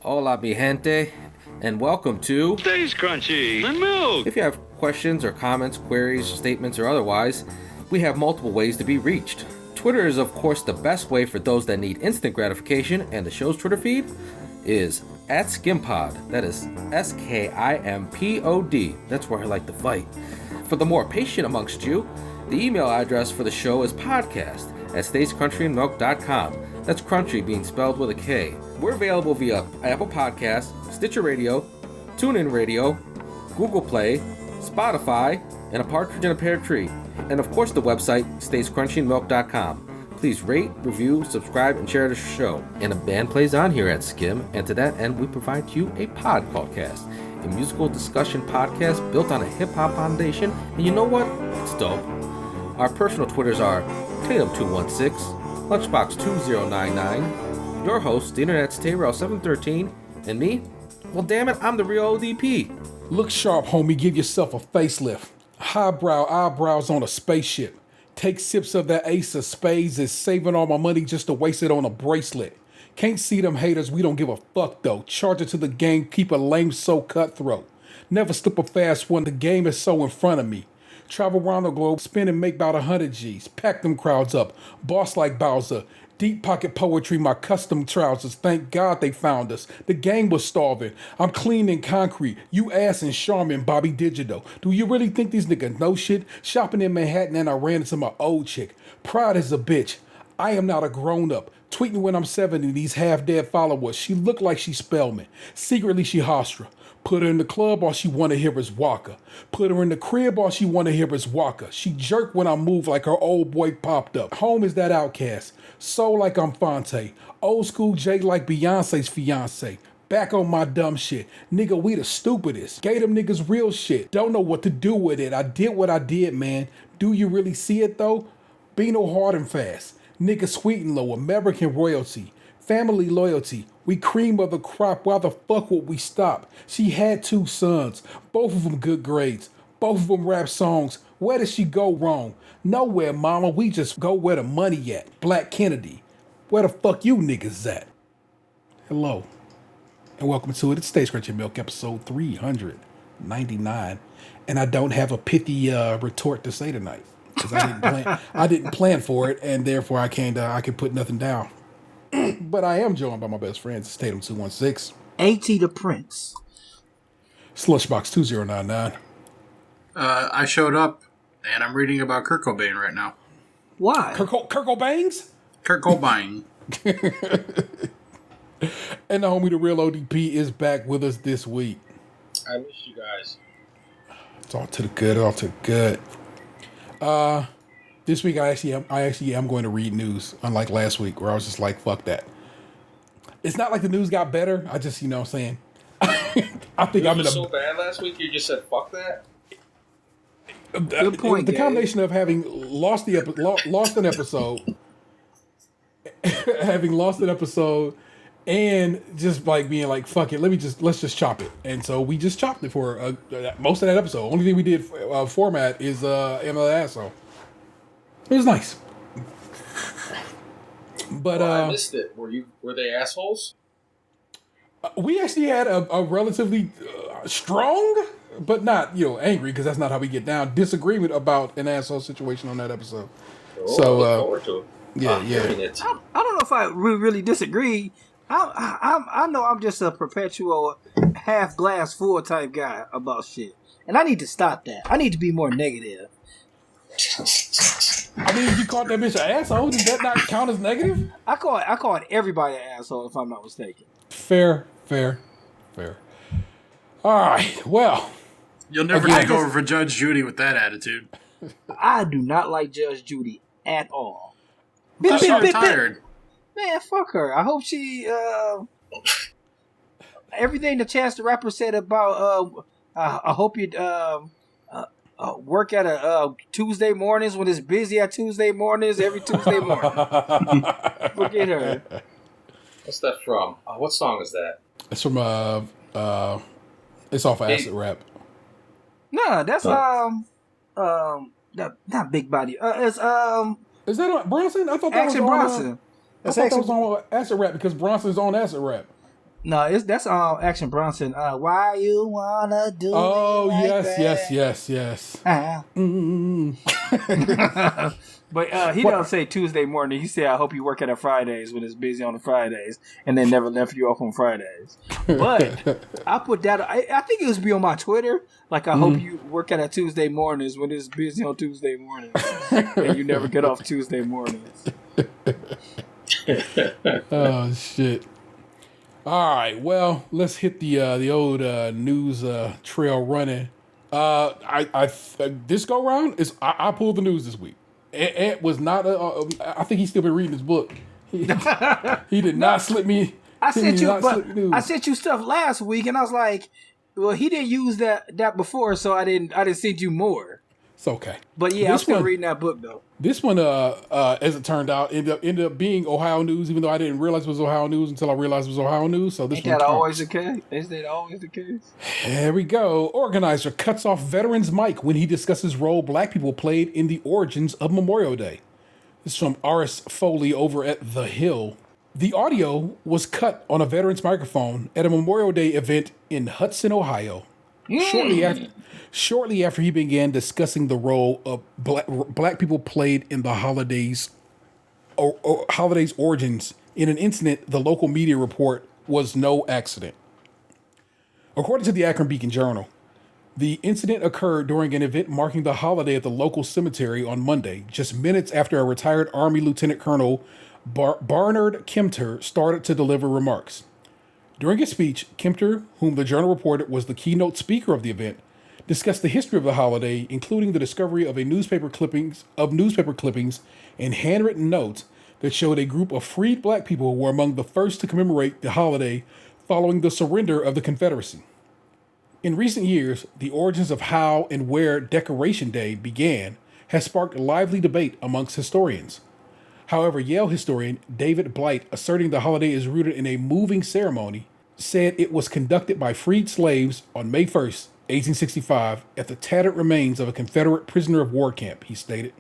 Hola, mi gente, and welcome to Stays Crunchy and Milk. If you have questions or comments, queries, statements, or otherwise, we have multiple ways to be reached. Twitter is, of course, the best way for those that need instant gratification, and the show's Twitter feed is at Skimpod. That is SKIMPOD. That's where I like to fight. For the more patient amongst you, the email address for the show is podcast@stayscrunchyandmilk.com. That's crunchy being spelled with a K. We're available via Apple Podcasts, Stitcher Radio, TuneIn Radio, Google Play, Spotify, and a partridge in a pear tree. And of course the website, stayscrunchyandmilk.com. Please rate, review, subscribe, and share the show. And a band plays on here at Skim, and to that end, we provide you a Podcastcast, a musical discussion podcast built on a hip-hop foundation, and you know what? It's dope. Our personal Twitters are Tatum216, Lunchbox2099, your host, the Internet's Tayrell713, and me? Well, damn it, I'm the real ODP. Look sharp, homie. Give yourself a facelift. Highbrow eyebrows on a spaceship. Take sips of that ace of spades. Is saving all my money just to waste it on a bracelet. Can't see them haters, we don't give a fuck though. Charge it to the game, keep a lame so cutthroat. Never slip a fast one, the game is so in front of me. Travel around the globe, spin and make about 100 G's. Pack them crowds up, boss like Bowser. Deep pocket poetry, my custom trousers. Thank God they found us. The gang was starving. I'm clean and concrete. You ass and Charmin, Bobby Digital. Do you really think these niggas know shit? Shopping in Manhattan and I ran into my old chick. Pride is a bitch. I am not a grown up. Tweeting when I'm 70, these half-dead followers. She look like she Spellman. Secretly she Hostra. Put her in the club, all she wanna hear is Walker. Put her in the crib, all she wanna hear is Walker. She jerk when I move like her old boy popped up. Home is that outcast. Soul like I'm Fonte. Old school J like Beyonce's fiance. Back on my dumb shit. Nigga, we the stupidest. Gave them niggas real shit. Don't know what to do with it. I did what I did, man. Do you really see it though? Be no hard and fast. Nigga sweet and low. American royalty. Family loyalty. We cream of the crop. Why the fuck would we stop? She had 2 sons. Both of them good grades. Both of them rap songs. Where did she go wrong? Nowhere, mama. We just go where the money at. Black Kennedy. Where the fuck you niggas at? Hello. And welcome to it. It's Stays Crunchy Milk, episode 399. And I don't have a pithy retort to say tonight. Because I didn't plan for it, and therefore I can put nothing down. But I am joined by my best friends. It's Tatum216. AITA the Prince. Slushbox2099. I showed up, and I'm reading about Kurt Cobain right now. Why? Kurt Cobain's? Kurt Cobain. And the homie, the real ODP, is back with us this week. I miss you guys. It's all to the good, all to the good. This week I actually am going to read news, unlike last week where I was just like, fuck that. It's not like the news got better. I just, you know what I'm saying. I think I'm in a... so bad last week you just said fuck that? Good point, The Gabe. combination of having lost an episode, having lost an episode, and just like being like, fuck it, let's just chop it. And so we just chopped it for most of that episode. Only thing we did format is Emma the Asshole. It was nice. But Well, I missed it. Were they assholes? we actually had a relatively strong, but not, angry, because that's not how we get down, disagreement about an asshole situation on that episode. Oh, I look forward to it. Yeah. Hearing it. I don't know if I really disagree. I know I'm just a perpetual half glass full type guy about shit, and I need to stop that. I need to be more negative. I mean, if you called that bitch an asshole, does that not count as negative? I call everybody an asshole if I'm not mistaken. Fair. All right, well. You'll never take over for Judge Judy with that attitude. I do not like Judge Judy at all. She's retired. Man, fuck her. I hope she everything the Chance the Rapper said about I hope you work at a Tuesday mornings when it's busy at Tuesday mornings every Tuesday morning. Forget her. What's that from? What song is that? It's from it's off of Acid Rap. No, that's not Big Body. It's Is that on Bronson? I thought that Action was on Bronson. I thought that was on Acid Rap because Bronson's on Acid Rap. No, that's Action Bronson. Why you wanna do? Oh, me like yes. that? But he don't say Tuesday morning. He say, "I hope you work at a Fridays when it's busy on the Fridays, and then never left you off on Fridays." But I put that. I think it was be on my Twitter. Like, I hope you work at a Tuesday mornings when it's busy on Tuesday mornings, and you never get off Tuesday mornings. Oh shit. All right, well, let's hit the old news trail running. This go round is I pulled the news this week. Ant was not. I think he's still been reading his book. He did not slip me. I sent you stuff last week, and I was like, well, he didn't use that before, so I didn't send you more. It's okay. But yeah, I'm still reading that book though. This one, as it turned out, ended up being Ohio news, even though I didn't realize it was Ohio news until I realized it was Ohio news. So this Ain't that always the case? Is that always the case? There we go. Organizer cuts off veteran's mic when he discusses role black people played in the origins of Memorial Day. This is from R.S. Foley over at The Hill. The audio was cut on a veteran's microphone at a Memorial Day event in Hudson, Ohio. Shortly after he began discussing the role of black people played in the holidays origins in an incident the local media report was no accident. According to the Akron Beacon Journal, the incident occurred during an event marking the holiday at the local cemetery on Monday, just minutes after a retired Army Lieutenant Colonel Barnard Kempter started to deliver remarks. During his speech, Kempter, whom the Journal reported was the keynote speaker of the event, discussed the history of the holiday, including the discovery of newspaper clippings and handwritten notes that showed a group of freed black people were among the first to commemorate the holiday following the surrender of the Confederacy. In recent years, the origins of how and where Decoration Day began has sparked lively debate amongst historians. However, Yale historian David Blight, asserting the holiday is rooted in a moving ceremony, said it was conducted by freed slaves on May 1st, 1865, at the tattered remains of a Confederate prisoner of war camp, he stated.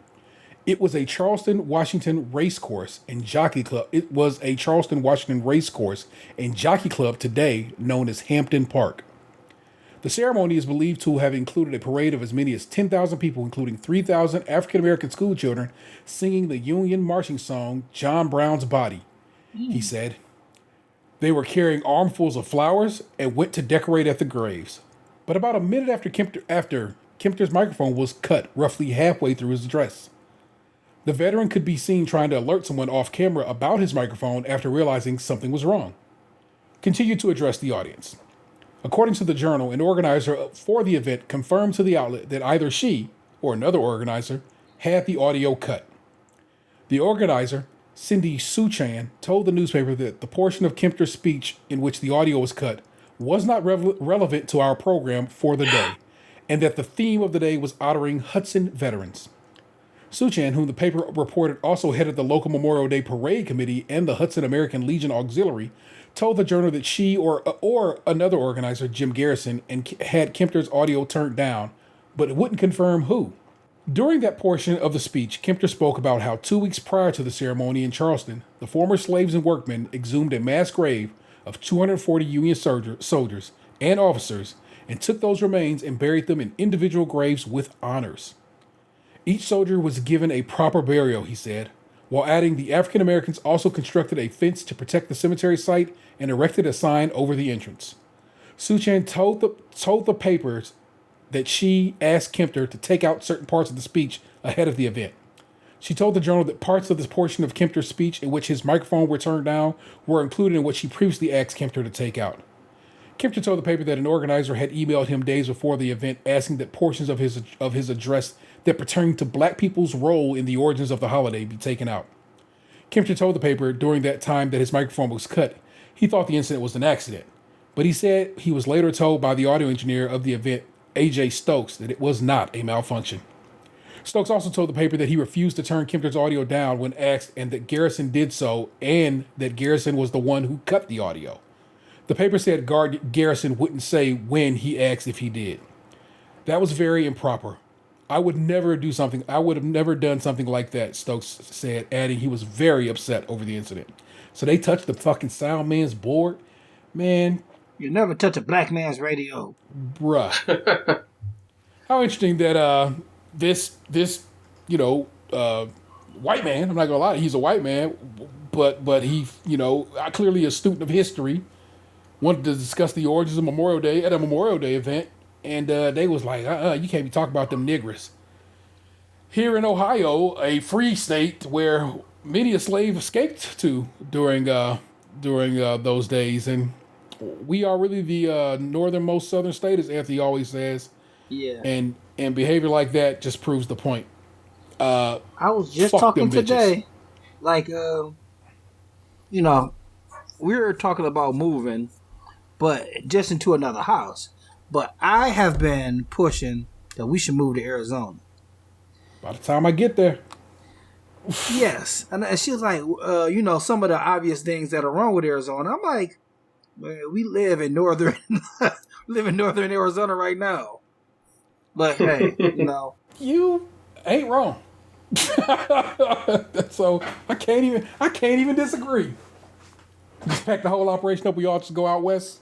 It was a Charleston, Washington racecourse and jockey club. It was a Charleston, Washington racecourse and jockey club today known as Hampton Park. The ceremony is believed to have included a parade of as many as 10,000 people, including 3,000 African-American schoolchildren, singing the Union marching song, John Brown's Body, he said. They were carrying armfuls of flowers and went to decorate at the graves. But about a minute after Kempter's microphone was cut roughly halfway through his address. The veteran could be seen trying to alert someone off camera about his microphone after realizing something was wrong. Continued to address the audience. According to the Journal, an organizer for the event confirmed to the outlet that either she or another organizer had the audio cut. The organizer, Cindy Suchan, told the newspaper that the portion of Kempter's speech in which the audio was cut was not relevant to our program for the day, and that the theme of the day was honoring Hudson veterans. Suchan, whom the paper reported also headed the local Memorial Day Parade Committee and the Hudson American Legion Auxiliary, told the Journal that she or another organizer, Jim Garrison, had Kempter's audio turned down, but it wouldn't confirm who. During that portion of the speech, Kempter spoke about how 2 weeks prior to the ceremony in Charleston, the former slaves and workmen exhumed a mass grave of 240 Union soldiers and officers and took those remains and buried them in individual graves with honors. Each soldier was given a proper burial, he said, while adding the African Americans also constructed a fence to protect the cemetery site and erected a sign over the entrance. Suchan told the papers that she asked Kempter to take out certain parts of the speech ahead of the event. She told the Journal that parts of this portion of Kempter's speech in which his microphone were turned down were included in what she previously asked Kempter to take out. Kempter told the paper that an organizer had emailed him days before the event asking that portions of his address that pertained to black people's role in the origins of the holiday be taken out. Kempter told the paper during that time that his microphone was cut. He thought the incident was an accident, but he said he was later told by the audio engineer of the event, A.J. Stokes, that it was not a malfunction. Stokes also told the paper that he refused to turn Kempter's audio down when asked, and that Garrison did so, and that Garrison was the one who cut the audio. The paper said Garrison wouldn't say when he asked if he did. That was very improper. I would have never done something like that, Stokes said, adding he was very upset over the incident. So they touched the fucking sound man's board. Man, You never touch a black man's radio. bruh. How interesting that this white man, I'm not gonna lie, he's a white man, but he, clearly a student of history, wanted to discuss the origins of Memorial Day at a Memorial Day event, and they was like, you can't be talking about them niggers. Here in Ohio, a free state where many a slave escaped to during those days, and we are really the northernmost southern state, as Anthony always says. Yeah. And behavior like that just proves the point. I was just Fuck talking them bitches. today, like, we were talking about moving, but just into another house. But I have been pushing that we should move to Arizona. By the time I get there, Yes, and she was like, some of the obvious things that are wrong with Arizona. I'm like, man, we live in northern Arizona right now. But hey, you ain't wrong. So I can't even disagree. Just pack the whole operation up. We all just go out west.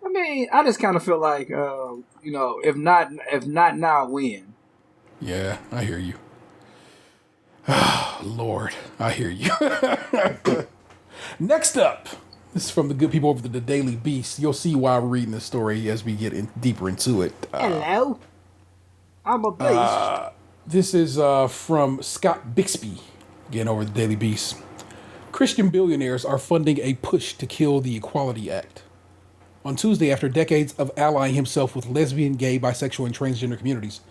I mean, I just kind of feel like, if not now, when? Yeah, I hear you. Lord, I hear you. Next up, this is from the good people over the Daily Beast. You'll see why we're reading this story as we get deeper into it. Hello, I'm a beast. This is from Scott Bixby, again over the Daily Beast. Christian billionaires are funding a push to kill the Equality Act. On Tuesday, after decades of allying himself with lesbian, gay, bisexual, and transgender communities,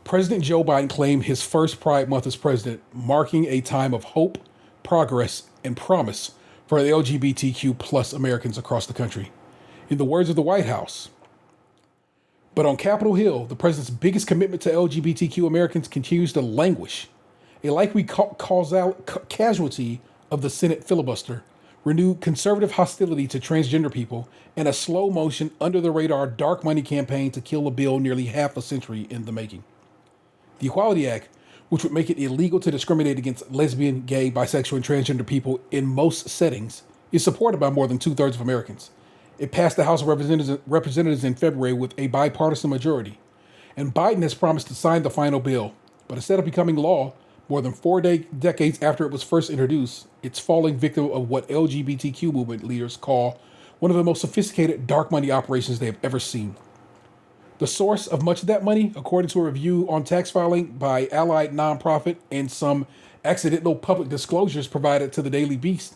President Joe Biden claimed his first Pride Month as president, marking a time of hope, progress, and promise for the LGBTQ plus Americans across the country. In the words of the White House, but on Capitol Hill, the president's biggest commitment to LGBTQ Americans continues to languish. A likely casualty of the Senate filibuster, renewed conservative hostility to transgender people, and a slow-motion, under-the-radar dark money campaign to kill a bill nearly half a century in the making. The Equality Act, which would make it illegal to discriminate against lesbian, gay, bisexual, and transgender people in most settings, is supported by more than two-thirds of Americans. It passed the House of Representatives in February with a bipartisan majority, and Biden has promised to sign the final bill. But instead of becoming law, more than 4 decades after it was first introduced, it's falling victim of what LGBTQ movement leaders call one of the most sophisticated dark money operations they have ever seen. The source of much of that money, according to a review on tax filing by Allied Nonprofit and some accidental public disclosures provided to the Daily Beast,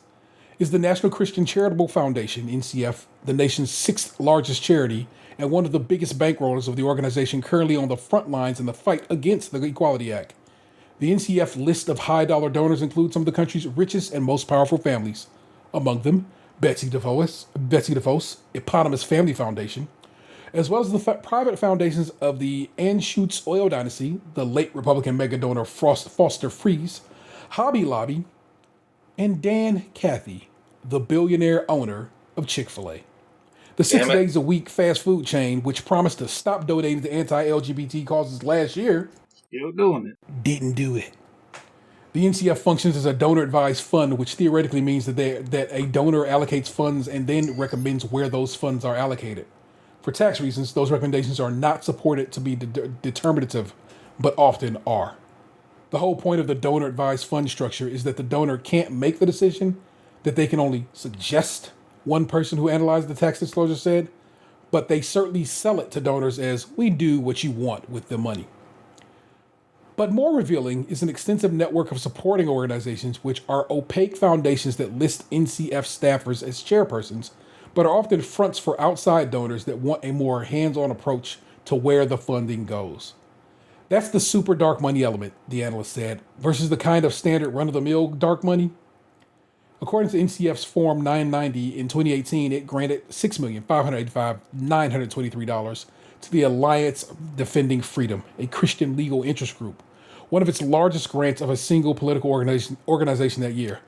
is the National Christian Charitable Foundation, NCF, the nation's sixth largest charity and one of the biggest bankrollers of the organization currently on the front lines in the fight against the Equality Act. The NCF list of high-dollar donors includes some of the country's richest and most powerful families, among them Betsy DeVos, Eponymous Family Foundation, as well as the private foundations of the Anschutz oil dynasty, the late Republican mega donor Foster Friess, Hobby Lobby, and Dan Cathy, the billionaire owner of Chick-fil-A. The 6 days a week fast food chain, which promised to stop donating to anti-LGBT causes last year, Still doing it. didn't do it. The NCF functions as a donor-advised fund, which theoretically means that a donor allocates funds and then recommends where those funds are allocated. For tax reasons, those recommendations are not supported to be determinative, but often are. The whole point of the donor-advised fund structure is that the donor can't make the decision, that they can only suggest, one person who analyzed the tax disclosure said, but they certainly sell it to donors as, we do what you want with the money. But more revealing is an extensive network of supporting organizations which are opaque foundations that list NCF staffers as chairpersons, but are often fronts for outside donors that want a more hands-on approach to where the funding goes. That's the super dark money element, the analyst said, versus the kind of standard run-of-the-mill dark money. According to NCF's Form 990 in 2018, it granted $6,585,923 to the Alliance Defending Freedom, a Christian legal interest group, one of its largest grants of a single political organization that year.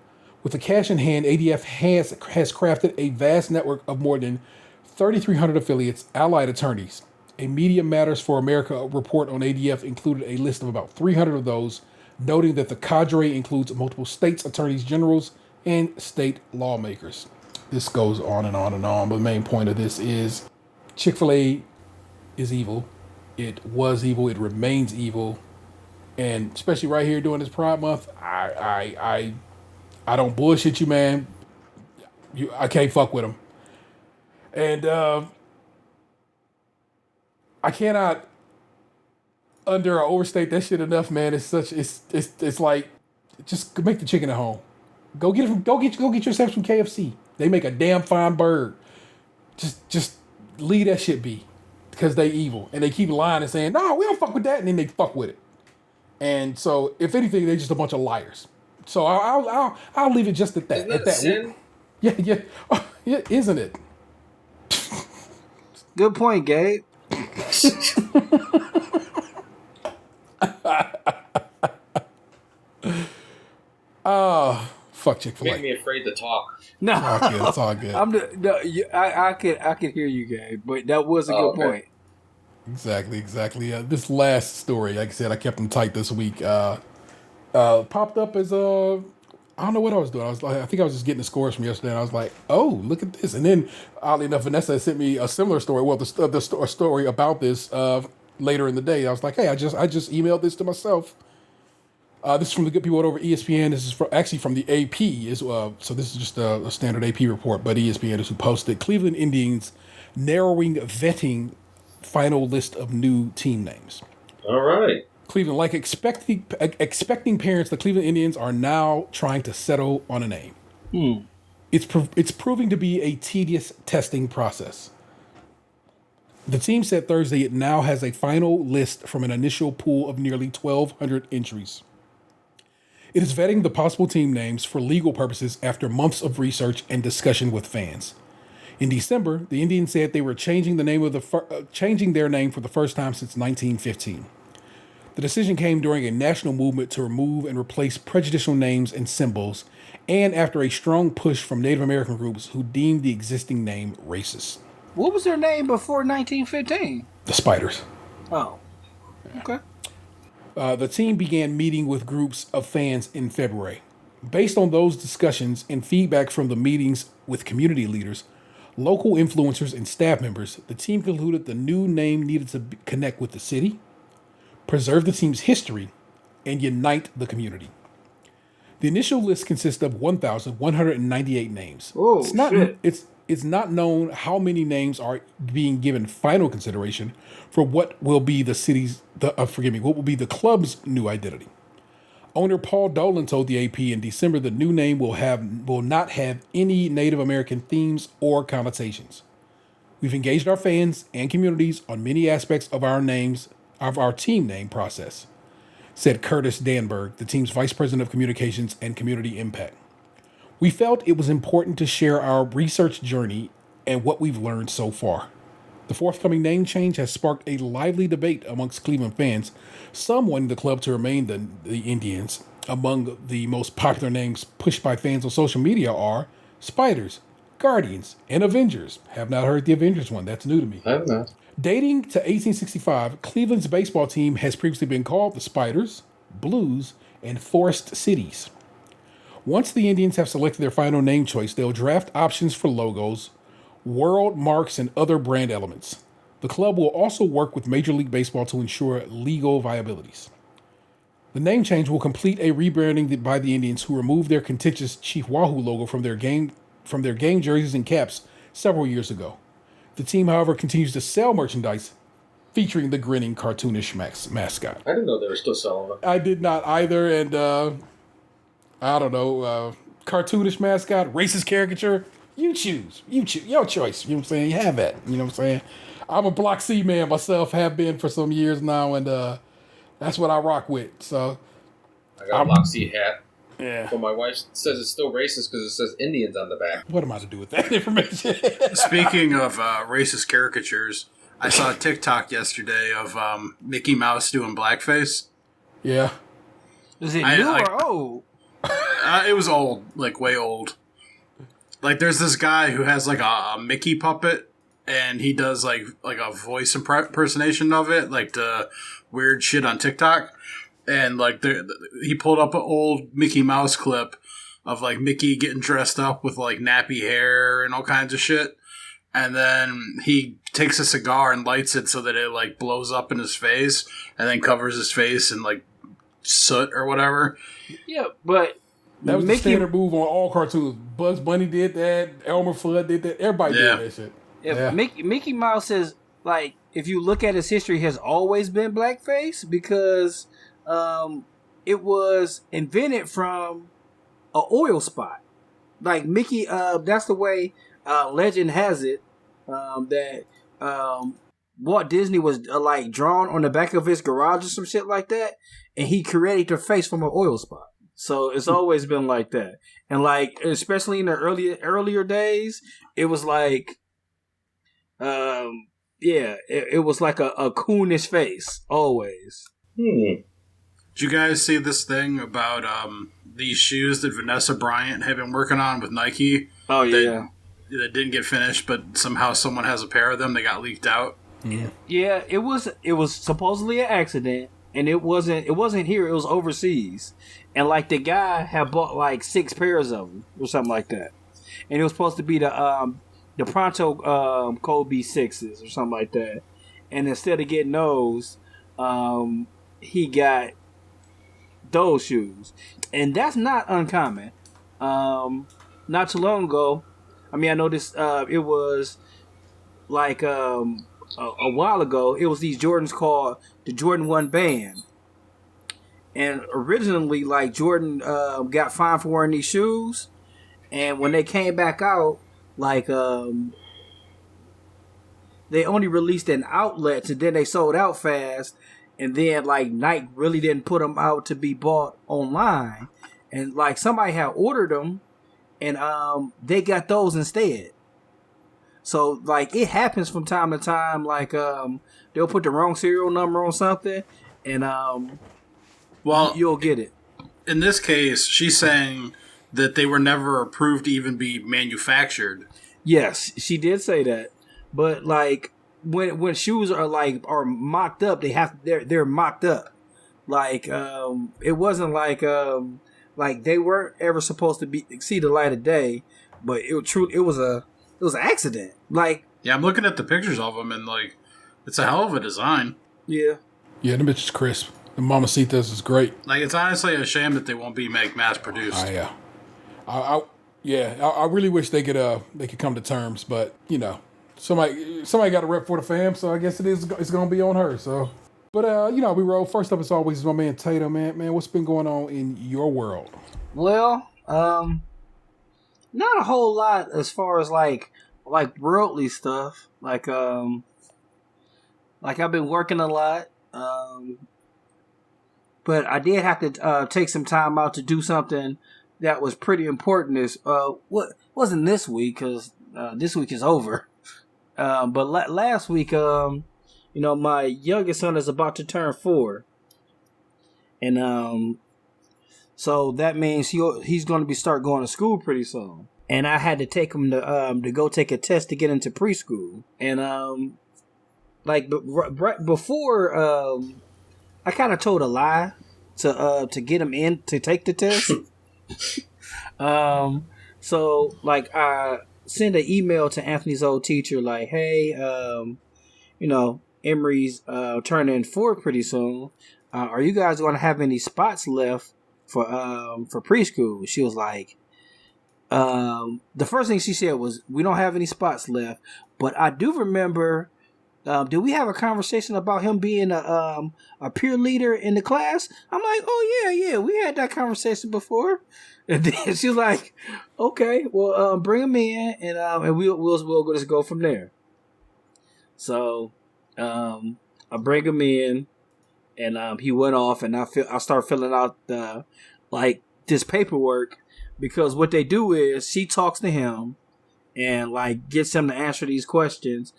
With the cash in hand, ADF has crafted a vast network of more than 3,300 affiliates, allied attorneys. A Media Matters for America report on ADF included a list of about 300 of those, noting that the cadre includes multiple states' attorneys generals and state lawmakers. this goes on and on and on. But the main point of this is Chick-fil-A is evil. It was evil. It remains evil. And especially right here during this Pride Month, I don't bullshit you, man. I can't fuck with them. And I cannot under or overstate that shit enough, man. It's like, just make the chicken at home. Go get yourself some KFC. They make a damn fine burger. Just leave that shit be, because they evil and they keep lying and saying, no, we don't fuck with that, and then they fuck with it. And so, if anything, they're just a bunch of liars. So I'll leave it just at that. Isn't that a sin? Yeah, yeah, isn't it? Good point, Gabe. Fuck Chick-fil-A. Make me afraid to talk. No, It's all good. I could hear you, Gabe, but that was a good point. Exactly. This last story, like I said, I kept them tight this week. Popped up as I don't know what I was doing. I think I was just getting the scores from yesterday, and I was like, "Oh, look at this!" And then, oddly enough, Vanessa sent me a similar story. Well, the story about this later in the day. I was like, "Hey, I just emailed this to myself." This is from the good people over ESPN. This is actually from the AP. So this is just a standard AP report, but ESPN is who posted Cleveland Indians narrowing vetting final list of new team names. All right. Cleveland, like expecting parents, the Cleveland Indians are now trying to settle on a name. It's proving to be a tedious testing process. The team said Thursday it now has a final list from an initial pool of nearly 1,200 entries. It is vetting the possible team names for legal purposes after months of research and discussion with fans. In December, the Indians said they were changing their name for the first time since 1915. The decision came during a national movement to remove and replace prejudicial names and symbols, and after a strong push from Native American groups who deemed the existing name racist. What was their name before 1915? The Spiders. Oh, okay. The team began meeting with groups of fans in February. Based on those discussions and feedback from the meetings with community leaders, local influencers, and staff members, the team concluded the new name needed to connect with the city, preserve the team's history, and unite the community. The initial list consists of 1,198 names. Oh, shit. It's not known how many names are being given final consideration for what will be what will be the club's new identity. Owner Paul Dolan told the AP in December the new name will not have any Native American themes or connotations. We've engaged our fans and communities on many aspects of our team name process, said Curtis Danberg, the team's vice president of communications and community impact. We felt it was important to share our research journey and what we've learned so far. The forthcoming name change has sparked a lively debate amongst Cleveland fans, some wanting the club to remain the Indians. Among the most popular names pushed by fans on social media are Spiders, Guardians, and Avengers. Have not heard the Avengers one. That's new to me. I have not. Dating to 1865, Cleveland's baseball team has previously been called the Spiders, Blues, and Forest Cities. Once the Indians have selected their final name choice, they'll draft options for logos, world marks, and other brand elements. The club will also work with Major League Baseball to ensure legal viabilities. The name change will complete a rebranding by the Indians, who removed their contentious Chief Wahoo logo from their game jerseys and caps several years ago. The team, however, continues to sell merchandise featuring the grinning, cartoonish mascot. I didn't know they were still selling them. I did not either, and I don't know, cartoonish mascot, racist caricature. You choose. Your choice. You know what I'm saying? You have that. You know what I'm saying? I'm a Block C man myself, have been for some years now, and that's what I rock with. So I got a Block C hat. Yeah. But my wife says it's still racist because it says Indians on the back. What am I to do with that information? Speaking of racist caricatures, I saw a TikTok yesterday of Mickey Mouse doing blackface. Yeah. Is it new or old? It was old, like way old. Like there's this guy who has like a Mickey puppet, and he does like a voice impersonation of it, like the weird shit on TikTok. And like he pulled up an old Mickey Mouse clip of like Mickey getting dressed up with like nappy hair and all kinds of shit. And then he takes a cigar and lights it so that it like blows up in his face and then covers his face in like soot or whatever. Yeah, but that was the standard move on all cartoons. Bugs Bunny did that. Elmer Fudd did that. Everybody did that shit. Yeah. Mickey Mouse is like, if you look at his history, has always been blackface because it was invented from an oil spot. Like Mickey, that's the way legend has it that Walt Disney was like drawn on the back of his garage or some shit like that, and he created the face from an oil spot. So it's always been like that, and like especially in the earlier days, it was like, it was like a coonish face always. Did you guys see this thing about these shoes that Vanessa Bryant had been working on with Nike? Oh yeah. That didn't get finished, but somehow someone has a pair of them. They got leaked out. Yeah, it was supposedly an accident, and it wasn't here. It was overseas, and like the guy had bought like 6 pairs of them or something like that, and it was supposed to be the Pronto Kobe 6s or something like that, and instead of getting those, he got those shoes, and that's not uncommon. Not too long ago, I mean, I know this. It was like a while ago. It was these Jordans called the Jordan 1 Band, and originally, like Jordan got fined for wearing these shoes, and when they came back out, like they only released in outlets, and then they sold out fast, and then like Nike really didn't put them out to be bought online, and like somebody had ordered them. And they got those instead. So like it happens from time to time. Like they'll put the wrong serial number on something, and you'll get it. In this case, she's saying that they were never approved to even be manufactured. Yes, she did say that. But like when shoes are mocked up, they're mocked up. Like it wasn't like they weren't ever supposed to see the light of day, but it was an accident. Like, yeah, I'm looking at the pictures of them, and like, it's a hell of a design. Yeah, the bitch is crisp. The Mamacitas is great. Like, it's honestly a shame that they won't be mass produced. I really wish they could come to terms, but you know, somebody got a rep for the fam, so I guess it's gonna be on her. So. But, we roll. First up, as always, is my man Tatum. Man, what's been going on in your world? Well, not a whole lot as far as like worldly stuff. Like I've been working a lot. But I did have to take some time out to do something that was pretty important. Wasn't this week, because this week is over. But last week, my youngest son is about to turn 4, and so that means he's going to start going to school pretty soon. And I had to take him to go take a test to get into preschool. And right before, I kind of told a lie to get him in to take the test. So like I sent an email to Anthony's old teacher, like, hey, Emery's turning 4 pretty soon. Are you guys going to have any spots left for preschool? She was like, the first thing she said was, we don't have any spots left. But I do remember, did we have a conversation about him being a peer leader in the class? I'm like, oh yeah, we had that conversation before. And then she was like, okay, well, bring him in, and we'll just go from there. So. I bring him in, and he went off, and I start filling out this paperwork, because what they do is she talks to him and like gets him to answer these questions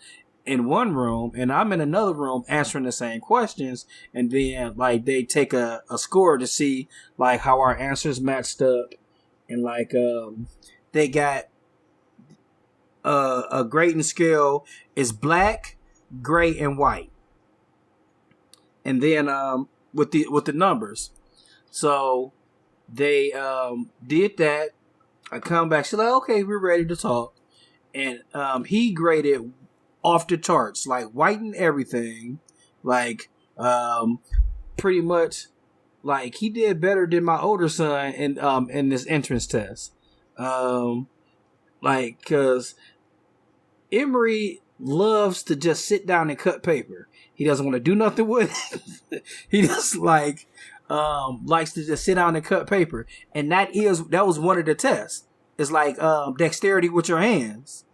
in one room, and I'm in another room answering the same questions, and then like they take a score to see like how our answers matched up, and like they got a grading scale is black, gray, and white, and then with the numbers. So they did that, I come back. She's like, okay, we're ready to talk. And he graded off the charts, like white and everything. Like, pretty much, like he did better than my older son in this entrance test. Like, cause Emery loves to just sit down and cut paper. He doesn't want to do nothing with it. He just likes to just sit down and cut paper. And that was one of the tests. It's like dexterity with your hands.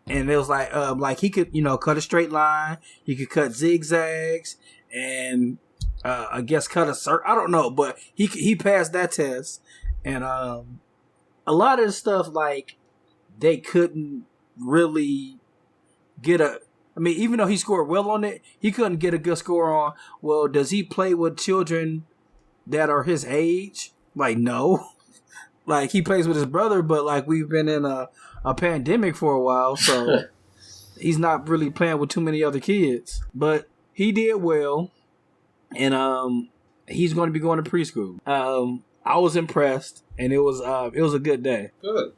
And it was like he could, cut a straight line. He could cut zigzags and I guess cut a circle. I don't know, but he passed that test. And a lot of the stuff, like, they couldn't really get even though he scored well on it, he couldn't get a good score on, well, does he play with children that are his age? Like, no. Like, he plays with his brother, but, like, we've been in a pandemic for a while, so he's not really playing with too many other kids. But he did well, and he's going to be going to preschool. I was impressed, and it was a good day. Good.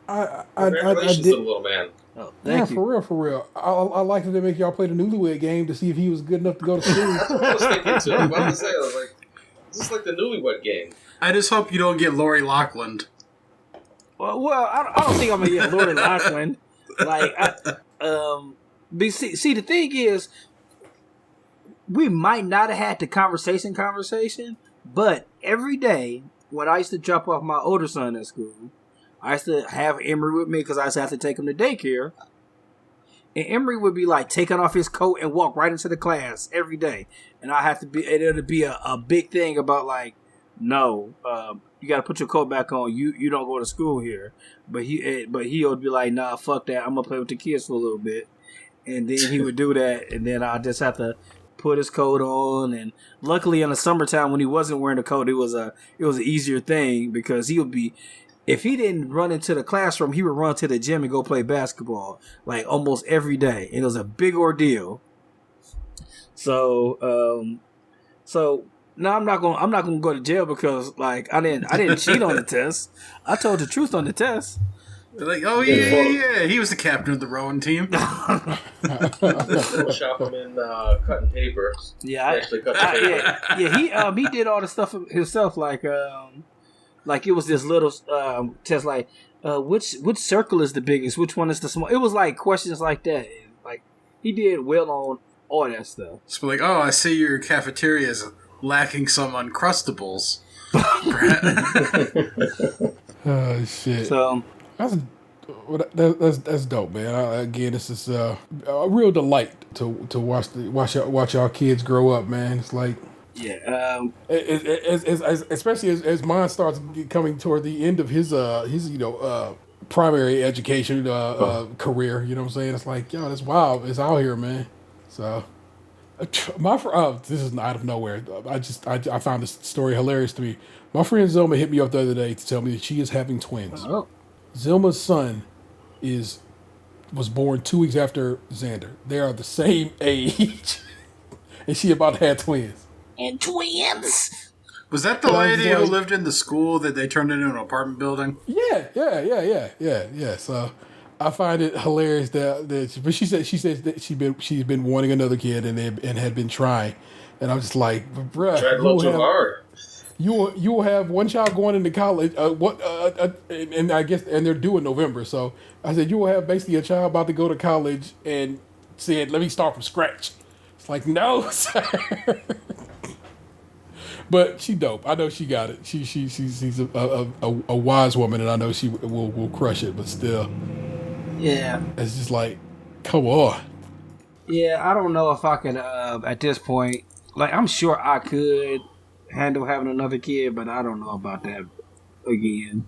I Congratulations to the little man. Oh, thank you. For real. I liked it to make y'all play the Newlywed Game to see if he was good enough to go to school. I was thinking too. I was like, is this like the Newlywed Game? I just hope you don't get Lori Loughlin. Well, I don't think I'm gonna get Lori Loughlin. Like, but see, the thing is, we might not have had the conversation, but every day when I used to drop off my older son at school, I used to have Emery with me because I used to have to take him to daycare. And Emery would be like taking off his coat and walk right into the class every day. And I have to be, and it'll be a big thing about like, no, you got to put your coat back on. You don't go to school here. But he would be like, nah, fuck that. I'm going to play with the kids for a little bit. And then he would do that. And then I just have to put his coat on. And luckily in the summertime when he wasn't wearing a coat, it was an easier thing because he would be, if he didn't run into the classroom, he would run to the gym and go play basketball like almost every day. And it was a big ordeal. So no, I'm not gonna go to jail because like I didn't cheat on the test. I told the truth on the test. They're like, oh yeah, he was the captain of the rowing team. Photoshop him in cutting paper. Yeah, Actually cut the paper. He did all the stuff himself. Like it was this little test. Like which circle is the biggest? Which one is the small? It was like questions like that. Like he did well on all that stuff. So like, oh, I see your cafeteria is lacking some Uncrustables. Oh shit! So that's dope, man. Again, this is a real delight to watch y'all kids grow up, man. It's like, yeah, especially as mine starts coming toward the end of his primary education career. You know what I'm saying? It's like, yo, that's wild. It's out here, man. So. This is out of nowhere. I found this story hilarious to me. My friend Zelma hit me up the other day to tell me that she is having twins. Oh. Zelma's son was born 2 weeks after Xander. They are the same age, and she about to have twins. And twins. Was that the lady who lived in the school that they turned into an apartment building? Yeah. So. I find it hilarious but she said that she's been wanting another kid and had been trying, and I'm just like, bruh, tried a little too hard. You will have one child going into college, and I guess they're due in November. So I said you will have basically a child about to go to college and said, let me start from scratch. It's like, no, sir. But she dope. I know she got it. She's a wise woman, and I know she will crush it. But still. Yeah. It's just like, come on. Yeah, I don't know if I could, at this point, like, I'm sure I could handle having another kid, but I don't know about that again.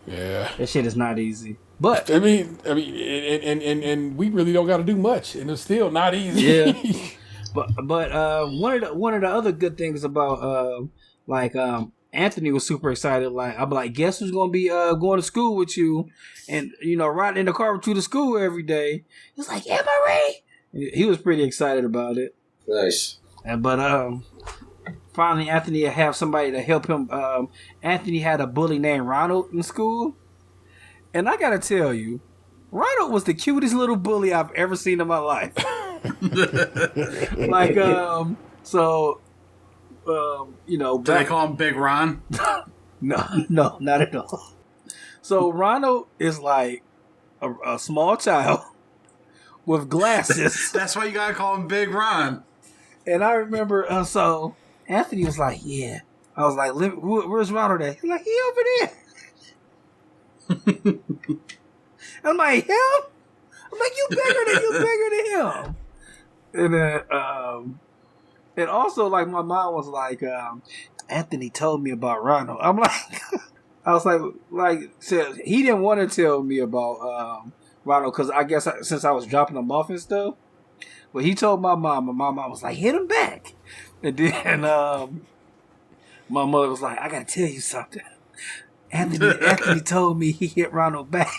Yeah. That shit is not easy. But I mean, and we really don't got to do much, and it's still not easy. Yeah. But one of the other good things about Anthony was super excited. Like, I'm like, guess who's gonna be going to school with you, and riding in the car with you to school every day. He's like, Emery. He was pretty excited about it. Nice. But finally, Anthony have somebody to help him. Anthony had a bully named Ronald in school, And I gotta tell you, Rhino was the cutest little bully I've ever seen in my life. Like, you know, Do they call him Big Ron? No, not at all. So Rhino is like a small child with glasses. That's why you gotta call him Big Ron. And I remember, so Anthony was like, "Yeah." I was like, "Where's Ronald at?" He's like, "He over there." I'm like, "Him?" I'm like, "You bigger than him." And then, and also, like, my mom was like, "Anthony told me about Ronald." I'm like, I was like, said he didn't want to tell me about Ronald because I guess since I was dropping him off and stuff. But he told my mom, and my mom was like, "Hit him back." And then my mother was like, "I gotta tell you something. Anthony told me he hit Ronald back."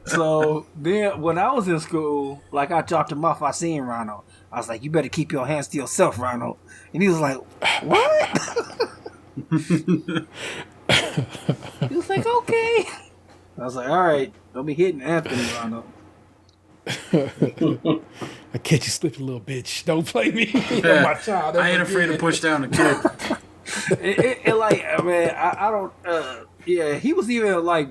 So then when I was in school, like I dropped him off, I seen Ronald. I was like, "You better keep your hands to yourself, Ronald." And he was like, "What?" He was like, "Okay." I was like, "All right, don't be hitting Anthony, Ronald." I catch you slipping, little bitch. Don't play me. Yeah. My child. I ain't afraid to push down a kid. It like, I mean, I don't. Yeah, he was even like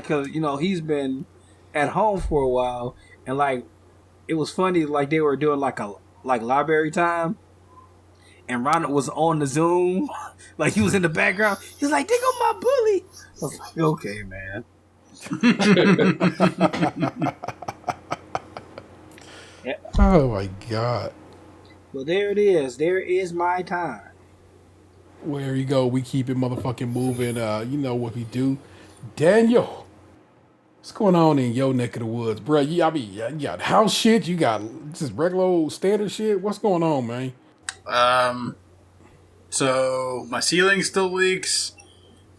cause you know he's been at home for a while, and like it was funny. Like they were doing like library time, and Ronald was on the Zoom, like he was in the background. He's like, "They go my bully." I was like, "Okay, man." Yeah. Oh my God. Well, there it is. There is my time. Where you go, we keep it motherfucking moving. You know what we do. Daniel, what's going on in your neck of the woods, bro? I mean, you got house shit. You got just regular old standard shit. What's going on, man? So my ceiling still leaks.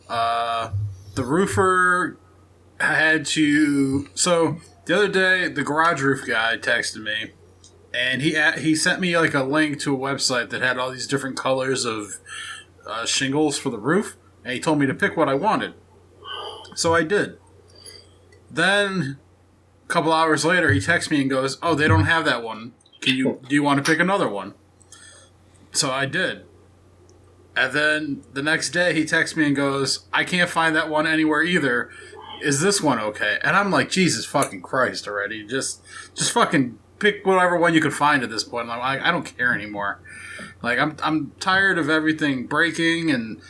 The roofer had to. So the other day, the garage roof guy texted me, and he sent me like a link to a website that had all these different colors of shingles for the roof, and he told me to pick what I wanted. So I did. Then a couple hours later, he texts me and goes, "Oh, they don't have that one. Do you want to pick another one?" So I did. And then the next day, he texts me and goes, "I can't find that one anywhere either. Is this one okay?" And I'm like, Jesus fucking Christ already. Just fucking pick whatever one you could find at this point. I'm like, I don't care anymore. Like, I'm tired of everything breaking and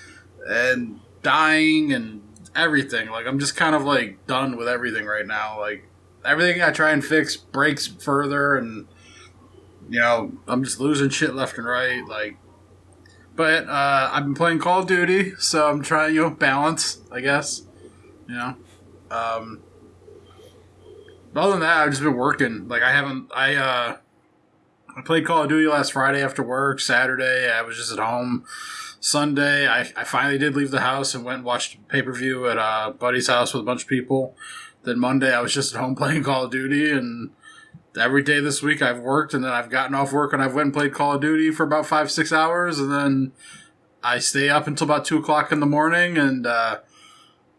dying and everything. Like, I'm just kind of, like, done with everything right now. Like, everything I try and fix breaks further, and, you know, I'm just losing shit left and right. Like, but I've been playing Call of Duty, so I'm trying, you know, balance, I guess. You know? But other than that, I've just been working. Like, I played Call of Duty last Friday after work. Saturday, I was just at home. Sunday, I finally did leave the house and went and watched a pay-per-view at a buddy's house with a bunch of people. Then Monday, I was just at home playing Call of Duty. And every day this week, I've worked. And then I've gotten off work and I've went and played Call of Duty for about 5-6 hours. And then I stay up until about 2 o'clock in the morning. And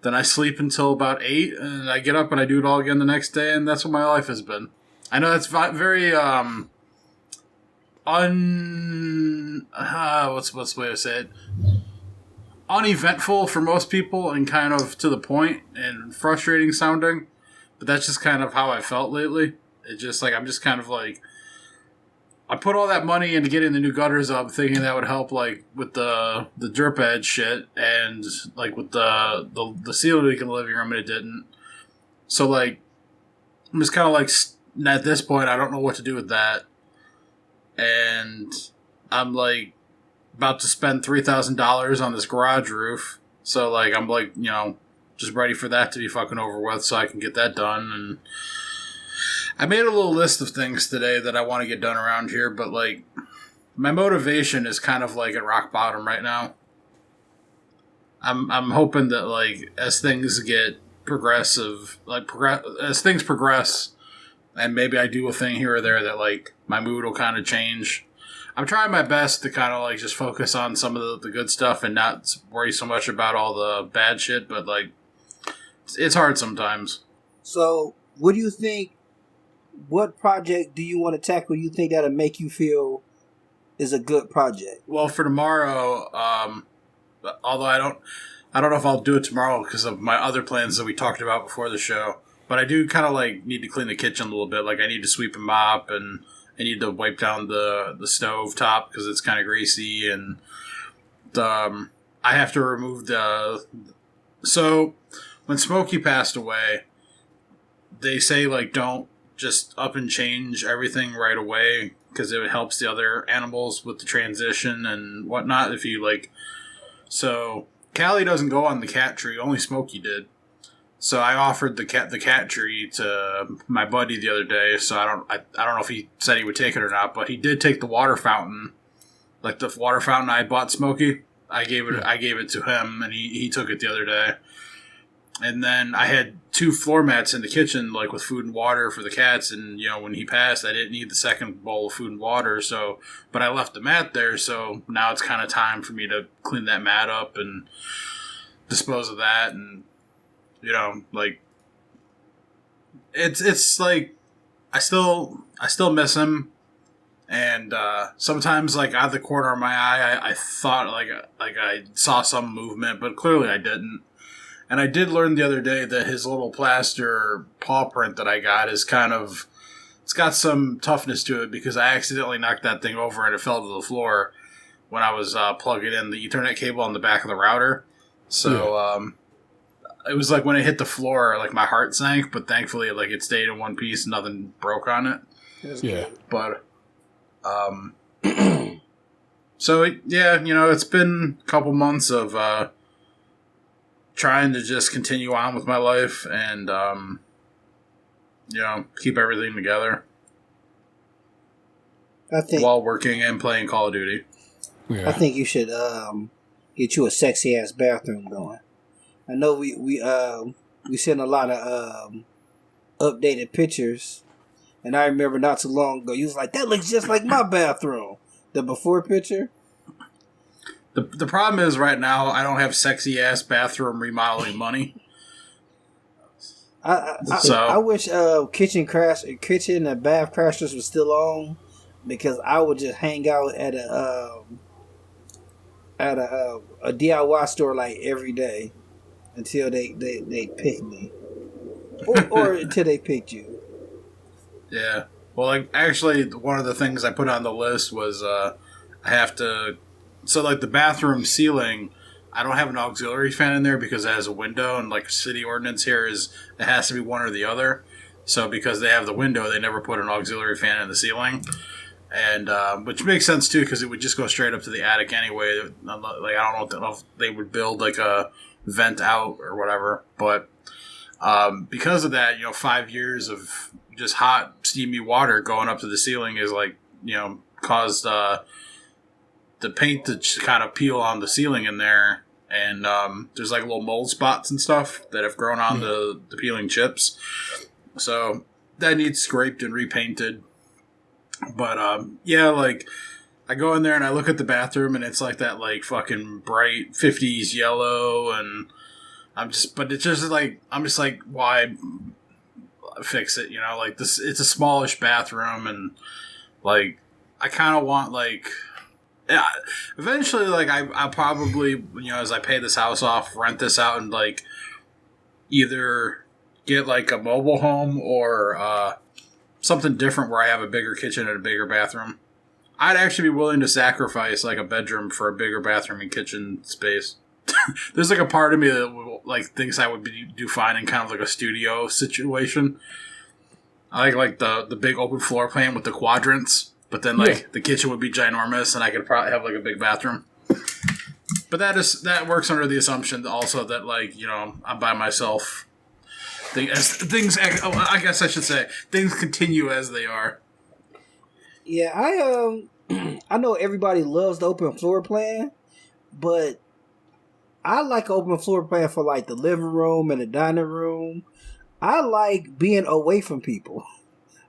then I sleep until about 8, and I get up and I do it all again the next day, and that's what my life has been. I know that's very what's the way to say it? Uneventful for most people, and kind of to the point and frustrating sounding. But that's just kind of how I felt lately. It's just like I'm just kind of like I put all that money into getting the new gutters up, thinking that would help, like, with the drip edge shit, and, like, with the seal leak in the living room, and it didn't. So, like, I'm just kind of, like, at this point, I don't know what to do with that. And I'm, like, about to spend $3,000 on this garage roof. So, like, I'm, like, you know, just ready for that to be fucking over with so I can get that done, and I made a little list of things today that I want to get done around here, but, like, my motivation is kind of, like, at rock bottom right now. I'm hoping that, like, as things get progressive, like, as things progress, and maybe I do a thing here or there that, like, my mood will kind of change. I'm trying my best to kind of, like, just focus on some of the good stuff and not worry so much about all the bad shit, but, like, it's hard sometimes. So, what do you think? What project do you want to tackle? You think that'll make you feel is a good project? Well, for tomorrow, although I don't know if I'll do it tomorrow because of my other plans that we talked about before the show. But I do kind of like need to clean the kitchen a little bit. Like I need to sweep and mop, and I need to wipe down the stove top because it's kind of greasy, and I have to remove the. So when Smokey passed away, they say like don't just up and change everything right away because it helps the other animals with the transition and whatnot. If you like, so Callie doesn't go on the cat tree. Only Smokey did. So I offered the cat tree to my buddy the other day. So I don't know if he said he would take it or not, but he did take the water fountain, like the water fountain I bought Smokey. I gave it to him, and he took it the other day. And then I had 2 floor mats in the kitchen, like with food and water for the cats. And when he passed, I didn't need the second bowl of food and water. So, but I left the mat there. So now it's kind of time for me to clean that mat up and dispose of that. And like it's like I still miss him. And sometimes, like out of the corner of my eye, I thought like I saw some movement, but clearly I didn't. And I did learn the other day that his little plaster paw print that I got is it's got some toughness to it because I accidentally knocked that thing over and it fell to the floor when I was plugging in the Ethernet cable on the back of the router. So it was like when it hit the floor, like my heart sank, but thankfully like it stayed in one piece, nothing broke on it. Yeah. But so it's been a couple months of trying to just continue on with my life and keep everything together. I think while working and playing Call of Duty. Yeah. I think you should get you a sexy ass bathroom going. I know we sent a lot of updated pictures, and I remember not too long ago you was like, that looks just like my bathroom. The before picture. The problem is right now I don't have sexy ass bathroom remodeling money. I wish kitchen and bath crashers was still on, because I would just hang out at a DIY store like every day until they pick me, or until they picked you. Yeah. Well, like actually, one of the things I put on the list was I have to. So, like, the bathroom ceiling, I don't have an auxiliary fan in there because it has a window, and, like, city ordinance here is it has to be one or the other. So, because they have the window, they never put an auxiliary fan in the ceiling. And, which makes sense, too, because it would just go straight up to the attic anyway. Like, I don't know if they would build, like, a vent out or whatever. But because of that, 5 years of just hot, steamy water going up to the ceiling is, like, caused... the paint to kind of peel on the ceiling in there, and there's like little mold spots and stuff that have grown on the peeling chips, so that needs scraped and repainted. But like I go in there and I look at the bathroom and it's like that like fucking bright 50s yellow, and I'm just like, why fix it? Like this, it's a smallish bathroom, and like I kind of want like. Yeah, eventually, like, I'll probably, as I pay this house off, rent this out and, like, either get, like, a mobile home or something different where I have a bigger kitchen and a bigger bathroom. I'd actually be willing to sacrifice, like, a bedroom for a bigger bathroom and kitchen space. There's, like, a part of me that, like, thinks I would do fine in kind of, like, a studio situation. I like the big open floor plan with the quadrants. But then, like, the kitchen would be ginormous, and I could probably have, like, a big bathroom. But that works under the assumption also that, like, I'm by myself. I guess I should say, things continue as they are. Yeah, I know everybody loves the open floor plan, but I like open floor plan for, like, the living room and the dining room. I like being away from people.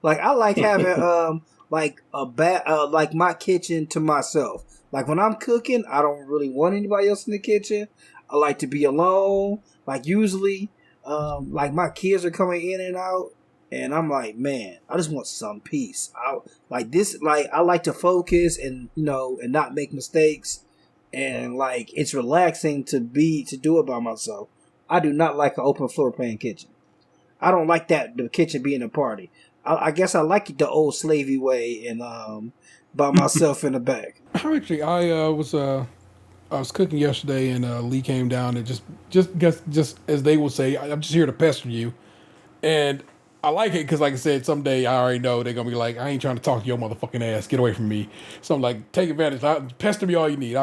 Like, I like having... like like my kitchen to myself. Like when I'm cooking, I don't really want anybody else in the kitchen. I like to be alone. Like usually like my kids are coming in and out, and I'm like, man, I just want some peace. I like to focus and and not make mistakes, and like it's relaxing to do it by myself. I do not like an open floor plan kitchen. I don't like the kitchen being a party. I guess I like it the old slavey way and by myself in the back. Actually, I was cooking yesterday and Lee came down and just as they will say, I'm just here to pester you, and I like it because, like I said, someday I already know they're gonna be like, I ain't trying to talk to your motherfucking ass. Get away from me. So I'm like, take advantage. Pester me all you need.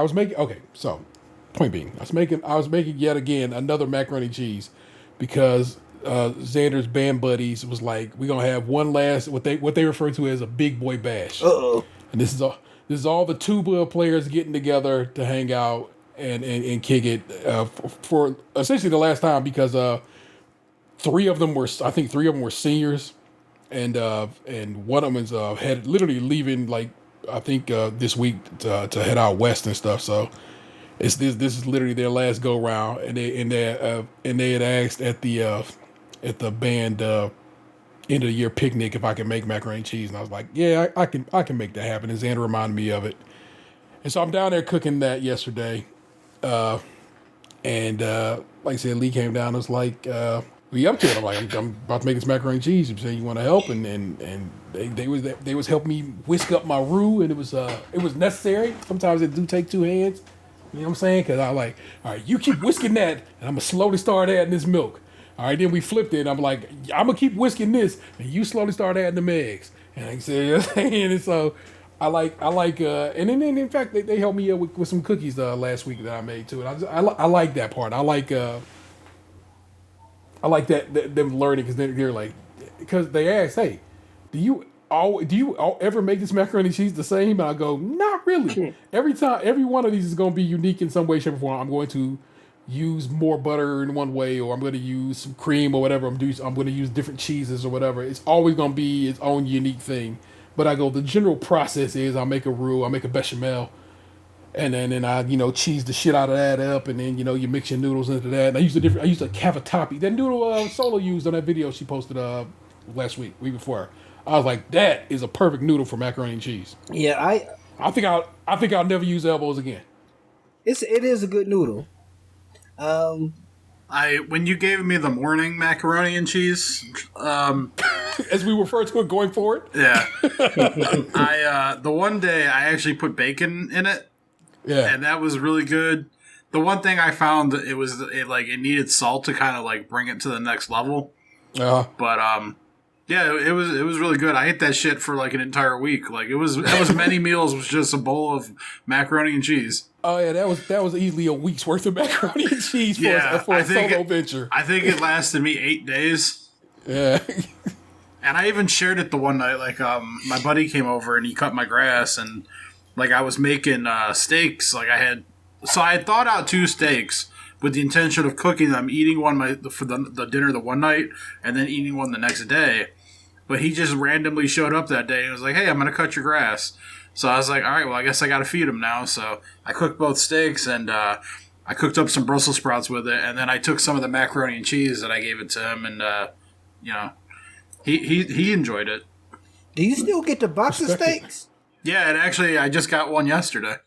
So point being, I was making yet again another macaroni and cheese because Xander's band buddies was like, we're gonna have one last what they refer to as a big boy bash. Uh-oh. And this is all the tuba players getting together to hang out and kick it for essentially the last time because three of them were seniors, and one of them is had literally leaving like I think this week to head out west and stuff. So this is literally their last go round, and they had asked at the band end of the year picnic if I can make macaroni and cheese, and I was like, yeah, I can make that happen. And Xander reminded me of it, and so I'm down there cooking that yesterday, and like I said, Lee came down and was like, we up to it. I'm like, I'm about to make this macaroni and cheese. You say you want to help, and they was helping me whisk up my roux, and it was necessary. Sometimes it do take two hands. You know what I'm saying? Because I like, all right, you keep whisking that, and I'm gonna slowly start adding this milk. All right, then we flipped it. And I'm like, I'm gonna keep whisking this, and you slowly start adding the eggs. And I said, and so I like, and then in fact they helped me with some cookies last week that I made too. And I like that part. I like that them learning because they're like, because they asked, hey, do you ever make this macaroni and cheese the same? And I go, not really. Every time, every one of these is going to be unique in some way, shape, or form. I'm going to use more butter in one way, or I'm going to use some cream or whatever. I'm going to use different cheeses or whatever. It's always going to be its own unique thing. But I go, the general process is I'll make a roux, I'll make a bechamel, and then I cheese the shit out of that up, and then you mix your noodles into that. And I used a cavatappi, that noodle Solo used on that video she posted last week before. I was like, that is a perfect noodle for macaroni and cheese. Yeah, I think I'll never use elbows again. It is a good noodle. When you gave me the morning macaroni and cheese, as we refer to it going forward. Yeah, the one day I actually put bacon in it. Yeah, and that was really good. The one thing I found it needed salt to kind of like bring it to the next level. But yeah, it was really good. I ate that shit for like an entire week. Like it was many meals was just a bowl of macaroni and cheese. Oh yeah, that was easily a week's worth of macaroni and cheese for a solo venture. I think it lasted me 8 days. Yeah. And I even shared it the one night. Like my buddy came over and he cut my grass, and like I was making steaks. Like I had thought out 2 steaks with the intention of cooking them, eating one for the dinner the one night, and then eating one the next day. But he just randomly showed up that day and was like, "Hey, I'm gonna cut your grass." So I was like, "All right, well, I guess I gotta feed him now." So I cooked both steaks, and I cooked up some Brussels sprouts with it, and then I took some of the macaroni and cheese and I gave it to him, and he enjoyed it. Do you still get the box of steaks? Yeah, and actually, I just got one yesterday.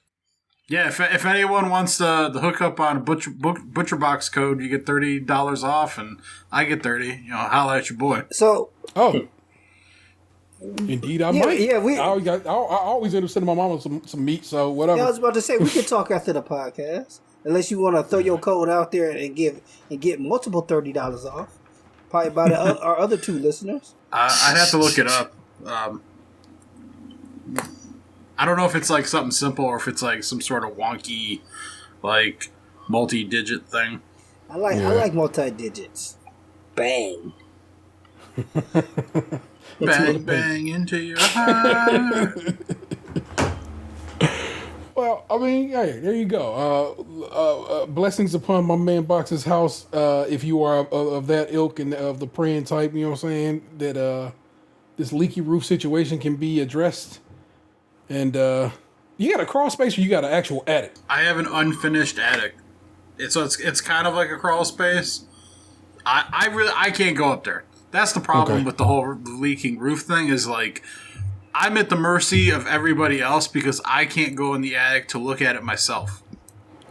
Yeah, if anyone wants to hook up on a butcher box code, you get $30 off, and I get $30. Holla at your boy. So indeed, I might. Yeah, I always end up sending my mama some meat, so whatever. Yeah, I was about to say we can talk after the podcast, unless you want to throw your code out there and get multiple $30 off, probably by our other 2 listeners. I'd have to look it up. I don't know if it's like something simple or if it's like some sort of wonky, like multi-digit thing. I like multi-digits. Bang. Bang, bang into your heart. Well, I mean, hey, there you go. Blessings upon my man Box's house. If you are of that ilk and of the praying type, you know what I'm saying, that this leaky roof situation can be addressed. And you got a crawl space or you got an actual attic? I have an unfinished attic. It's kind of like a crawl space. I can't go up there. That's the problem Okay. with the whole leaking roof thing is like I'm at the mercy of everybody else because I can't go in the attic to look at it myself.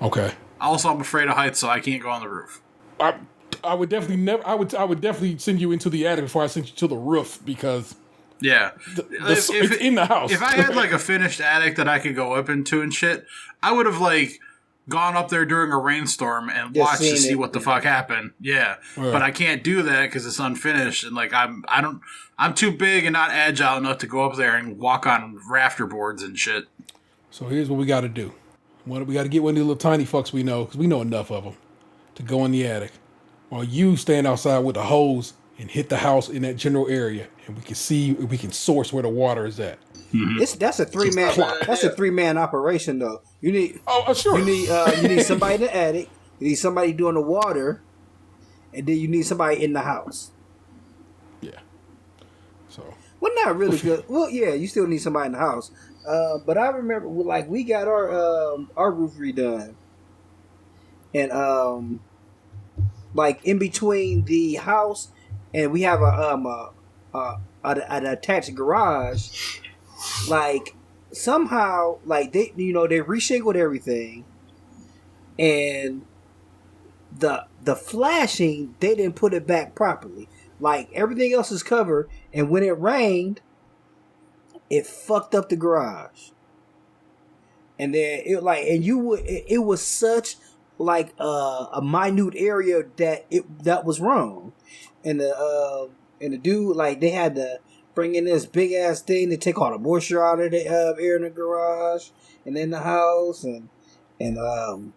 Okay. Also, I'm afraid of heights, so I can't go on the roof. I would definitely never. I would definitely send you into the attic before I sent you to the roof because Yeah. it's in the house. If I had like a finished attic that I could go up into and shit, I would have like gone up there during a rainstorm and Just watched to seen see it. what the fuck happened. Yeah. Right. But I can't do that because it's unfinished and like I'm too big and not agile enough to go up there and walk on rafter boards and shit. So here's what we got to do. We got to get one of these little tiny fucks we know because we know enough of them to go in the attic, while you stand outside with the hose and hit the house in that general area, and we can see if we can source where the water is at. That's a 3-man. That's a 3-man operation, though. You need Sure. you need somebody in the attic. You need somebody doing the water, and then you need somebody in the house. Yeah. So. Well, not really good. Well, yeah, you still need somebody in the house. But I remember, like, we got our roof redone, and like in between the house, and we have an attached garage. Like somehow, like they reshingled everything, and the flashing they didn't put it back properly. Like everything else is covered, and when it rained, it fucked up the garage. And then it was such like a minute area that was wrong, and the dude, like, they had to bring in this big ass thing to take all the moisture out of the air in the garage and in the house, and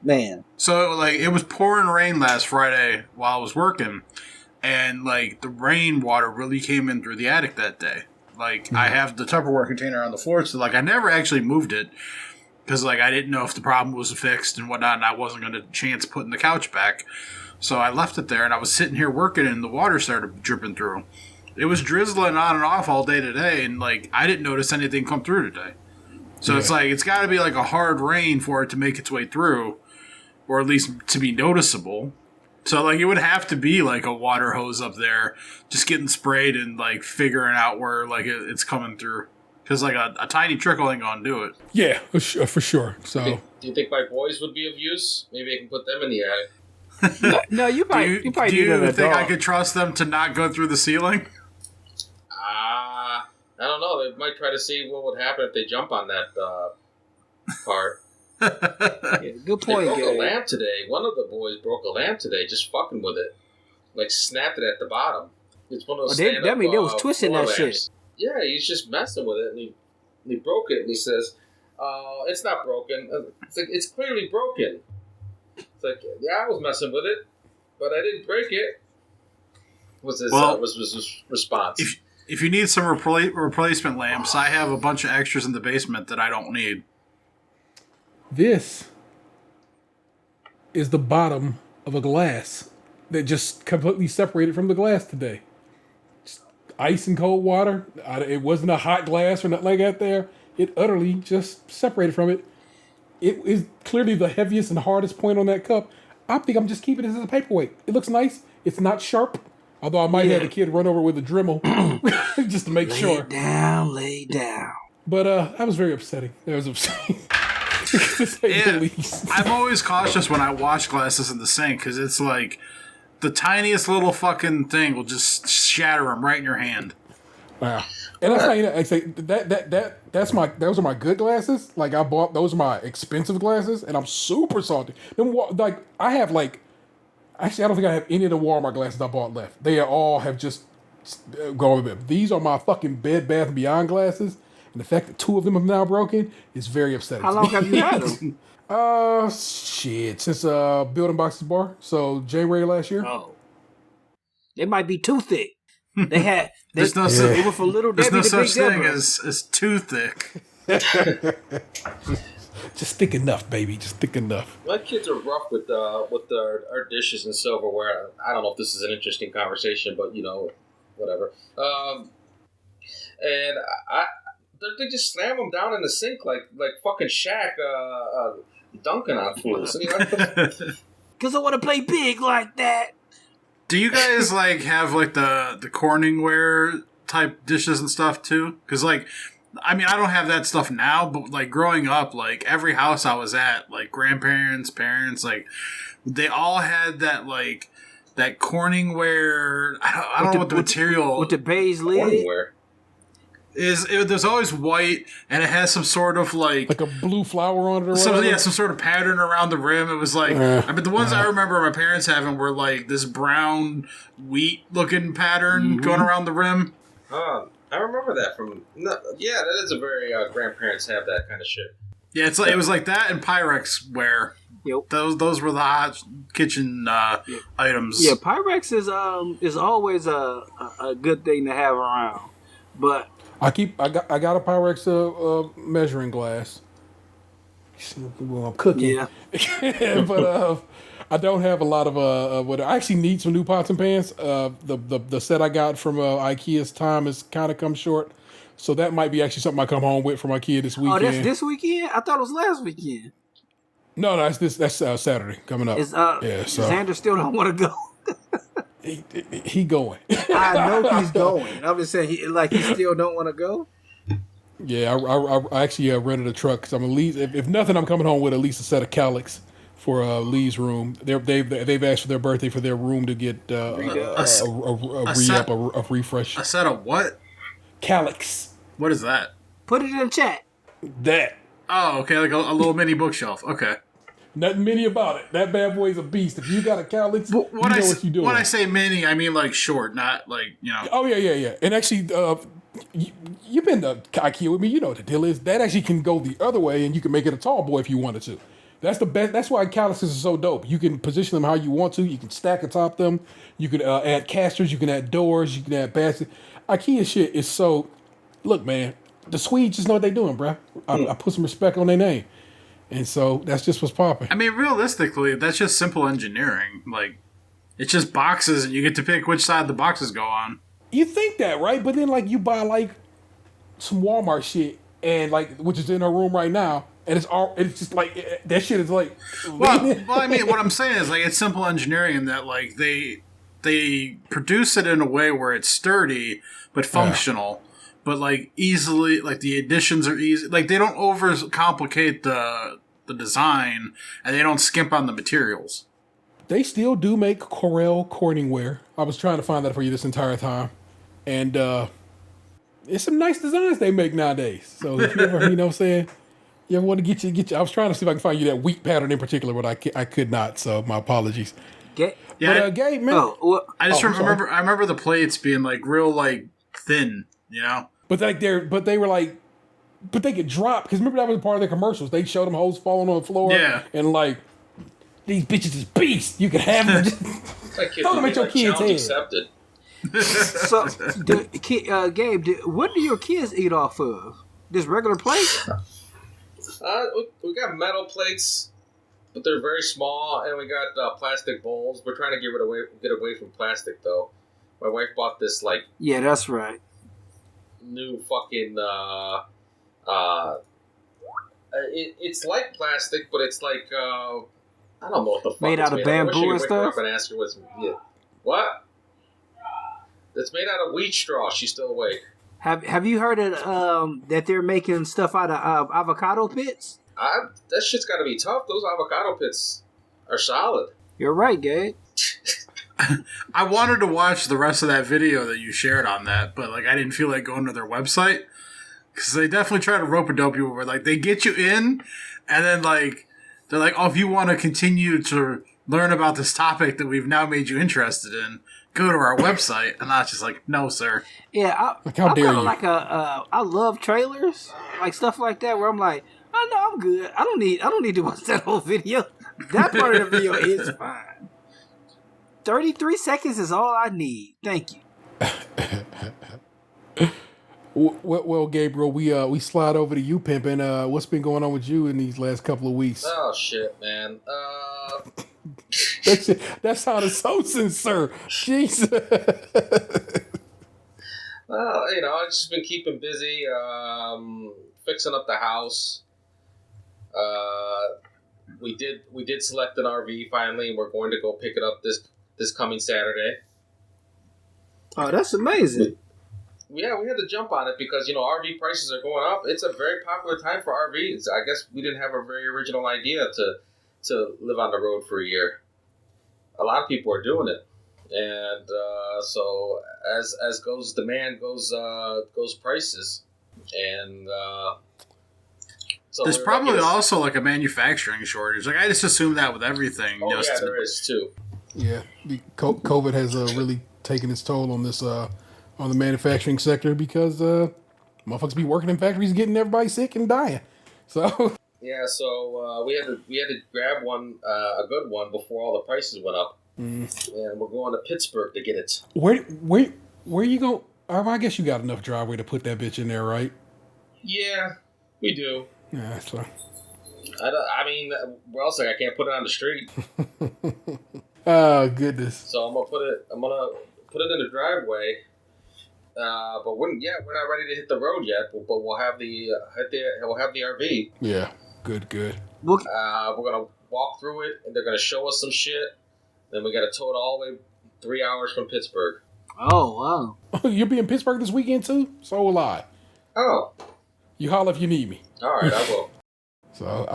man. So like it was pouring rain last Friday while I was working, and like the rainwater really came in through the attic that day. Like I have the Tupperware container on the floor, so like I never actually moved it because like I didn't know if the problem was fixed and whatnot, and I wasn't going to chance putting the couch back. So I left it there, and I was sitting here working, and the water started dripping through. It was drizzling on and off all day today, and like I didn't notice anything come through today. So it's like it's got to be like a hard rain for it to make its way through, or at least to be noticeable. So like it would have to be like a water hose up there, just getting sprayed and like figuring out where like it's coming through. Because like a tiny trickle ain't gonna do it. Yeah, for sure. So Do you think my boys would be of use? Maybe I can put them in the attic. No, you probably Do you need think dog. I could trust them to not go through the ceiling? I don't know. They might try to see what would happen if they jump on that part. Yeah, good They point, broke a Gabe. lamp today. One of the boys broke a lamp today, just fucking with it. Like, snapped it at the bottom. It's one of those That mean they was twisting floor that lamps. shit. Yeah, he's just messing with it, and he broke it, and he says, it's not broken. It's like, it's clearly broken. It's like, yeah, I was messing with it, but I didn't break it. Was his response. If you need some replacement lamps, I have a bunch of extras in the basement that I don't need. this is the bottom of a glass that just completely separated from the glass today. Just ice and cold water. It wasn't a hot glass or nothing like that there. It utterly just separated from it. It is clearly the heaviest and hardest point on that cup. I think I'm just keeping this as a paperweight. It looks nice. It's not sharp. Although I might have the kid run over with a Dremel just to make sure. Lay down. But that was very upsetting. That was upsetting. To say the least. I'm always cautious when I wash glasses in the sink because it's like the tiniest little fucking thing will just shatter them right in your hand. Wow. And I'm saying, I say those are my good glasses. Like those are my expensive glasses, and I'm super salty. I have actually I don't think I have any of the Walmart glasses I bought left. They all have just gone with it. These are my fucking Bed Bath & Beyond glasses, and the fact that 2 of them have now broken is very upsetting. How long have you had them? Since Building Boxes Bar, so January last year. Oh, they might be too thick. They had. There's no they were for little There's Debbie no the such Big thing Deborah. as too thick. Just thick enough, baby. Just thick enough. My kids are rough with our dishes and silverware. I don't know if this is an interesting conversation, but whatever. And they just slam them down in the sink like fucking Shaq dunking on fools. Because I want to play big like that. Do you guys like have like the Corningware type dishes and stuff too? Because like, I mean, I don't have that stuff now, but like growing up, like every house I was at, like grandparents, parents, like they all had that like that Corningware. I don't know what the material with the beige lid. Corningware. There's always white, and it has some sort of like a blue flower on it or whatever? some sort of pattern around the rim. It was like, I mean, the ones I remember my parents having were like this brown wheat looking pattern going around the rim. I remember that from. No, yeah, that is a very grandparents have that kind of shit. Yeah, it's like it was like that and Pyrex ware. Yep. Those were the hot kitchen items. Yeah, Pyrex is always a good thing to have around, but. I got a Pyrex measuring glass. Well, I'm cooking. Yeah. But I don't have a lot of what I actually need some new pots and pans. The set I got from IKEA's time has kind of come short, so that might be actually something I come home with from IKEA this weekend. Oh, that's this weekend? I thought it was last weekend. No, that's Saturday coming up. So Xander still don't want to go. He going. I know he's going. I'm just saying, he still don't want to go. Yeah, I actually rented a truck because I'm at least, if nothing, I'm coming home with at least a set of calics for Lee's room. They've asked for their birthday for their room to get a refresh. A set of what? Calics. What is that? Put it in the chat. That. Oh, okay, like a little mini bookshelf. Okay. Nothing mini about it. That bad boy's a beast. If you got a Calics, you know what you're doing. When I say mini, I mean like short, not like, you know. Oh, yeah. And actually, you've been to IKEA with me. You know what the deal is. That actually can go the other way, and you can make it a tall boy if you wanted to. That's the best. That's why Calics are so dope. You can position them how you want to. You can stack atop them. You can add casters. You can add doors. You can add baskets. IKEA shit is so... Look, man, the Swedes just know what they're doing, bro. I put some respect on their name. And so that's just what's popping. I mean, realistically, that's just simple engineering. Like, it's just boxes, and you get to pick which side the boxes go on. You think that, right? But then, like, you buy like some Walmart shit, and like, which is in our room right now, and it's just like that shit is like. Well, I mean, what I'm saying is like it's simple engineering in that like they produce it in a way where it's sturdy but functional. Yeah. But like easily, like the additions are easy. Like they don't overcomplicate the design, and they don't skimp on the materials. They still do make Corningware. I was trying to find that for you this entire time, and it's some nice designs they make nowadays. So if you ever, you know what I'm saying, you ever want to get you. I was trying to see if I can find you that wheat pattern in particular, but I could not. So my apologies. Gabe, man. I remember the plates being like real like thin, you know. But they get dropped because remember that was part of their commercials. They showed them hoes falling on the floor, and like these bitches is beasts. You can have them. Throw them at your kids' head. Accepted. So, Gabe, what do your kids eat off of? Just regular plates? We got metal plates, but they're very small, and we got plastic bowls. We're trying to get away from plastic, though. My wife bought this like that's right. New fucking it's like plastic, but it's like I don't know what the fuck made out of bamboo and stuff. And ask her what? It's made out of wheat straw. She's still awake. Have you heard of that they're making stuff out of avocado pits? That shit's got to be tough. Those avocado pits are solid. You're right, Gabe. I wanted to watch the rest of that video that you shared on that, but like I didn't feel like going to their website because they definitely try to rope a dope you where like they get you in, and then like they're like, oh, if you want to continue to learn about this topic that we've now made you interested in, go to our website. And I was just like, no, sir. Yeah, how dare you? Like I love trailers, like stuff like that, where I'm like, I know I'm good. I don't need to watch that whole video. That part of the video is fine. 33 seconds is all I need. Thank you. Well, Gabriel, we slide over to you, pimpin'. What's been going on with you in these last couple of weeks? Oh shit, man. That sounded so sincere. Jesus. Well, I've just been keeping busy, fixing up the house. We did select an RV finally, and we're going to go pick it up this coming Saturday. Oh, that's amazing. Yeah, we had to jump on it because, RV prices are going up. It's a very popular time for RVs. I guess we didn't have a very original idea to live on the road for a year. A lot of people are doing it. And so as goes demand, goes prices. And so there's probably also like a manufacturing shortage. Like I just assume that with everything. Oh, yeah, there is too. Yeah, COVID has really taken its toll on this on the manufacturing sector because motherfuckers be working in factories, getting everybody sick and dying. So yeah, so we had to grab one, a good one, before all the prices went up, and we're going to Pittsburgh to get it. Where you go? I guess you got enough driveway to put that bitch in there, right? Yeah, we do. Yeah, that's fine. I mean, where else? I can't put it on the street. Oh goodness! So I'm gonna put it in the driveway. But we're not ready to hit the road yet. But we'll have the RV. Yeah, good. We're gonna walk through it, and they're gonna show us some shit. Then we gotta tow it all the way 3 hours from Pittsburgh. Oh wow! You'll be in Pittsburgh this weekend too? So will I. Oh. You holler if you need me. All right, I will. So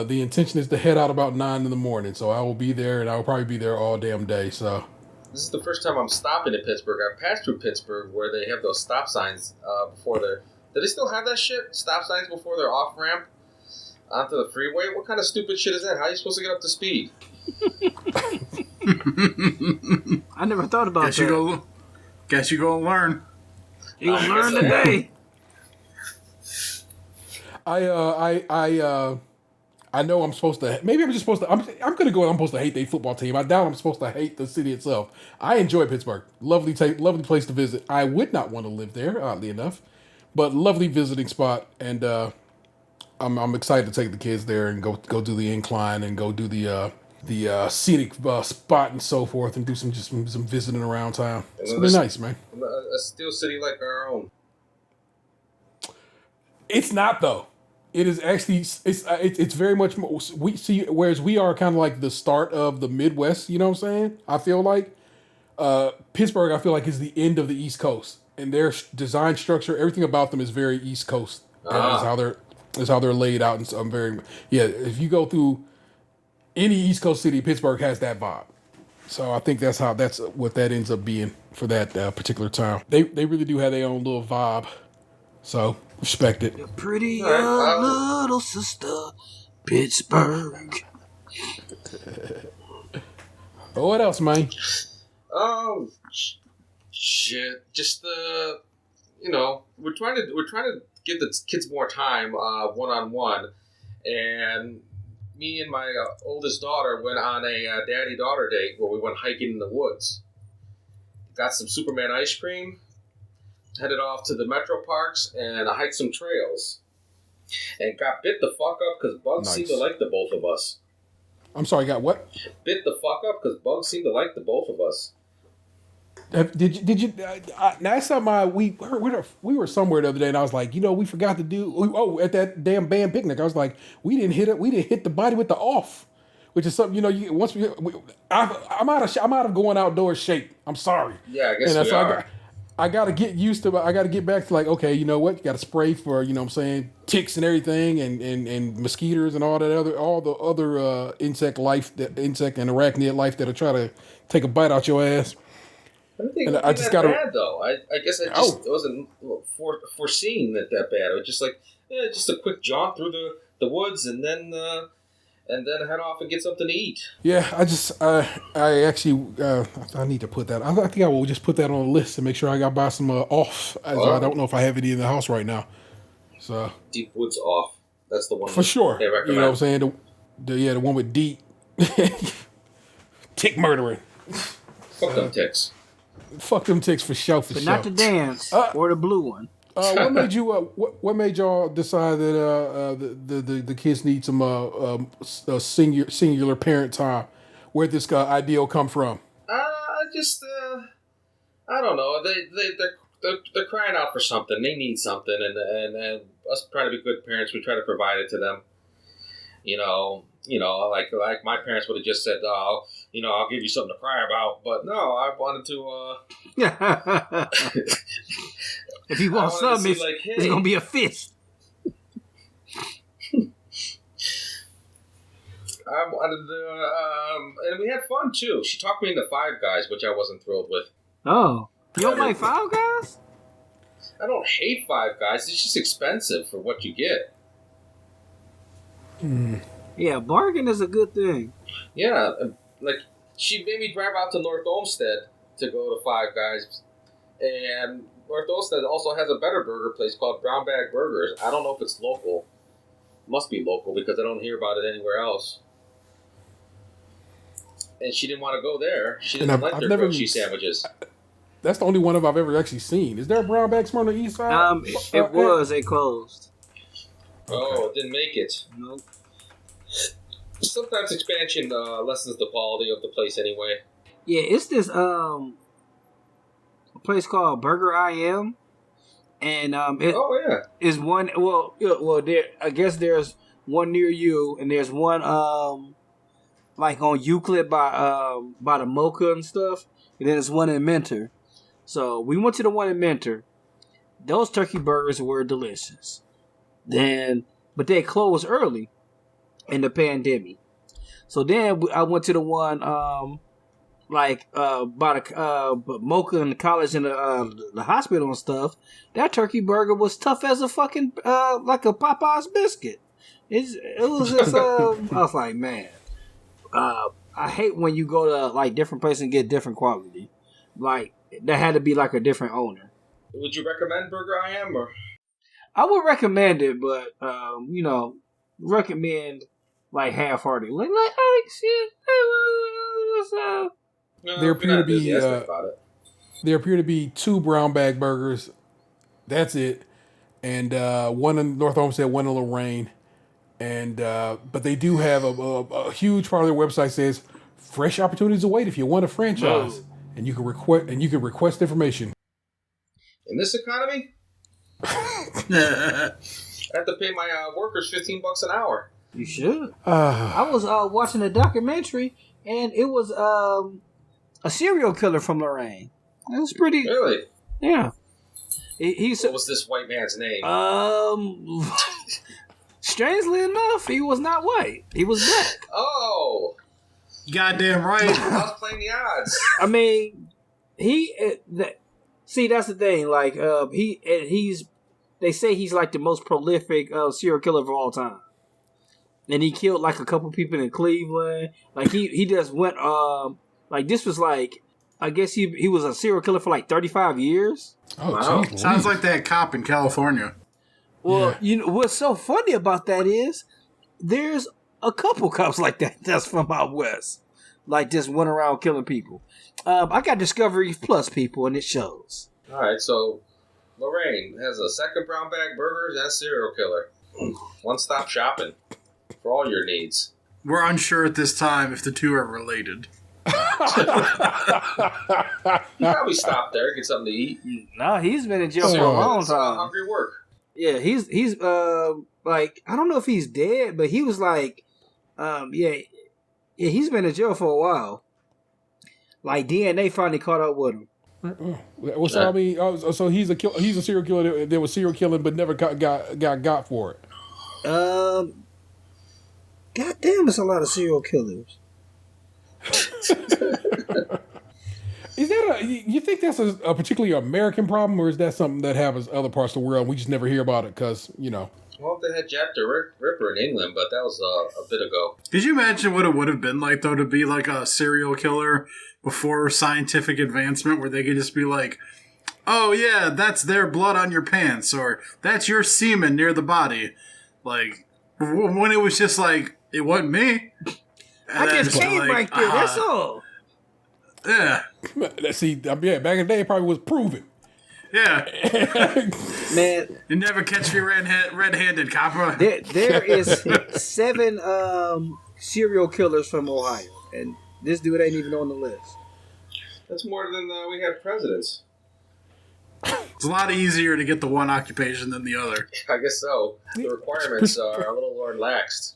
the intention is to head out about 9 in the morning. So I will be there, and I will probably be there all damn day. So. This is the first time I'm stopping in Pittsburgh. I've passed through Pittsburgh where they have those stop signs before their... Do they still have that shit? Stop signs before their off-ramp onto the freeway? What kind of stupid shit is that? How are you supposed to get up to speed? I never thought about that. Guess you go learn. You gonna learn today. I know I'm supposed to. Maybe I'm just supposed to. I'm gonna go. I'm supposed to hate their football team. I doubt I'm supposed to hate the city itself. I enjoy Pittsburgh. Lovely place to visit. I would not want to live there, oddly enough, but lovely visiting spot. And I'm excited to take the kids there and go do the incline and go do the scenic spot and so forth and do some visiting around town. It's gonna be nice, man. A steel city like our own. It's not though. It is actually it's very much more, we see, whereas we are kind of like the start of the Midwest. You know what I'm saying? I feel like Pittsburgh. I feel like is the end of the East Coast, and their design structure, everything about them is very East Coast. Is how they're laid out, and so I'm very If you go through any East Coast city, Pittsburgh has that vibe. So I think that's what that ends up being for that particular town. They really do have their own little vibe. So. Respect it. Your pretty young little sister, Pittsburgh. Oh, what else, man? Oh, shit! Just we're trying to give the kids more time, one-on-one, and me and my oldest daughter went on a daddy-daughter date where we went hiking in the woods. Got some Superman ice cream. Headed off to the metro parks and I hiked some trails. And got bit the fuck up because bugs seem to like the both of us. I'm sorry, got what? Bit the fuck up because bugs seem to like the both of us. Did you? Last time we were somewhere the other day, and I was like, we forgot to do. At that damn band picnic, I was like, we didn't hit the body with the off, which is something I'm out of going outdoors shape. I'm sorry. Yeah, I guess we are. I got to get used to. I got to get back to like, okay, you know what? You got to spray for, what I'm saying, ticks and everything, and mosquitoes and all the other insect and arachnid life that'll try to take a bite out your ass. I don't think it was that bad though. I guess it wasn't foreseen that bad. It was just like just a quick jaunt through the woods and then head off and get something to eat. Yeah, I actually I need to put that. I think I will just put that on the list and make sure I got buy some off. I don't know if I have any in the house right now. So Deep Woods Off. That's the one for sure. They recommend. You know what I'm saying? The one with deep tick murdering. Fuck them ticks. Fuck them ticks for sure. But not the dance or the blue one. What made you? What made y'all decide that the kids need some singular parent time? Where'd this ideal come from? I don't know. They're crying out for something. They need something, and us trying to be good parents, we try to provide it to them. Like my parents would have just said, "Oh, I'll give you something to cry about. But no, I wanted to. If you want something, it's gonna be a fist. I wanted to, and we had fun too. She talked me into Five Guys, which I wasn't thrilled with. Oh, you don't like Five Guys? I don't hate Five Guys. It's just expensive for what you get. Yeah, bargain is a good thing. Yeah, like she made me drive out to North Olmsted to go to Five Guys, and North Olmsted also has a better burger place called Brown Bag Burgers. I don't know if it's local. Must be local because I don't hear about it anywhere else. And she didn't want to go there. She didn't like their grilled cheese sandwiches. That's the only one I've ever actually seen. Is there a Brown Bag somewhere on the east side? It was. It closed. Oh, it didn't make it. Nope. Sometimes expansion lessens the quality of the place anyway. Yeah, it's this a place called Burger I Am, and is one. Well, there. I guess there's one near you, and there's one like on Euclid by the Mocha and stuff, and then there's one in Mentor. So we went to the one in Mentor. Those turkey burgers were delicious. But they closed early in the pandemic. So then I went to the one by the Mocha and the college and the hospital and stuff. That turkey burger was tough as a fucking like a Popeye's biscuit. It was just I was like, man, I hate when you go to like different places and get different quality. Like there had to be like a different owner. Would you recommend Burger I Am or? I would recommend it, but recommend like half-hearted. Like shit. What's up? No, There appear to be 2 Brown Bag Burgers. That's it, and one in North Olmsted, one in Lorraine, and but they do have a huge part of their website says fresh opportunities await if you want a franchise, and you can request information. In this economy, I have to pay my workers $15 an hour. You should. I was watching a documentary, and it was a serial killer from Lorraine. It was pretty. Really? Yeah. What was this white man's name? Strangely enough, he was not white. He was black. Oh. Goddamn right. I was playing the odds. I mean, see, that's the thing. Like, they say he's like the most prolific serial killer of all time. And he killed like a couple people in Cleveland. Like he just went like this was like I guess he was a serial killer for like 35 years. Oh, wow. geez, Sounds like that cop in California. Well, you know what's so funny about that is there's a couple cops like that that's from out west, like just went around killing people. I got Discovery Plus people, and it shows. All right, so Lorraine has a second Brown Bag Burgers and a serial killer. One-stop shopping for all your needs. We're unsure at this time if the two are related. You probably stop there, get something to eat. No, he's been in jail for a long time. Hungry work. Yeah, he's like I don't know if he's dead, but he was like, he's been in jail for a while. Like DNA finally caught up with him. Well, so I mean, so he's a serial killer that was serial killing, but never got for it. God damn, it's a lot of serial killers. Is that you think that's a particularly American problem, or is that something that happens in other parts of the world? And we just never hear about it because, you know. Well, they had Jack the Ripper in England, but that was a bit ago. Could you imagine what it would have been like, though, to be like a serial killer before scientific advancement, where they could just be like, oh, yeah, that's their blood on your pants, or that's your semen near the body. Like, when it was just like, it wasn't me. I just came like, right there, that's all. Yeah. See, back in the day, it probably was proven. Yeah. Man. You never catch me red-handed, copper. There is 7 serial killers from Ohio, and this dude ain't even on the list. That's more than we have presidents. It's a lot easier to get the one occupation than the other. I guess so. The requirements are a little more relaxed.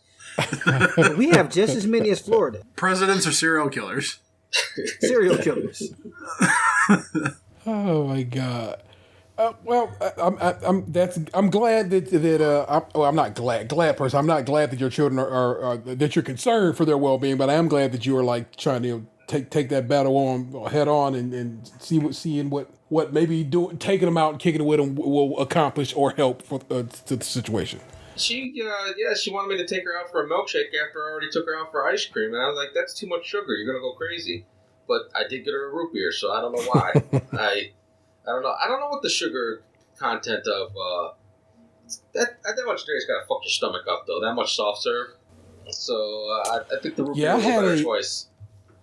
We have just as many as Florida. Presidents are serial killers. Serial killers. Oh my God. Well, I'm glad I'm not glad person. I'm not glad that your children are that you're concerned for their well being, but I am glad that you are like trying to take that battle on head on and seeing what maybe taking them out and kicking it with them will accomplish or help for to the situation. She wanted me to take her out for a milkshake after I already took her out for ice cream, and I was like, "That's too much sugar. You're gonna go crazy." But I did get her a root beer, so I don't know why. I don't know. I don't know what the sugar content of that much dairy's gotta fuck your stomach up though. That much soft serve. So I think the root beer was a better choice.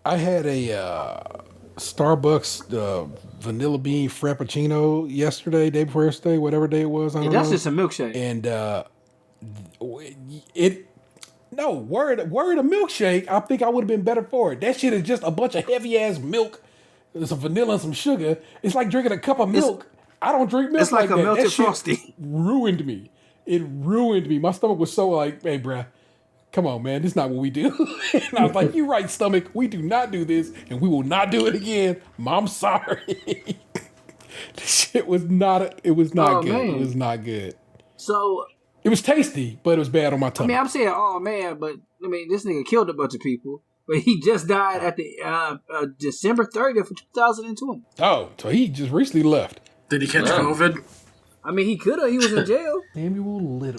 I had a Starbucks vanilla bean frappuccino yesterday, day before yesterday, whatever day it was. I don't know. That's just a milkshake. And word a milkshake. I think I would have been better for it. That shit is just a bunch of heavy ass milk, some vanilla and some sugar. It's like drinking a cup of milk. I don't drink milk. It's like a that. melted That shit Frosty. ruined me. It ruined me. My stomach was so like, hey, bruh, come on, man, this is not what we do. And I was like, you're right, stomach. We do not do this, and we will not do it again. Mom, sorry. This shit was not. It was not good. Man. It was not good. So it was tasty, but it was bad on my tongue. I mean, I'm saying, oh man, but I mean, this nigga killed a bunch of people, but he just died at the December 30th of 2020. Oh, so he just recently left. Did he catch COVID? I mean, he could have. He was in jail. Samuel Little.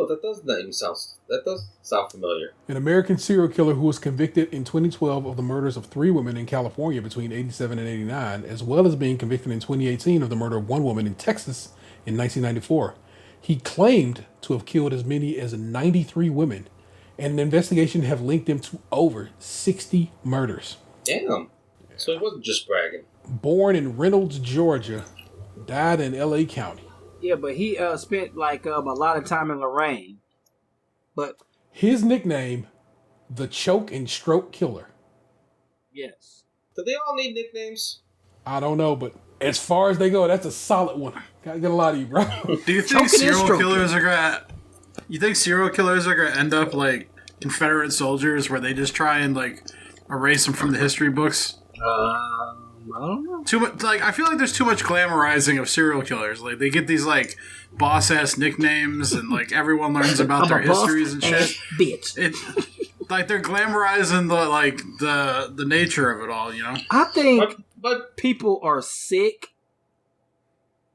That does sound familiar. An American serial killer who was convicted in 2012 of the murders of 3 women in California between 87 and 89, as well as being convicted in 2018 of the murder of 1 woman in Texas in 1994. He claimed to have killed as many as 93 women, and an investigation have linked him to over 60 murders. Damn. So he wasn't just bragging. Born in Reynolds, Georgia, died in L.A. County. Yeah, but he spent like a lot of time in Lorraine. But his nickname, the Choke and Stroke Killer. Yes. Do they all need nicknames? I don't know, but as far as they go, that's a solid one. Gotta get a lot of you, bro. Do you think serial killers are gonna? You think serial killers are gonna end up like Confederate soldiers, where they just try and like erase them from the history books? I don't know. Too much. Like I feel like there's too much glamorizing of serial killers. Like they get these like boss ass nicknames, and like everyone learns about their histories and shit. Bitch. Like they're glamorizing the nature of it all. You know. I think, but people are sick.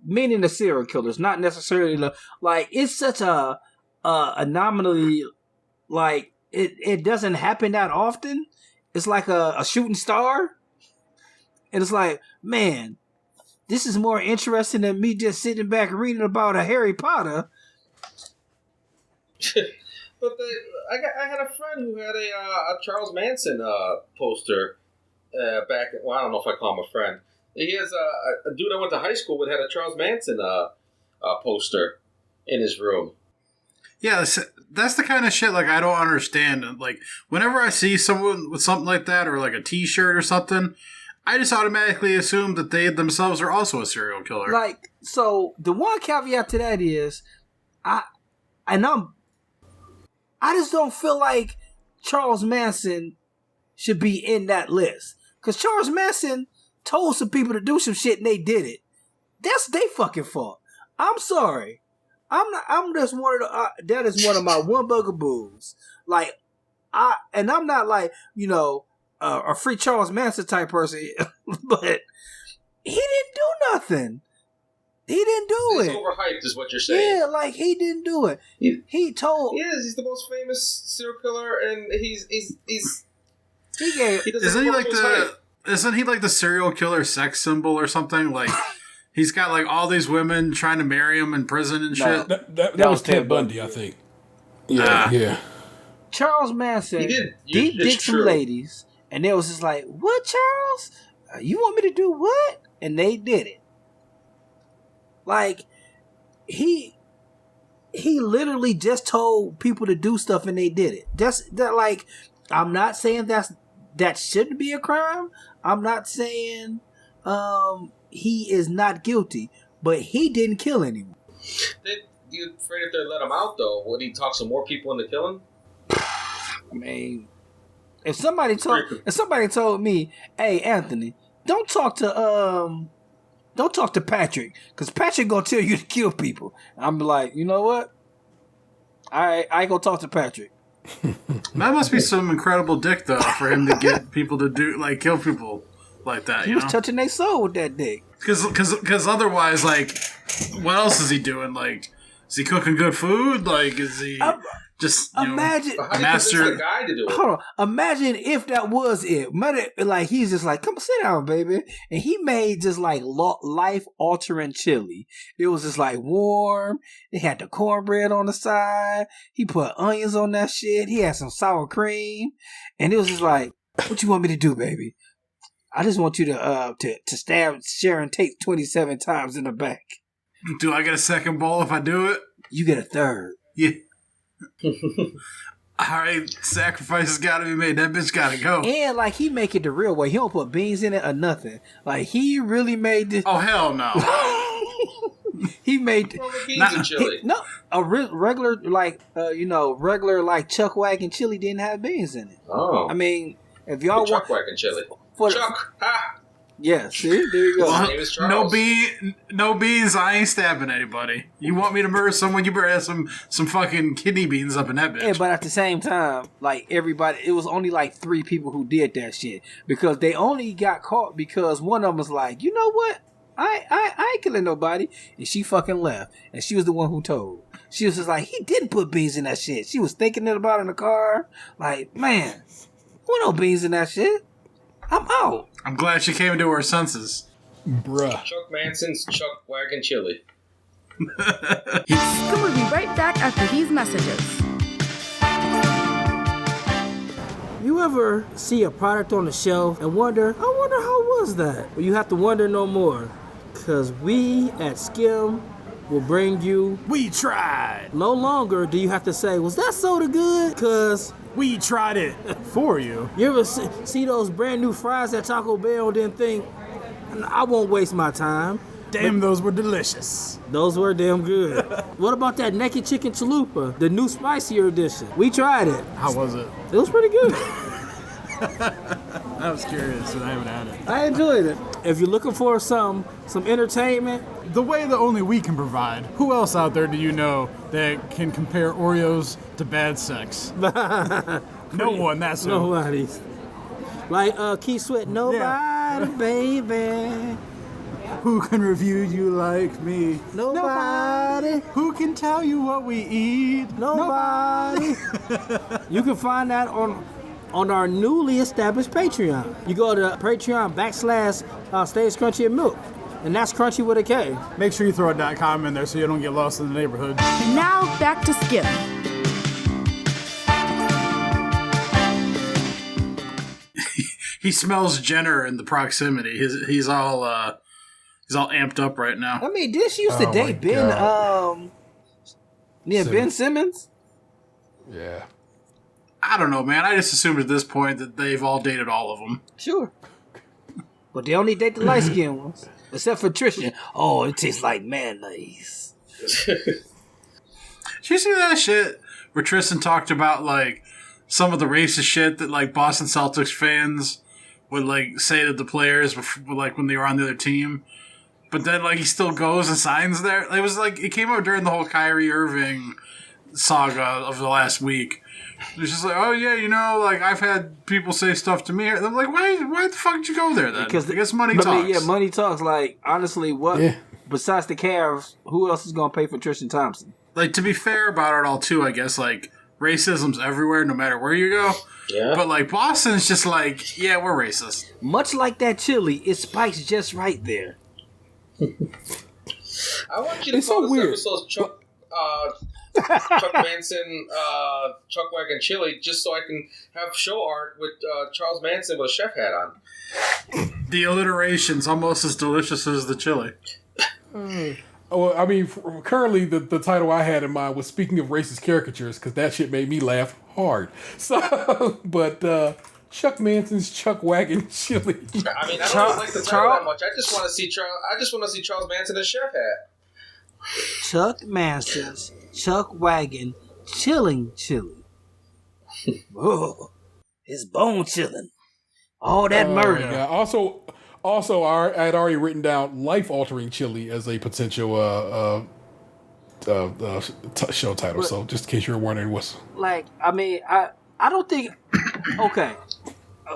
Meaning the serial killers, not necessarily like it's such a anomaly. Like it doesn't happen that often. It's like a shooting star. And it's like, man, this is more interesting than me just sitting back reading about a Harry Potter. But I had a friend who had a Charles Manson poster back. Well, I don't know if I call him a friend. He has a dude I went to high school with had a Charles Manson poster in his room. Yeah, that's the kind of shit like I don't understand. Like whenever I see someone with something like that or like a T-shirt or something, I just automatically assume that they themselves are also a serial killer. Like, so the one caveat to that is, I just don't feel like Charles Manson should be in that list. Because Charles Manson told some people to do some shit and they did it. That's their fucking fault. I'm sorry. I'm just one of the, that is one of my one bugaboos. Like, I'm not like, a free Charles Manson type person, but he didn't do nothing. He didn't do it. He's overhyped, is what you're saying. Yeah, like he didn't do it. He told. He is. He's the most famous serial killer, and he's. Isn't he like the serial killer sex symbol or something? Like he's got like all these women trying to marry him in prison and shit. That was Ted Bundy, I think. Yeah. Charles Manson deep dick some ladies. And they was just like, what, Charles? You want me to do what? And they did it. Like, he literally just told people to do stuff and they did it. Like, I'm not saying that shouldn't be a crime. I'm not saying he is not guilty, but he didn't kill anyone. You afraid if they let him out, though? Would he talk some more people into killing? I mean, if somebody told me, "Hey, Anthony, don't talk to Patrick, because Patrick gonna tell you to kill people," I'm like, you know what? I ain't gonna talk to Patrick. That must be some incredible dick, though, for him to get people to kill people like that. He was touching their soul with that dick. Because otherwise, like, what else is he doing? Like, is he cooking good food? Like, is he just imagine master? The guy to do it. Hold on. Imagine if that was it. Like, he's just like, come sit down, baby. And he made just like life-altering chili. It was just like warm. It had the cornbread on the side. He put onions on that shit. He had some sour cream. And it was just like, what you want me to do, baby? I just want you to stab Sharon Tate 27 times in the back. Do I get a second bowl if I do it? You get a third. Yeah. Alright, sacrifices gotta be made. That bitch gotta go. And like, he make it the real way. He don't put beans in it or nothing. Like, he really made this. Oh, hell no. He made beans and chili. regular regular like Chuck Wagon chili didn't have beans in it. Oh, I mean, if y'all want Chuck Wagon chili, Chuck, yeah, see, there you go. Well, no beans. I ain't stabbing anybody. You want me to murder someone? You better have some fucking kidney beans up in that bitch. Yeah, but at the same time, like, everybody, it was only like 3 people who did that shit, because they only got caught because one of them was like, you know what? I ain't killing nobody, and she fucking left, and she was the one who told. She was just like, he didn't put beans in that shit. She was thinking it about in the car, like, man, there no beans in that shit. I'm out. I'm glad she came into her senses. Bruh. Chuck Manson's Chuck Wagon chili. We'll be right back after these messages. You ever see a product on the shelf and wonder how was that? Well, you have to wonder no more, because we at Skim will bring you We tried. No longer do you have to say, was that soda good? Because We tried it for you. you ever see those brand new fries at Taco Bell and then think, I won't waste my time. Damn, those were delicious. Those were damn good. What about that naked chicken chalupa, the new spicier edition? We tried it. How was it? It was pretty good. I was curious, and I haven't had it. I enjoyed it. If you're looking for some entertainment, The way that only we can provide, who else out there do you know that can compare Oreos to bad sex? No one, that's who. nobody's. Like Keith Sweat, nobody, baby. Who can review you like me? Nobody. Who can tell you what we eat? Nobody. You can find that on our newly established Patreon. You go to Patreon / Stays Crunchy and Milk. And that's Crunchy with a K. Make sure you throw a .com in there so you don't get lost in the neighborhood. Now back to Skip. He smells Jenner in the proximity. He's all amped up right now. I mean, did she used to date Ben? Ben Simmons. Yeah. I don't know, man. I just assumed at this point that they've all dated all of them. Sure. But they only date the light skinned ones, except for Tristan. Oh, it tastes like mayonnaise. Did you see that shit where Tristan talked about like some of the racist shit that like Boston Celtics fans would like say to the players before, like when they were on the other team, but then like he still goes and signs there. It was like it came up during the whole Kyrie Irving saga of the last week. It was just like, oh yeah, like I've had people say stuff to me. I'm like, why the fuck did you go there then? Because I guess money talks. Yeah, money talks. Like honestly, what besides the Cavs, who else is gonna pay for Tristan Thompson? Like to be fair about it all too, I guess like racism's everywhere, no matter where you go. Yeah. But like Boston's just like, yeah, we're racist. Much like that chili, it spikes just right there. I want you to call this episode Chuck Manson, Chuck Wagon Chili, just so I can have show art with Charles Manson with a chef hat on. The alliteration's almost as delicious as the chili. Well, I mean, currently the title I had in mind was speaking of racist caricatures, because that shit made me laugh hard. So, but Chuck Manson's Chuck Wagon Chili. I mean, I don't like the title that much. I just want to see Charles Manson in a chef hat. Chuck Manson's Chuck Wagon Chilling Chili. Oh, his bone chilling. All that murder. Yeah. Also, I had already written down life-altering chili as a potential show title. So just in case you're wondering what's... Like, I mean, I don't think... Okay.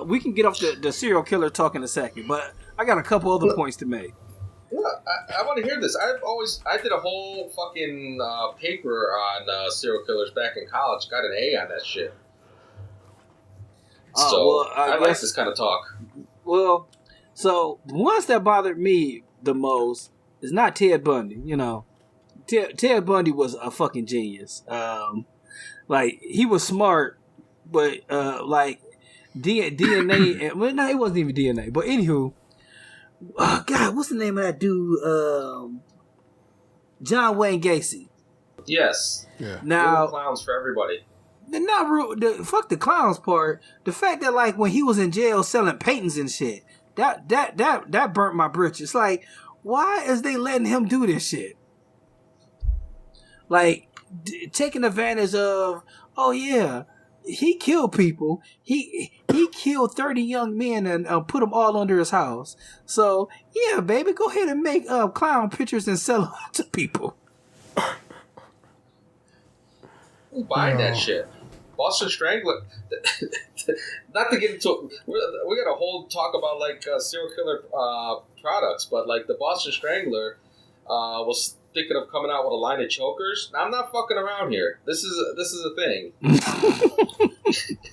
We can get off the serial killer talk in a second, but I got a couple other points to make. Yeah, I want to hear this. I did a whole fucking paper on serial killers back in college. Got an A on that shit. So I like this kind of talk. Well, so the ones that bothered me the most is not Ted Bundy. You know, Ted Bundy was a fucking genius. Like, he was smart, but like DNA. Well, no, it wasn't even DNA. But anywho. God, what's the name of that dude? John Wayne Gacy. Yes. Yeah. Now, little clowns for everybody. Not real. Fuck the clowns part. The fact that, like, when he was in jail selling paintings and shit, that burnt my britches. Like, why is they letting him do this shit? Like, taking advantage of. Oh yeah. He killed people. He killed 30 young men and put them all under his house. So, yeah, baby, go ahead and make clown pictures and sell them to people. Who's buying that shit? Boston Strangler. Not to get into it. We got a whole talk about, like, serial killer products, but, like, the Boston Strangler was thinking of coming out with a line of chokers. Now, I'm not fucking around here. This is a thing.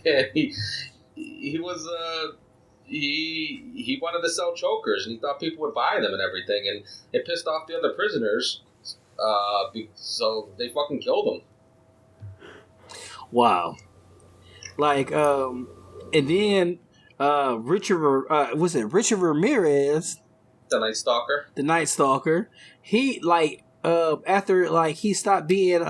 And he was he wanted to sell chokers, and he thought people would buy them and everything, and it pissed off the other prisoners, so they fucking killed him. Wow. Like, and then Richard Ramirez, the Night Stalker. He, like, after, like, he stopped being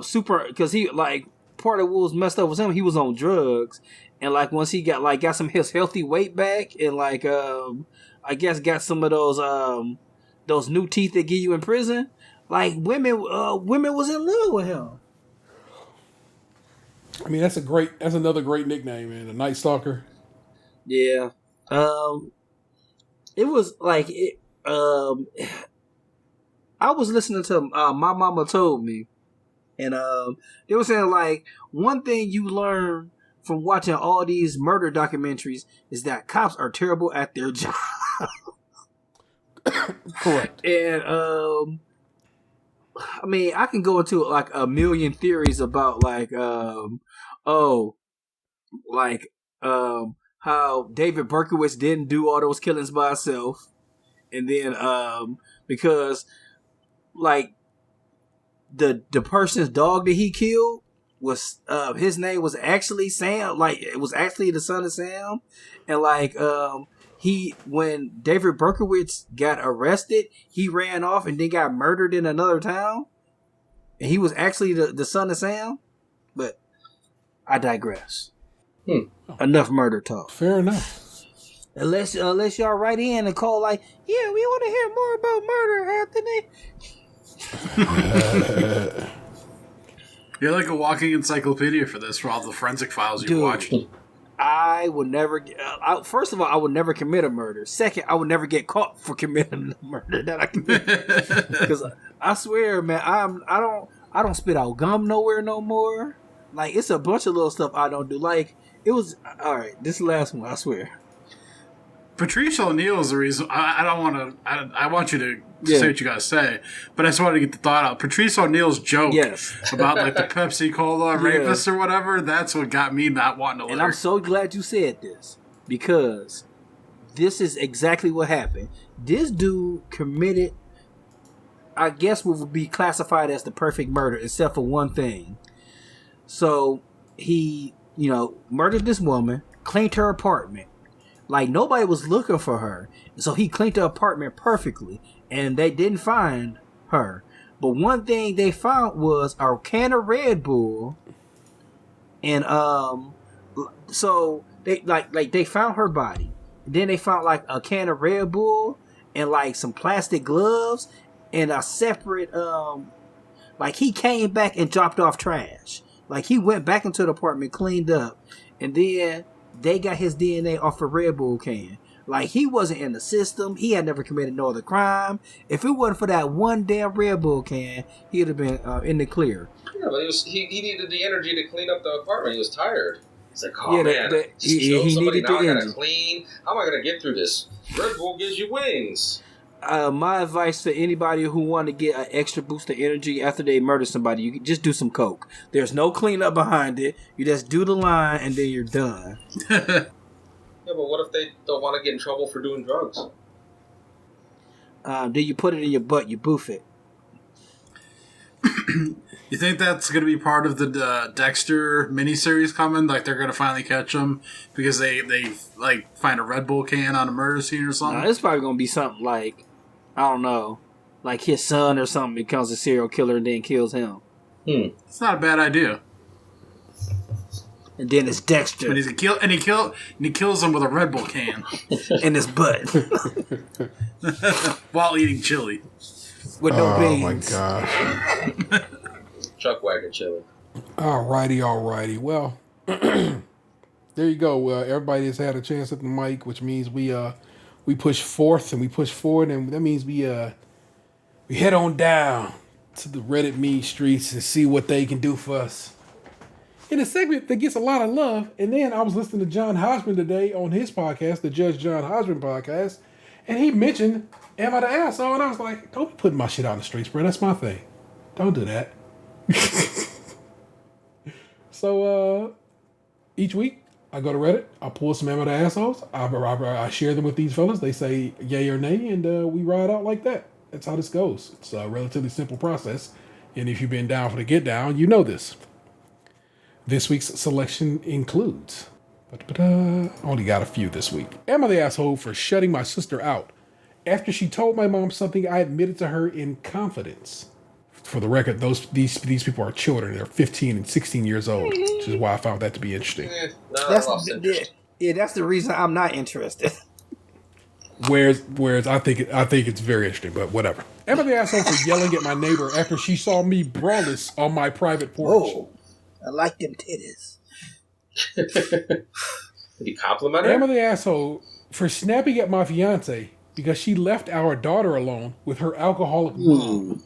super, because he, like, part of what was messed up with him, he was on drugs, and, like, once he got some of his healthy weight back, and, like, I guess got some of those new teeth they give you in prison, like, women was in love with him. I mean, that's another great nickname, man. The Night Stalker. Yeah. It was like I was listening to My Mama Told Me, and they were saying, like, one thing you learn from watching all these murder documentaries is that cops are terrible at their job. Correct. And I mean, I can go into, like, a million theories about, like, how David Berkowitz didn't do all those killings by himself, and then because, like, the person's dog that he killed was his name was actually Sam, like, it was actually the son of Sam, and, like, when David Berkowitz got arrested, he ran off and then got murdered in another town, and he was actually the son of Sam. But I digress. Enough murder talk. Fair enough. Unless y'all write in and call, like, yeah, we want to hear more about murder, Anthony. You're like a walking encyclopedia for this, for all the forensic files you watched. I would never. First of all, I would never commit a murder. Second, I would never get caught for committing a murder that I committed. Because I swear, man, I don't spit out gum nowhere no more. Like, it's a bunch of little stuff I don't do. Like, it was all right. This last one, I swear. Patrice O'Neal is the reason. I don't want to. I want you to say what you got to say, but I just wanted to get the thought out. Patrice O'Neal's joke about, like, the Pepsi Cola rapist or whatever, that's what got me not wanting to live. And I'm so glad you said this, because this is exactly what happened. This dude committed, I guess, what would be classified as the perfect murder, except for one thing. So he, murdered this woman, cleaned her apartment. Like, nobody was looking for her. So he cleaned the apartment perfectly, and they didn't find her. But one thing they found was a can of Red Bull, and so they found her body. Then they found, like, a can of Red Bull and, like, some plastic gloves and a separate like, he came back and dropped off trash. Like, he went back into the apartment, cleaned up, and then they got his DNA off a Red Bull can. Like, he wasn't in the system. He had never committed no other crime. If it wasn't for that one damn Red Bull can, he'd have been in the clear. Yeah, but he needed the energy to clean up the apartment. He was tired. He's like, oh Yeah, man, he somebody needed now. the I gotta energy. clean. How am I gonna get through this? Red Bull gives you wings. My advice to anybody who want to get an extra boost of energy after they murder somebody, you can just do some coke. There's no cleanup behind it. You just do the line and then you're done. Yeah, but what if they don't want to get in trouble for doing drugs? Then you put it in your butt, you boof it. You think that's going to be part of the Dexter miniseries coming? Like, they're going to finally catch him because they like find a Red Bull can on a murder scene or something? It's probably going to be something like, I don't know, like his son or something becomes a serial killer and then kills him. It's not a bad idea. And then it's Dexter. But he kills him with a Red Bull can in his butt while eating chili with no beans. Oh my gosh. Chuck wagon chili. Alrighty. Well, there you go. Everybody has had a chance at the mic, which means we push forth and we push forward, and that means we head on down to the Reddit meme streets and see what they can do for us. In a segment that gets a lot of love, and then I was listening to John Hodgman today on his podcast, the Judge John Hodgman podcast, and he mentioned Am I the Asshole? And I was like, don't be putting my shit out in the streets, bro. That's my thing. Don't do that. So, each week, I go to Reddit, I pull some Am I the Assholes, I share them with these fellas, they say yay or nay, and we ride out like that. That's how this goes. It's a relatively simple process, and if you've been down for the get down, you know this. This week's selection includes, only got a few this week. Am I the asshole for shutting my sister out after she told my mom something I admitted to her in confidence? For the record, these people are children. They're 15 and 16 years old, which is why I found that to be interesting. That's the reason I'm not interested. Whereas I think it's very interesting, but whatever. Am I the asshole for yelling at my neighbor after she saw me braless on my private porch? Whoa. I like them titties. Did he compliment her? Am I the asshole for snapping at my fiance because she left our daughter alone with her alcoholic mom?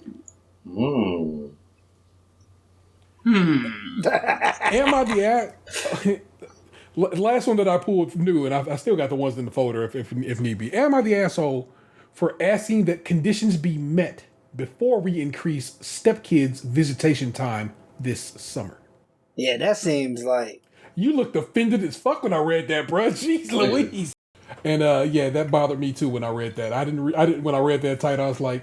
Am I the last one that I pulled new, and I still got the ones in the folder if need be. Am I the asshole for asking that conditions be met before we increase stepkids' visitation time this summer? Yeah, that seems like... You looked offended as fuck when I read that, bro. Jeez Louise. And yeah, that bothered me too when I read that. I didn't when I read that title, I was like,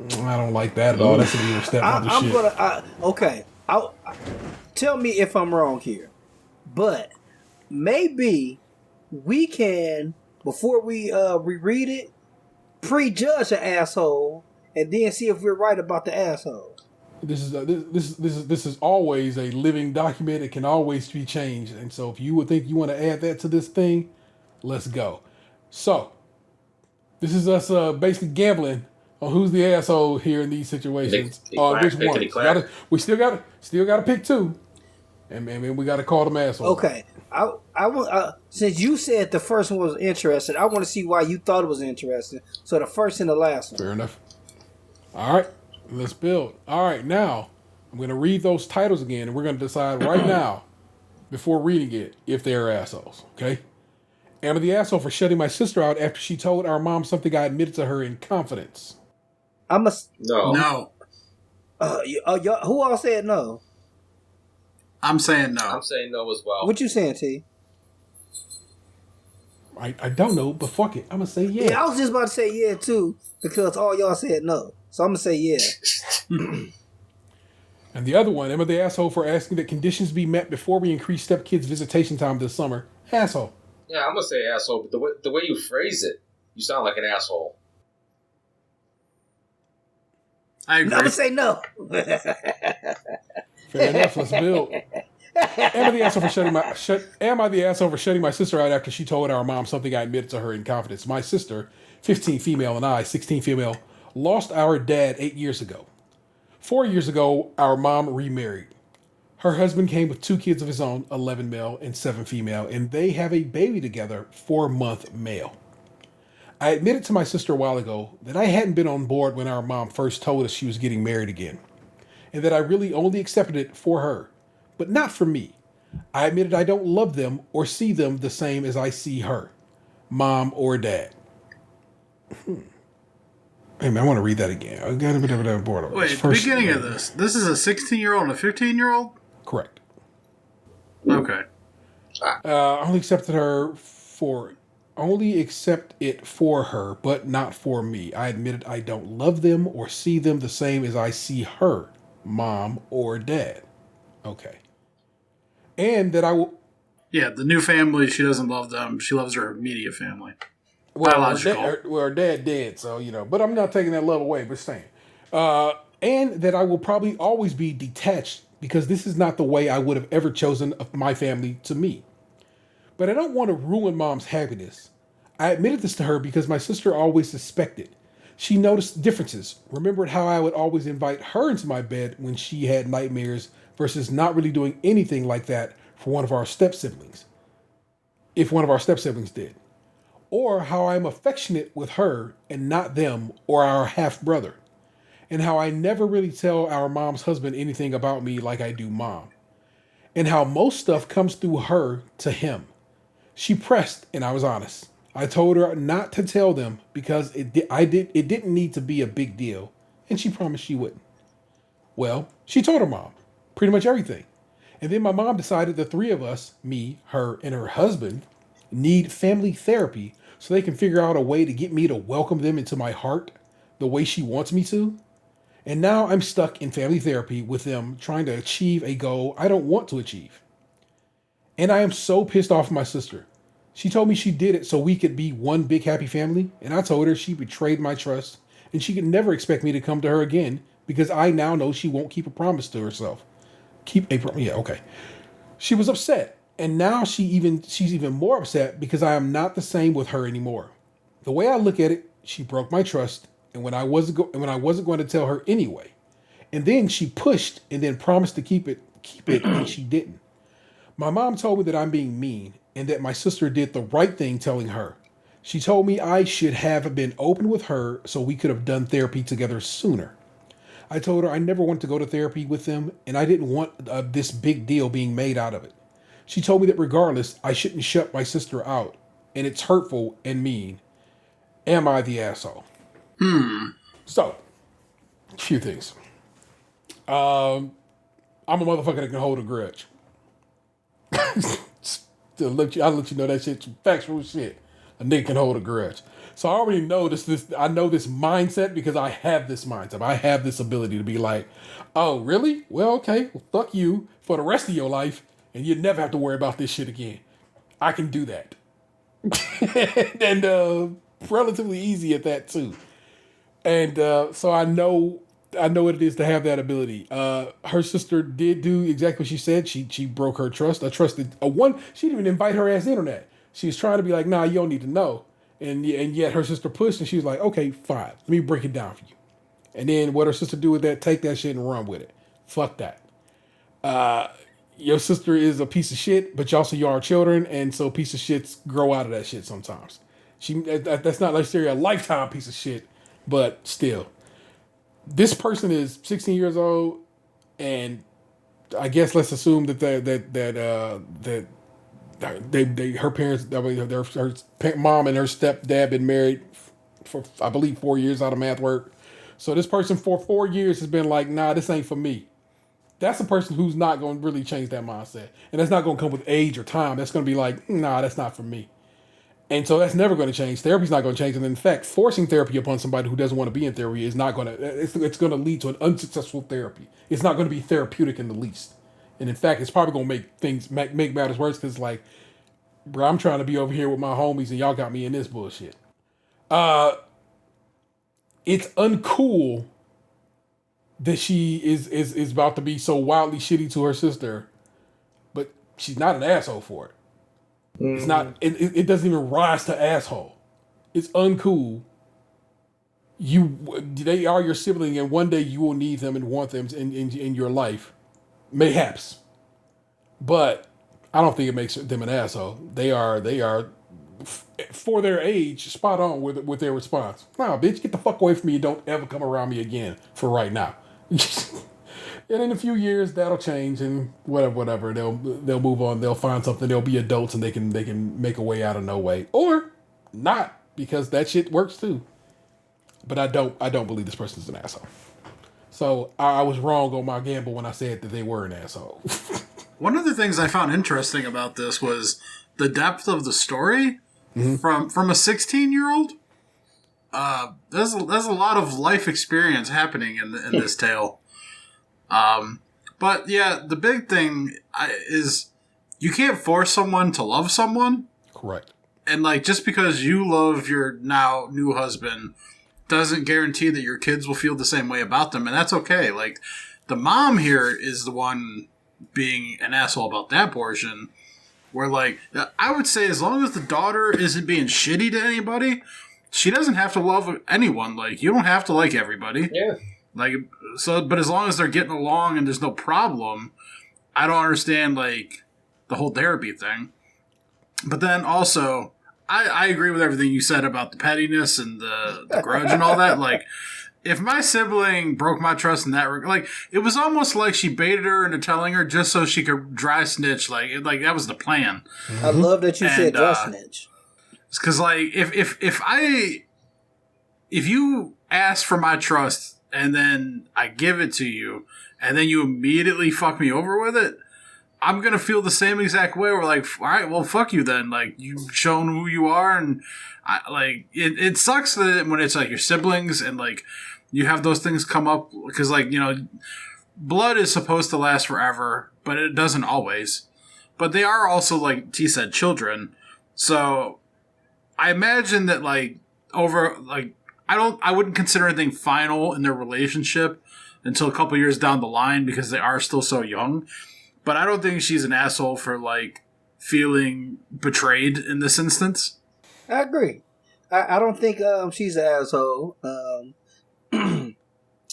I don't like that at all. That's some evil stepmother shit. Okay. Tell me if I'm wrong here. But maybe we can, before we reread it, prejudge an asshole and then see if we're right about the asshole. This is always a living document. It can always be changed. And so if you would think you want to add that to this thing, let's go. So this is us basically gambling on who's the asshole here in these situations. Which one? We still got to pick two. And man, we got to call them assholes. Okay. I since you said the first one was interesting, I want to see why you thought it was interesting. So the first and the last one. Fair enough. All right. Let's build. All right, now I'm going to read those titles again, and we're going to decide right now, before reading it, if they're assholes. Okay? Am I the asshole for shutting my sister out after she told our mom something I admitted to her in confidence? No. Who all said no? I'm saying no. I'm saying no as well. What you saying, T? I don't know, but fuck it. I'm going to say yeah. Yeah, I was just about to say yeah, too, because all y'all said no. So I'm going to say yeah. And the other one, am I the asshole for asking that conditions be met before we increase stepkids' visitation time this summer? Asshole. Yeah, I'm going to say asshole, but the way you phrase it, you sound like an asshole. I agree. I'm going to say no. Fair enough. Let's build. Am I the asshole for shutting my sister out after she told our mom something I admitted to her in confidence? My sister, 15 female, and I, 16 female, lost our dad 8 years ago. 4 years ago, our mom remarried. Her husband came with 2 kids of his own, 11 male and 7 female, and they have a baby together, 4-month male. I admitted to my sister a while ago that I hadn't been on board when our mom first told us she was getting married again, and that I really only accepted it for her, but not for me. I admitted I don't love them or see them the same as I see her, mom or dad. Hey man, I want to read that again. I got a bit of a board. Wait, the beginning of this is a 16-year-old and a 15-year-old? Correct. Okay. Only accept it for her, but not for me. I admitted I don't love them or see them the same as I see her, mom or dad. Okay. And that I will... Yeah, the new family, she doesn't love them. She loves her immediate family. Well, her dad dead, so, but I'm not taking that love away, but staying. And that I will probably always be detached because this is not the way I would have ever chosen my family to me. But I don't want to ruin mom's happiness. I admitted this to her because my sister always suspected. She noticed differences, remembered how I would always invite her into my bed when she had nightmares versus not really doing anything like that for one of our step-siblings, if one of our step-siblings did. Or how I'm affectionate with her and not them or our half-brother. And how I never really tell our mom's husband anything about me like I do mom. And how most stuff comes through her to him. She pressed and I was honest. I told her not to tell them because it didn't need to be a big deal. And she promised she wouldn't. Well, she told her mom pretty much everything. And then my mom decided the 3 of us, me, her, and her husband, need family therapy so they can figure out a way to get me to welcome them into my heart the way she wants me to. And now I'm stuck in family therapy with them trying to achieve a goal I don't want to achieve. And I am so pissed off at my sister. She told me she did it so we could be one big happy family. And I told her she betrayed my trust and she could never expect me to come to her again because I now know she won't keep a promise to herself. She was upset. And now she's even more upset because I am not the same with her anymore. The way I look at it, she broke my trust, and when I wasn't going to tell her anyway. And then she pushed and then promised to keep it, and she didn't. My mom told me that I'm being mean and that my sister did the right thing telling her. She told me I should have been open with her so we could have done therapy together sooner. I told her I never wanted to go to therapy with them, and I didn't want this big deal being made out of it. She told me that regardless, I shouldn't shut my sister out, and it's hurtful and mean. Am I the asshole? So, a few things. I'm a motherfucker that can hold a grudge. I'll let you know that shit's factual shit. A nigga can hold a grudge. So I already know I know this mindset because I have this mindset. I have this ability to be like, oh, really? Well, okay. Well, fuck you for the rest of your life. And you never have to worry about this shit again. I can do that. and relatively easy at that too. And so I know what it is to have that ability. Her sister did do exactly what she said. She broke her trust. I trusted she didn't even invite her ass in on that. She was trying to be like, nah, you don't need to know. And yet her sister pushed and she was like, okay, fine. Let me break it down for you. And then what her sister do with that, take that shit and run with it. Fuck that. Your sister is a piece of shit, but you are children, and so piece of shits grow out of that shit sometimes. That's not necessarily a lifetime piece of shit, but still. This person is 16 years old, and I guess let's assume that her parents, her mom and her stepdad been married for, I believe, 4 years out of math work. So this person for 4 years has been like, nah, this ain't for me. That's a person who's not going to really change that mindset. And that's not going to come with age or time. That's going to be like, nah, that's not for me. And so that's never going to change. Therapy's not going to change. And in fact, forcing therapy upon somebody who doesn't want to be in therapy is not going to, it's going to lead to an unsuccessful therapy. It's not going to be therapeutic in the least. And in fact, it's probably going to make things, make matters worse because like, bro, I'm trying to be over here with my homies and y'all got me in this bullshit. It's uncool that she is about to be so wildly shitty to her sister, but she's not an asshole for it. Mm-hmm. It's not. It doesn't even rise to asshole. It's uncool. They are your sibling, and one day you will need them and want them in your life, mayhaps. But I don't think it makes them an asshole. They are for their age, spot on with their response. Nah, bitch, get the fuck away from me and don't ever come around me again for right now. And in a few years, that'll change and whatever. They'll move on. They'll find something. They'll be adults and they can make a way out of no way, or not, because that shit works too. But I don't believe this person's an asshole. So I was wrong on my gamble when I said that they were an asshole. One of the things I found interesting about this was the depth of the story from a 16-year-old. There's a lot of life experience happening in this tale. But yeah, the big thing is you can't force someone to love someone. Correct. And like, just because you love your now new husband doesn't guarantee that your kids will feel the same way about them. And that's okay. Like, the mom here is the one being an asshole about that portion, where like, I would say as long as the daughter isn't being shitty to anybody, she doesn't have to love anyone. Like, you don't have to like everybody. Yeah. Like, so, but as long as they're getting along and there's no problem, I don't understand, like, the whole therapy thing. But then also, I agree with everything you said about the pettiness and the grudge and all that. Like, if my sibling broke my trust in that, like, it was almost like she baited her into telling her just so she could dry snitch. Like that was the plan. I love that you said dry snitch. Because, like, if you ask for my trust and then I give it to you, and then you immediately fuck me over with it, I'm going to feel the same exact way. We're like, all right, well, fuck you then. Like, you've shown who you are, and it sucks that when it's, like, your siblings and, like, you have those things come up, because, like, you know, blood is supposed to last forever, but it doesn't always. But they are also, like T said, children. So I imagine that, like, I wouldn't consider anything final in their relationship until a couple years down the line, because they are still so young. But I don't think she's an asshole for, like, feeling betrayed in this instance. I agree. I don't think she's an asshole.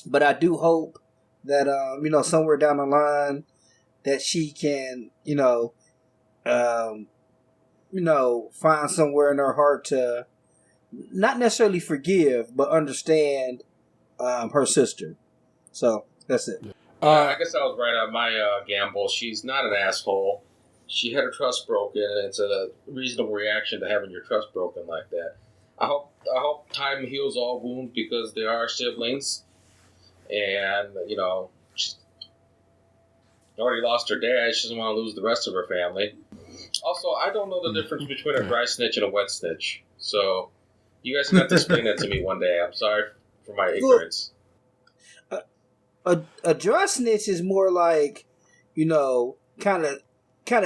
But I do hope that, somewhere down the line that she can, find somewhere in her heart to not necessarily forgive, but understand her sister. So that's it. I guess I was right on my gamble. She's not an asshole. She had her trust broken, and it's a reasonable reaction to having your trust broken like that. I hope time heals all wounds, because they are siblings, and she already lost her dad. She doesn't want to lose the rest of her family. Also, I don't know the difference between a dry snitch and a wet snitch, so you guys have to explain that to me one day. I'm sorry for my ignorance. A dry snitch is more like, kind of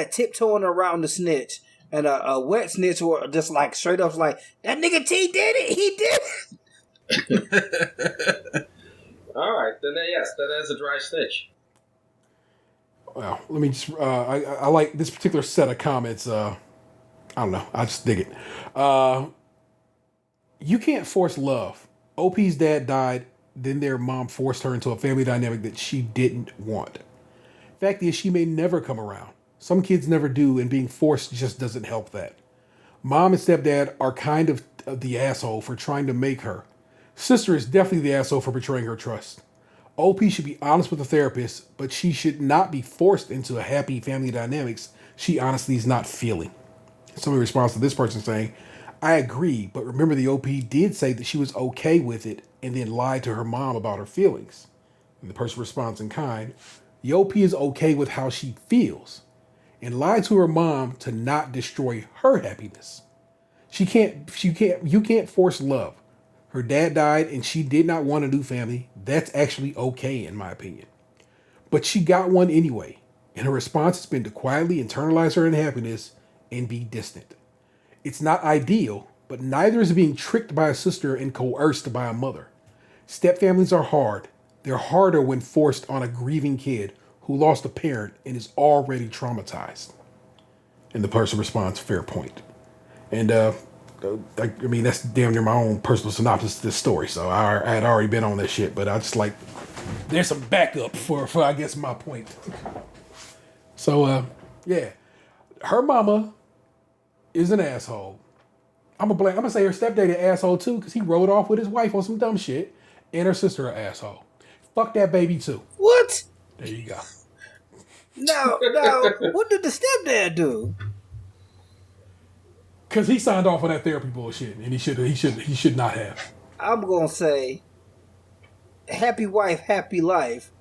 tiptoeing around the snitch, and a wet snitch or just like straight up like, that nigga T did it. He did it. All right, then yes, that is a dry snitch. Well, let me just. I like this particular set of comments. I don't know. I just dig it. You can't force love. OP's dad died. Then their mom forced her into a family dynamic that she didn't want. Fact is, she may never come around. Some kids never do, and being forced just doesn't help that. Mom and stepdad are kind of the asshole for trying to make her. Sister is definitely the asshole for betraying her trust. OP should be honest with the therapist, but she should not be forced into a happy family dynamics she honestly is not feeling. Somebody responds to this person saying, I agree, but remember the OP did say that she was okay with it and then lied to her mom about her feelings. And the person responds in kind, the OP is okay with how she feels and lied to her mom to not destroy her happiness. You can't force love. Her dad died and she did not want a new family. That's actually okay in my opinion. But she got one anyway, and her response has been to quietly internalize her unhappiness and be distant. It's not ideal, but neither is being tricked by a sister and coerced by a mother. Stepfamilies are hard. They're harder when forced on a grieving kid who lost a parent and is already traumatized. And the person responds, fair point. And I mean, that's damn near my own personal synopsis to this story. So I had already been on that shit, but I just there's some backup for I guess my point. So Yeah. Her mama is an asshole. I'm gonna say her stepdaddy an asshole too, because he rode off with his wife on some dumb shit, and her sister an asshole. Fuck that baby too. What? There you go. Now, what did the stepdad do? Because he signed off on that therapy bullshit, and he should not have. I'm gonna say, happy wife, happy life.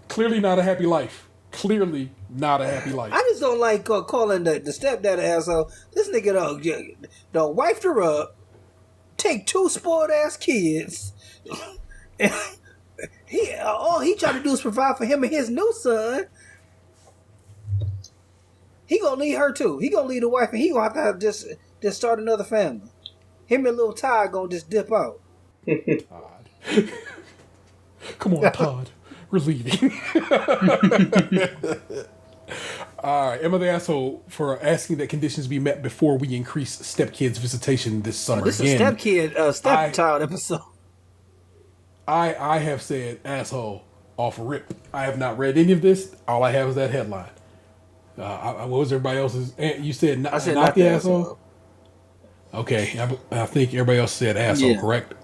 Clearly not a happy life. Clearly not a happy life. I just don't like calling the stepdad an asshole. This nigga done wifed her up, take 2 spoiled ass kids. And all he trying to do is provide for him and his new son. He gonna leave her too. He gonna leave the wife, and he gonna have to just start another family. Him and little Todd gonna just dip out. Todd. Come on, Todd. We're leaving. All right. Am I the asshole for asking that conditions be met before we increase stepkids' visitation this summer? This is a stepchild episode. I have said asshole off rip. I have not read any of this. All I have is that headline. What was everybody else's? You said not the asshole? Okay. I think everybody else said asshole, Yeah. Correct?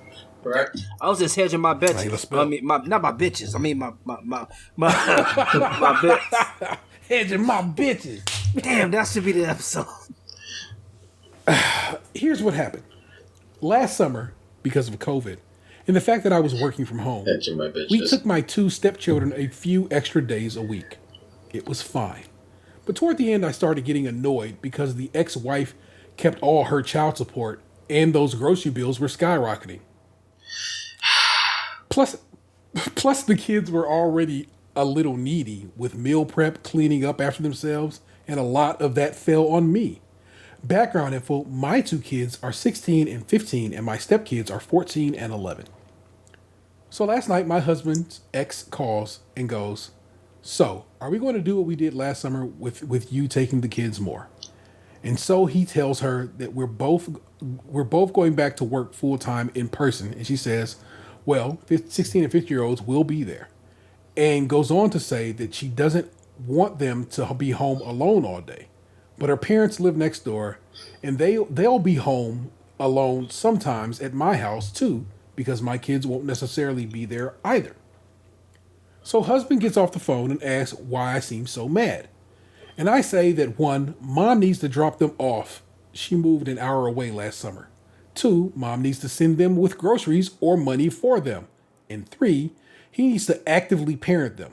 I was just hedging my bets. I mean, not my bitches. I mean, my bets. Hedging my bitches. Damn, that should be the episode. Here's what happened. Last summer, because of COVID, and the fact that I was working from home, we took my 2 stepchildren a few extra days a week. It was fine. But toward the end, I started getting annoyed because the ex-wife kept all her child support and those grocery bills were skyrocketing. Plus the kids were already a little needy with meal prep, cleaning up after themselves, and a lot of that fell on me. Background info, my 2 kids are 16 and 15, and my stepkids are 14 and 11. So last night, my husband's ex calls and goes, "So, are we going to do what we did last summer with you taking the kids more?" And so he tells her that we're both going back to work full time in person. And she says, well, 16 and 15-year-olds will be there. And goes on to say that she doesn't want them to be home alone all day. But her parents live next door, and they'll be home alone sometimes at my house too, because my kids won't necessarily be there either. So husband gets off the phone and asks why I seem so mad. And I say that 1, mom needs to drop them off. She moved an hour away last summer. 2, mom needs to send them with groceries or money for them. And 3, he needs to actively parent them.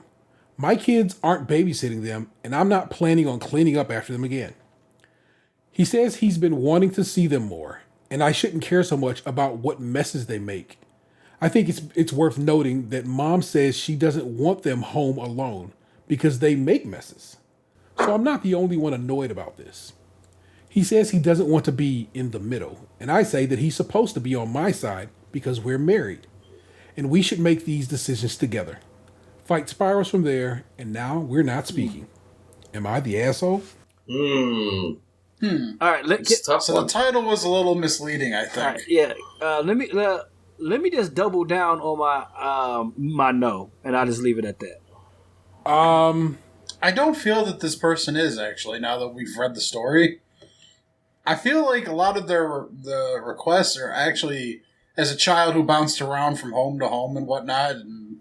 My kids aren't babysitting them, and I'm not planning on cleaning up after them again. He says he's been wanting to see them more, and I shouldn't care so much about what messes they make. I think it's worth noting that mom says she doesn't want them home alone because they make messes. So I'm not the only one annoyed about this. He says he doesn't want to be in the middle, and I say that he's supposed to be on my side because we're married, and we should make these decisions together. Fight spirals from there, and now we're not speaking. Am I the asshole? All right, So the title was a little misleading, I think. Right, yeah. Let me just double down on my my no, and I'll just leave it at that. I don't feel that this person is, actually, now that we've read the story. I feel like a lot of the requests are actually as a child who bounced around from home to home and whatnot and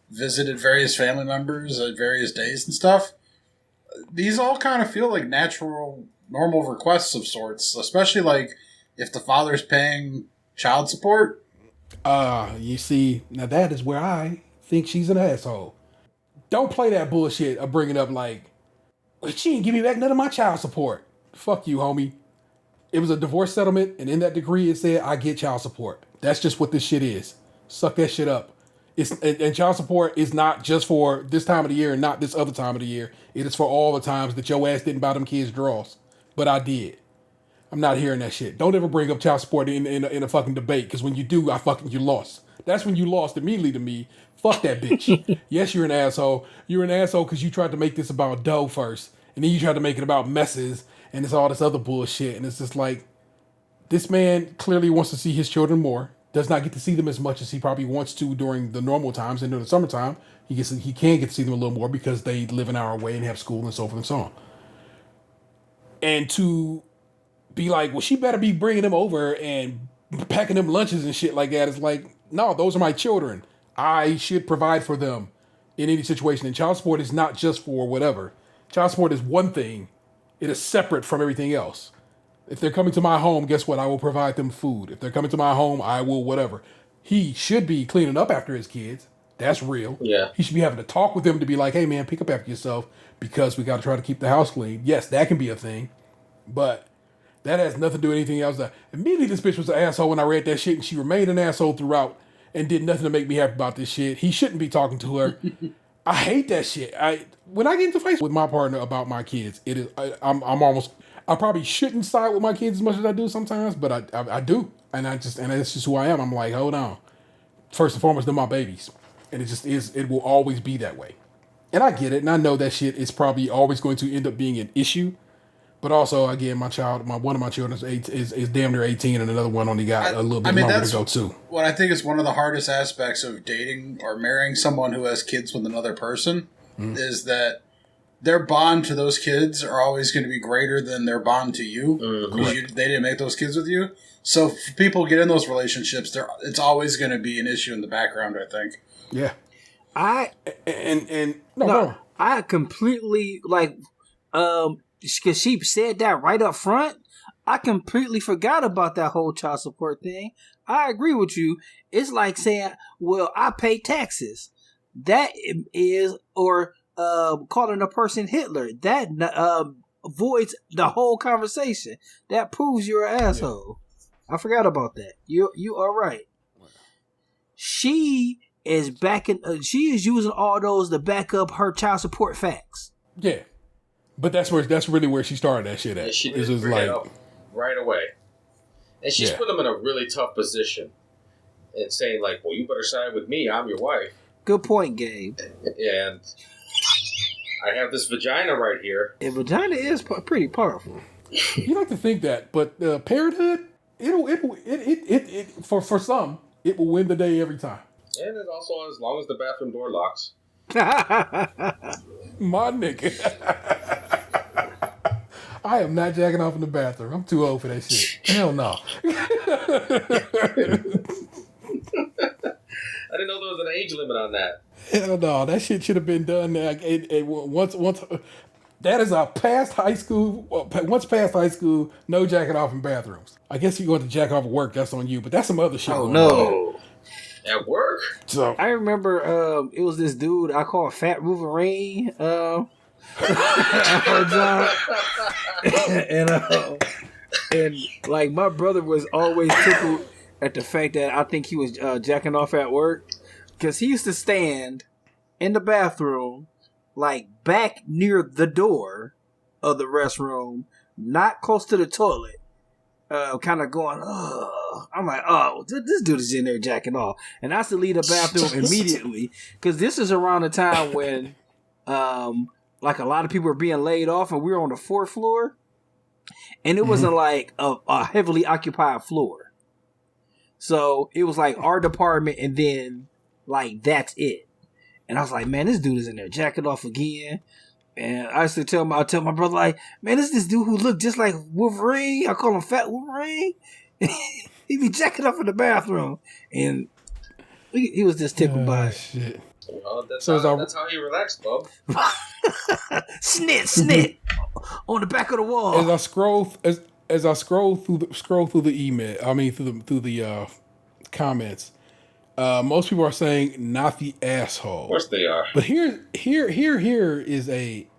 visited various family members at various days and stuff. These all kind of feel like natural, normal requests of sorts, especially like if the father's paying child support. You see, now that is where I think she's an asshole. Don't play that bullshit of bringing up like, well, she didn't give me back none of my child support. Fuck you, homie. It was a divorce settlement, and in that decree it said I get child support. That's just what this shit is. Suck that shit up. And child support is not just for this time of the year and not this other time of the year. It is for all the times that your ass didn't buy them kids draws. But I did. I'm not hearing that shit. Don't ever bring up child support in a fucking debate, because when you do, you lost. That's when you lost immediately to me. Fuck that bitch. Yes, you're an asshole. You're an asshole because you tried to make this about dough first, and then you tried to make it about messes, and it's all this other bullshit. And it's just like, this man clearly wants to see his children more. Does not get to see them as much as he probably wants to during the normal times, and during the summertime, he can get to see them a little more because they live an hour away and have school and so forth and so on. And to be like, well, she better be bringing them over and packing them lunches and shit like that. It's like, no, those are my children. I should provide for them in any situation. And child support is not just for whatever. Child support is one thing. It is separate from everything else. If they're coming to my home, guess what? I will provide them food. If they're coming to my home, I will whatever. He should be cleaning up after his kids. That's real. Yeah. He should be having to talk with them to be like, hey, man, pick up after yourself because we got to try to keep the house clean. Yes, that can be a thing. But that has nothing to do with anything else. Immediately, this bitch was an asshole when I read that shit, and she remained an asshole throughout and did nothing to make me happy about this shit. He shouldn't be talking to her. I hate that shit. When I get into fights with my partner about my kids, I probably shouldn't side with my kids as much as I do sometimes, but I do. And that's just who I am. I'm like, hold on. First and foremost, they're my babies. And it will always be that way. And I get it. And I know that shit is probably always going to end up being an issue. But also, again, one of my children is damn near 18, and another one only got a little bit longer to go too. What I think is one of the hardest aspects of dating or marrying someone who has kids with another person is that their bond to those kids are always going to be greater than their bond to you because they didn't make those kids with you. So if people get in those relationships, it's always going to be an issue in the background, I think. Yeah. I completely because she said that right up front. I completely forgot about that whole child support thing. I agree with you. It's like saying, well, I pay taxes. That is, or calling a person Hitler. That avoids the whole conversation. That proves you're an asshole. Yeah. I forgot about that. You are right. She is she is using all those to back up her child support facts. Yeah. But that's really where she started that shit at. And she did bring it up right away. And she's put them in a really tough position and saying, like, well, you better side with me. I'm your wife. Good point, Gabe. And I have this vagina right here. And vagina is pretty powerful. You like to think that, but parenthood, for some, it will win the day every time. And it also, as long as the bathroom door locks. My nigga. I am not jacking off in the bathroom. I'm too old for that shit. Hell no. I didn't know there was an age limit on that. Hell no. That shit should have been done. Once that is past high school. Once past high school, no jacking off in bathrooms. I guess if you want to jack off at work, that's on you. But that's some other shit. Oh no. At work? So I remember it was this dude I called Fat Wolverine. And like my brother was always tickled at the fact that I think he was jacking off at work because he used to stand in the bathroom like back near the door of the restroom, not close to the toilet, kind of going, oh. I'm like, oh, this dude is in there jacking off. And I used to leave the bathroom immediately because this is around the time when like a lot of people were being laid off and we were on the 4th floor. And it wasn't like a heavily occupied floor. So it was like our department and then like that's it. And I was like, man, this dude is in there jacking off again. And I used to tell my brother, like, man, this dude who looked just like Wolverine. I call him Fat Wolverine. He be jacking off in the bathroom. And he was just tickled by it. Shit. Well, that's how you relax, bub. Snit on the back of the wall. As I scroll through the email, through the comments, most people are saying not the asshole. Of course they are. But here is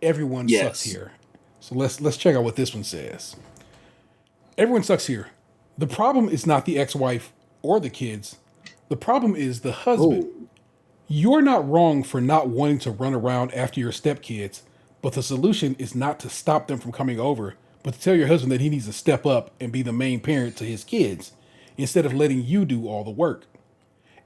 everyone sucks here. So let's check out what this one says. Everyone sucks here. The problem is not the ex-wife or the kids. The problem is the husband. Ooh. You're not wrong for not wanting to run around after your stepkids, but the solution is not to stop them from coming over, but to tell your husband that he needs to step up and be the main parent to his kids, instead of letting you do all the work.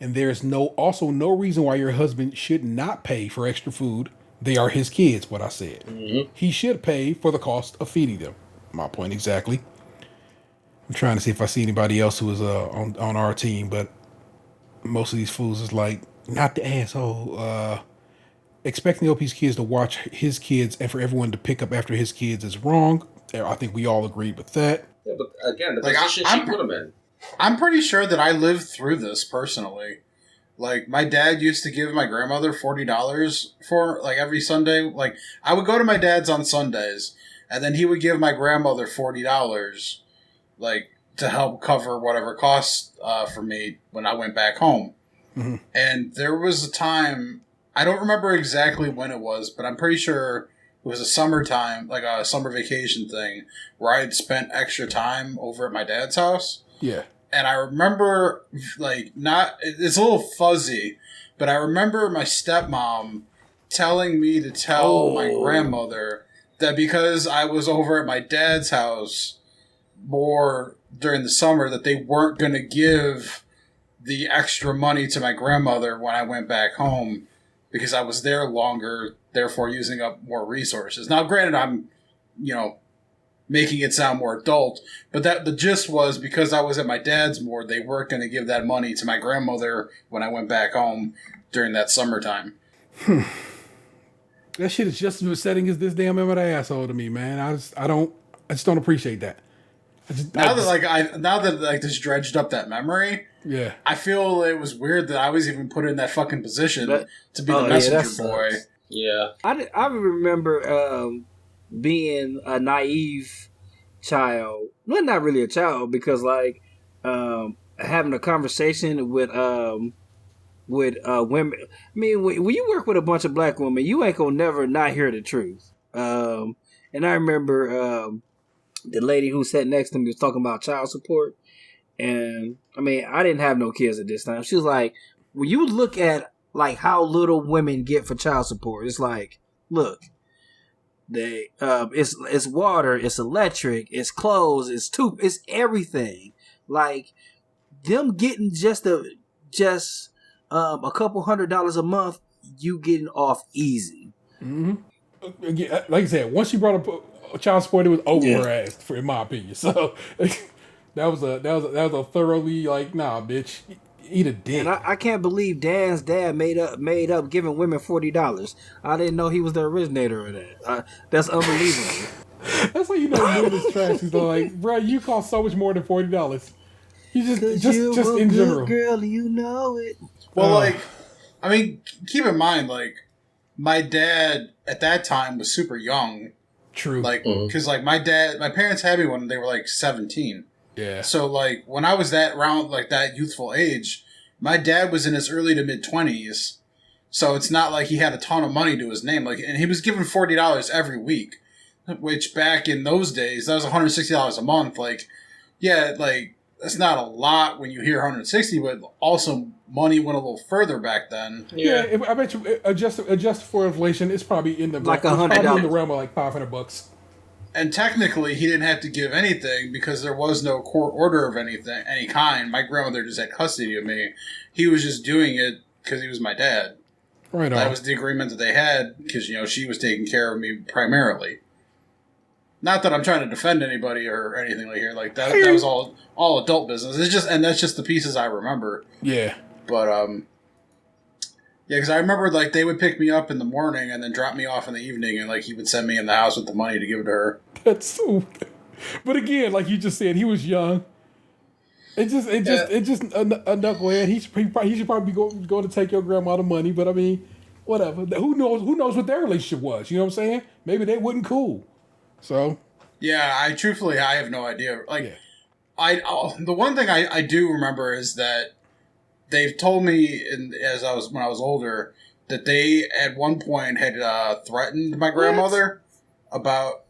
And there's also no reason why your husband should not pay for extra food. They are his kids, what I said. Mm-hmm. He should pay for the cost of feeding them. My point exactly. I'm trying to see if I see anybody else who is on our team, but most of these fools is like, not the asshole. Expecting the OP's kids to watch his kids and for everyone to pick up after his kids is wrong. I think we all agreed with that. Yeah, but again, the Like, position she put him in. I'm pretty sure that I lived through this personally. Like, my dad used to give my grandmother $40 for, like, every Sunday. Like, I would go to my dad's on Sundays, and then he would give my grandmother $40, like, to help cover whatever costs for me when I went back home. Mm-hmm. And there was a time, I don't remember exactly when it was, but I'm pretty sure it was a summertime, like a summer vacation thing, where I had spent extra time over at my dad's house. Yeah. And I remember, like, it's a little fuzzy, but I remember my stepmom telling me to tell my grandmother that because I was over at my dad's house more during the summer, that they weren't going to give the extra money to my grandmother when I went back home because I was there longer, therefore using up more resources. Now, granted, I'm, making it sound more adult, but the gist was because I was at my dad's more, they weren't going to give that money to my grandmother when I went back home during that summertime. That shit is just as upsetting as this damn Emmett asshole to me, man. I just don't appreciate that. Now that this dredged up that memory, yeah, I feel it was weird that I was even put in that fucking position to be the messenger boy. Yeah, I remember being a naive child. Well, not really a child, because like having a conversation with women. I mean, when you work with a bunch of black women, you ain't gonna never not hear the truth. And I remember the lady who sat next to me was talking about child support. And I mean, I didn't have no kids at this time. She was like, when you look at like how little women get for child support, it's like, look, it's water, it's electric, it's clothes, it's everything. Like them getting just a couple $100 a month, you getting off easy. Mm-hmm. Like I said, once she brought up child support, it was over her ass, in my opinion. So that was a thoroughly like, nah, bitch, eat a dick. And I can't believe Dan's dad made up giving women $40. I didn't know he was the originator of that. That's unbelievable. That's how you know the movie is trash. He's like, bro, you cost so much more than $40. You just in general, girl, you know it. Well, I mean, keep in mind, like, my dad at that time was super young. True. Like, because like my parents had me when they were like 17. Yeah. So like when I was around like that youthful age, my dad was in his early to mid 20s. So it's not like he had a ton of money to his name. Like, and he was given $40 every week, which back in those days, that was $160 a month. Like, yeah, like that's not a lot when you hear 160, but also money went a little further back then. Yeah, I bet you adjust for inflation, it's probably in the like $100 in the realm of like $500. And technically, he didn't have to give anything because there was no court order of any kind. My grandmother just had custody of me. He was just doing it because he was my dad. Right on. That was the agreement that they had because she was taking care of me primarily. Not that I'm trying to defend anybody or anything like here. Like that was all adult business. That's just the pieces I remember. Yeah. But yeah, because I remember like they would pick me up in the morning and then drop me off in the evening, and like he would send me in the house with the money to give it to her. That's so. But again, like you just said, he was young. It just a knucklehead. He should probably be going to take your grandma the money. But I mean, whatever. Who knows what their relationship was? You know what I'm saying? Maybe they wasn't cool. So. Yeah, I have no idea. Like, yeah. The one thing I do remember is that they've told me when I was older that they at one point had threatened my grandmother about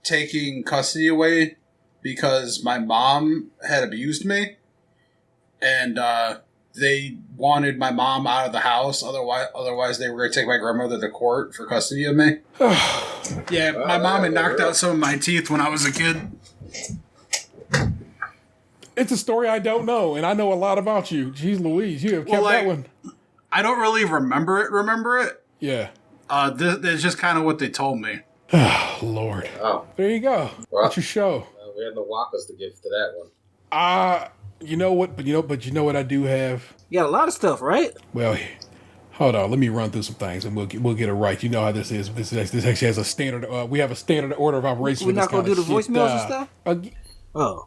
taking custody away because my mom had abused me, and they wanted my mom out of the house. Otherwise they were going to take my grandmother to court for custody of me. Yeah, my mom had knocked out some of my teeth when I was a kid. It's a story I don't know, and I know a lot about you. Jeez Louise, you have kept that one. I don't really remember it. Yeah. That's just kind of what they told me. Oh, Lord. Oh. There you go. Well, that's your show. We had no Wakas to give to that one. You know what? But you know what I do have? You got a lot of stuff, right? Well, Hold on, let me run through some things and we'll get it right. You know how this is. This actually has a standard. We have a standard order of operations. We're not gonna do the voicemails and stuff. Oh,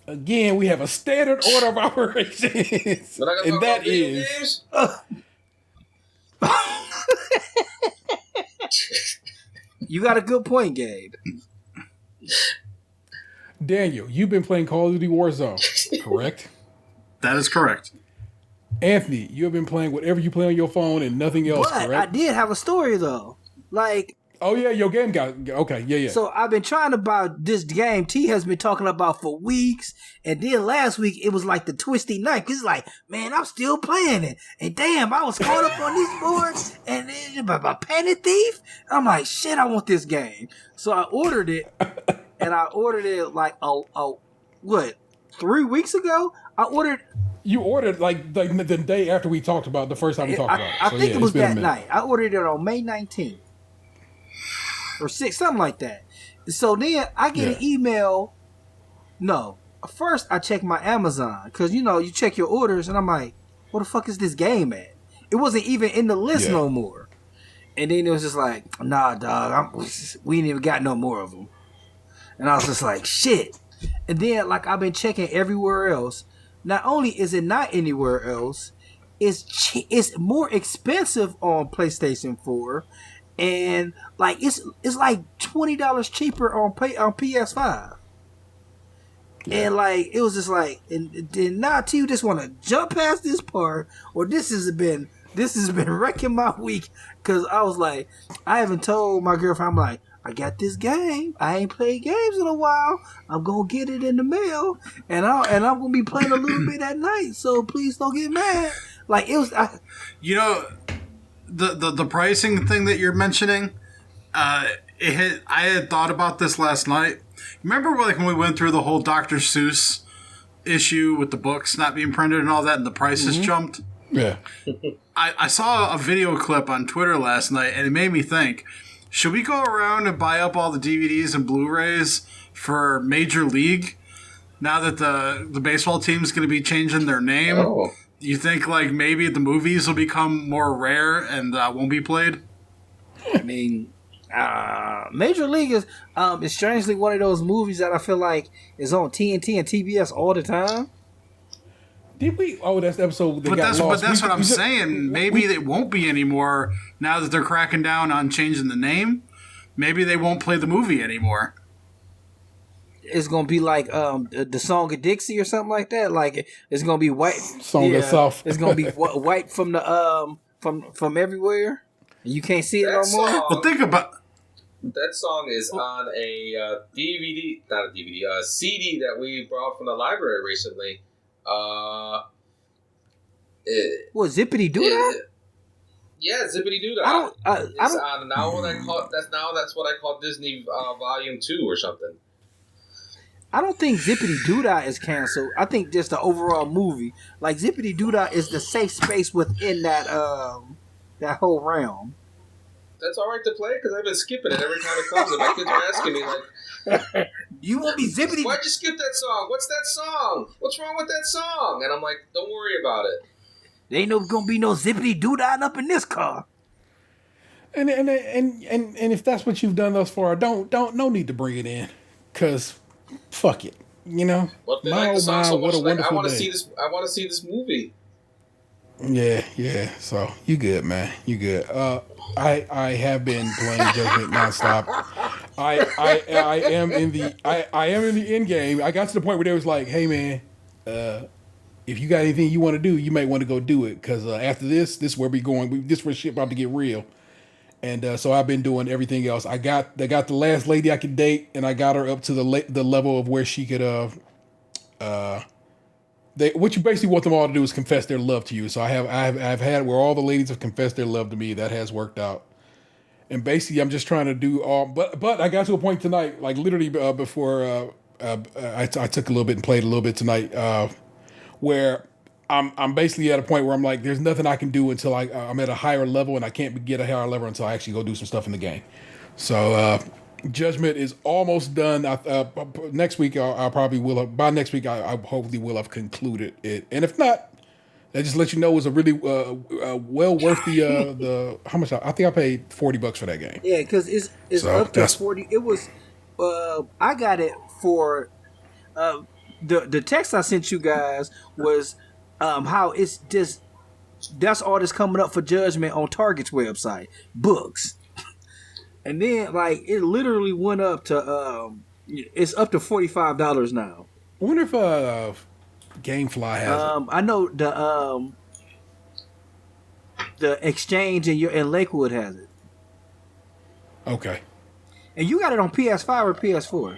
again, we have a standard order of operations, and that is. You got a good point, Gabe. Daniel, you've been playing Call of Duty Warzone, correct? That is correct. Anthony, you have been playing whatever you play on your phone and nothing else, But correct? I did have a story though. Like, oh yeah, your game got okay, yeah. So I've been trying to buy this game T has been talking about for weeks, and then last week it was like the twisty knife. It's like, man, I'm still playing it, and damn, I was caught up on these boards, and then by Panic Thief. I'm like, shit, I want this game. So I ordered it, and I ordered it like 3 weeks ago. You ordered like the day after we talked about the first time we talked about it. I think it was that night. I ordered it on May 19th or 6th, something like that. So then I get an email. No, first I check my Amazon because you check your orders, and I'm like, where the fuck is this game at? It wasn't even in the list no more. And then it was just like, nah, dog, we ain't even got no more of them. And I was just like, shit. And then like I've been checking everywhere else. Not only is it not anywhere else, it's more expensive on PlayStation 4, and like it's like $20 cheaper on PS5. Yeah. And like it was just like, and then now you just want to jump past this part, or this has been wrecking my week because I was like, I haven't told my girlfriend. I'm like, I got this game. I ain't played games in a while. I'm gonna get it in the mail, and I'm gonna be playing a little bit at night. So please don't get mad. Like it was, the pricing thing that you're mentioning. I had thought about this last night. Remember, like when we went through the whole Dr. Seuss issue with the books not being printed and all that, and the prices jumped. Yeah. I saw a video clip on Twitter last night, and it made me think. Should we go around and buy up all the DVDs and Blu-rays for Major League now that the baseball team's going to be changing their name? Oh. You think like maybe the movies will become more rare and won't be played? I mean, Major League is strangely one of those movies that I feel like is on TNT and TBS all the time. Did we? Oh, that's the episode. But that's what I'm saying. Maybe it won't be anymore now that they're cracking down on changing the name. Maybe they won't play the movie anymore. It's gonna be like the Song of Dixie or something like that. Like it's gonna be white. Song of South. It's gonna be white from the from everywhere. You can't see it no more. Well, think about. That song is on a DVD, not a DVD, a CD that we brought from the library recently. What, Zippity Doo Dah? Yeah, Zippity Doo Dah. It's on now what I call that's what I call Disney Volume 2 or something. I don't think Zippity Doo Dah is canceled. I think just the overall movie, like Zippity Doo Dah, is the safe space within that that whole realm. That's all right to play because I've been skipping it every time it comes, and my kids are asking me like, "You won't be Zippity? Why'd you skip that song? What's that song? What's wrong with that song?" And I'm like, "Don't worry about it. There ain't gonna be no Zippity Doo Dah up in this car." And if that's what you've done thus far, no need to bring it in, cause fuck it, Well, if they like the song so much, what a wonderful I want to day. see this. I want to see this movie. Yeah. So you good, man? You good? I have been playing Judgment nonstop. I am in the end game. I got to the point where they was like, "Hey, man, if you got anything you want to do, you might want to go do it because after this is where we going. This where shit about to get real." And so I've been doing everything else. I got the last lady I could date, and I got her up to the level of where she could what you basically want them all to do is confess their love to you. So I've had where all the ladies have confessed their love to me. That has worked out. And basically, I'm just trying to do all. But I got to a point tonight, like literally before I took a little bit and played a little bit tonight, where I'm basically at a point where I'm like, there's nothing I can do until I'm at a higher level, and I can't get a higher level until I actually go do some stuff in the game. So Judgment is almost done. Next week, I probably will have. By next week, I hopefully will have concluded it. And if not, That just lets you know it was a really well worth the how much I think I paid $40 for that game. Yeah, because it's So, up to that's- 40. It was I got it for the text I sent you guys was how it's just that's all that's coming up for judgment on Target's website, books. And then like it literally went up to it's up to $45 now. I wonder if GameFly has it. I know the exchange in Lakewood has it. Okay. And you got it on PS5 or PS4?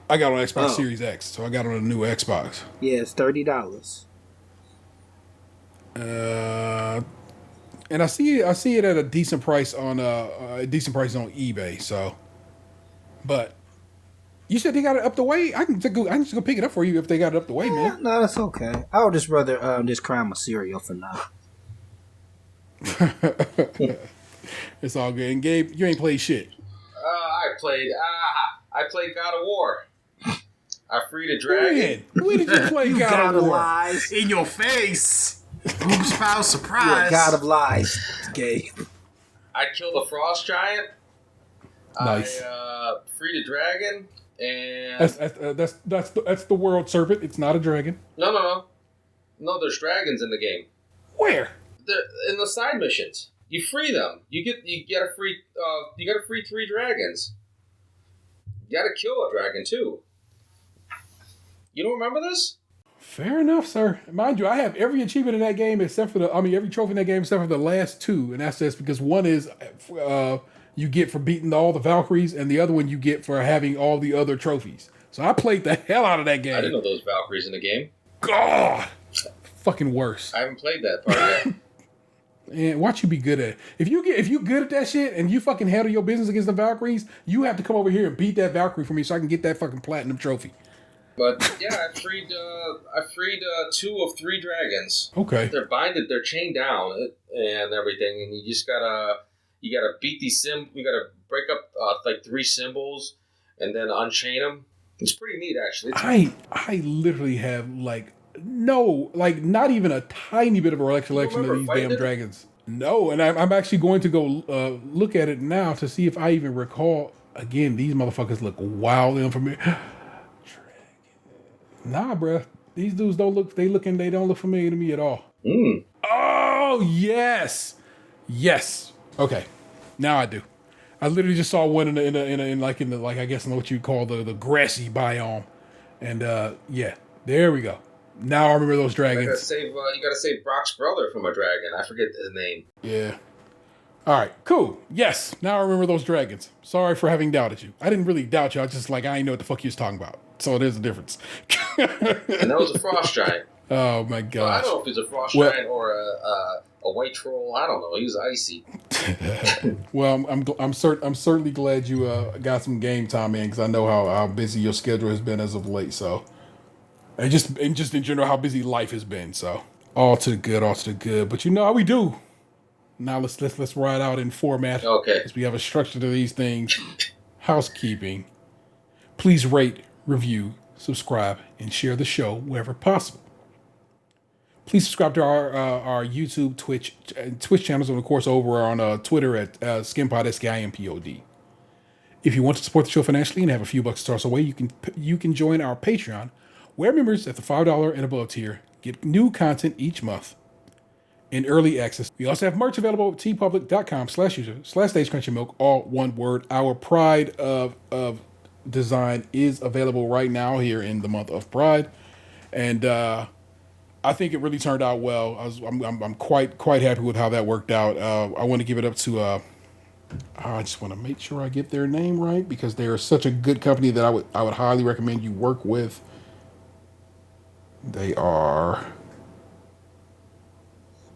I got it on Xbox Oh. Series X, so I got it on a new Xbox. Yeah, it's $30. And I see it at a decent price on eBay. So, but you said they got it up the way. I can just go pick it up for you if they got it up the way, man. No, that's okay. I would just rather just cry my cereal for now. It's all good. And Gabe, you ain't played shit. I played God of War. I freed a dragon. When did you play God of War? Lies. In your face. Oops, foul surprise. God of lies, Gabe. I killed a frost giant. Nice. I freed a dragon, and That's the world serpent. It's not a dragon. no. There's dragons in the game. Where? They're in the side missions. You free them. You get a free. You got to free 3 dragons. You got to kill a dragon too. You don't remember this? Fair enough, sir. Mind you, I have every achievement in that game except for every trophy in that game except for the last 2, and that's just because one is you get for beating all the Valkyries, and the other one you get for having all the other trophies. So I played the hell out of that game. I didn't know those Valkyries in the game. God, fucking worse. I haven't played that part yet. And watch you be good at it. If you good at that shit and you fucking handle your business against the Valkyries, you have to come over here and beat that Valkyrie for me so I can get that fucking platinum trophy. But yeah, I freed 2 of 3 dragons. Okay. They're binded, they're chained down and everything, and you just gotta beat these you gotta break up like 3 symbols and then unchain them. It's pretty neat, actually. I literally have not even a tiny bit of a recollection of these damn dragons. No, and I'm actually going to go look at it now to see if I even recall. Again, these motherfuckers look wildly unfamiliar. Nah, bruh. These dudes don't look familiar to me at all. Mm. Oh, yes. Yes. Okay. Now I do. I literally just saw one in I guess in what you'd call the grassy biome. And yeah, there we go. Now I remember those dragons. You gotta save Brock's brother from a dragon. I forget his name. Yeah. All right, cool. Yes, now I remember those dragons. Sorry for having doubted you. I didn't really doubt you. I was just I didn't know what the fuck you was talking about. So there's a difference. And that was a frost giant. Oh my gosh. Well, I don't know if he's a frost giant or a white troll. I don't know. He was icy. Well, I'm certainly glad you got some game time in because I know how busy your schedule has been as of late. So, and just in general how busy life has been. So all to the good. But you know how we do. Now let's ride out in format. Okay. Because we have a structure to these things. Housekeeping. Please rate, review, subscribe, and share the show wherever possible. Please subscribe to our YouTube, Twitch channels, and of course over on Twitter at Skimpod, SKIMPOD. If you want to support the show financially and have a few bucks to toss away, you can join our Patreon, where members at the $5 and above tier get new content each month in early access. We also have merch available at tpublic.com/user/StageCrunchyMilk, all one word. Our Pride of design is available right now here in the month of Pride, and I think it really turned out well. I'm quite happy with how that worked out. I want to give it up to I just want to make sure I get their name right because they are such a good company that I would highly recommend you work with. They are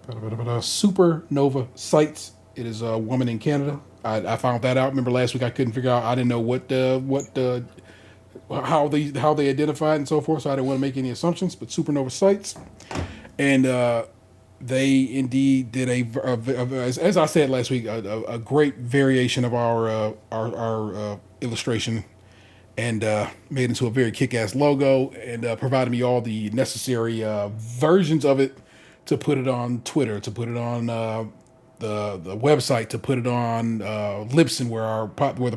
Supernova Sites. It is a woman in Canada. I found that out. Remember last week I couldn't figure out. I didn't know how they identified and so forth. So I didn't want to make any assumptions. But Supernova Sites, and they indeed did as I said last week, a great variation of our illustration, and made into a very kick-ass logo, and provided me all the necessary versions of it to put it on Twitter, to put it on the website, to put it on Libsyn, where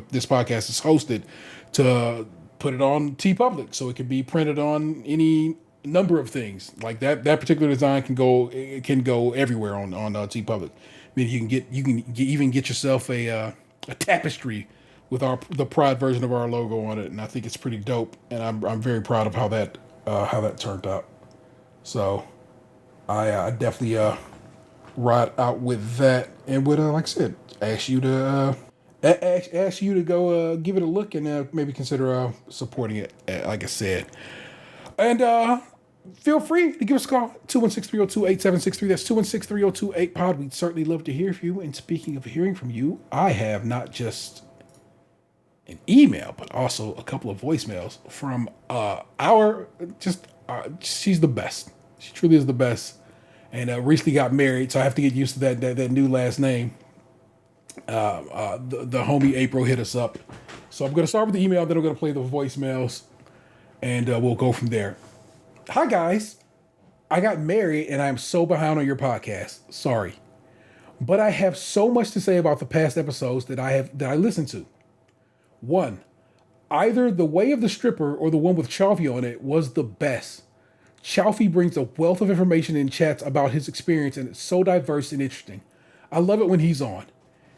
this podcast is hosted, to put it on TeePublic, so it can be printed on any number of things. Like that particular design can go everywhere on TeePublic. I mean, you can even get yourself a tapestry with the Pride version of our logo on it, and I think it's pretty dope. And I'm very proud of how that turned out. So I definitely ride out with that, and would like I said, ask you to go give it a look and maybe consider supporting it. Like I said, and feel free to give us a call, 216-302-8763. That's 216-302-8POD. We'd certainly love to hear from you. And speaking of hearing from you, I have not just an email, but also a couple of voicemails from she's the best. She truly is the best. And recently got married, so I have to get used to that new last name. The homie April hit us up. So I'm going to start with the email, then I'm going to play the voicemails, and we'll go from there. Hi, guys. I got married, and I'm so behind on your podcast. Sorry. But I have so much to say about the past episodes that I listened to. 1. Either The Way of the Stripper or the one with Chalfie on it was the best. Chalfie brings a wealth of information in chats about his experience, and it's so diverse and interesting. I love it when he's on.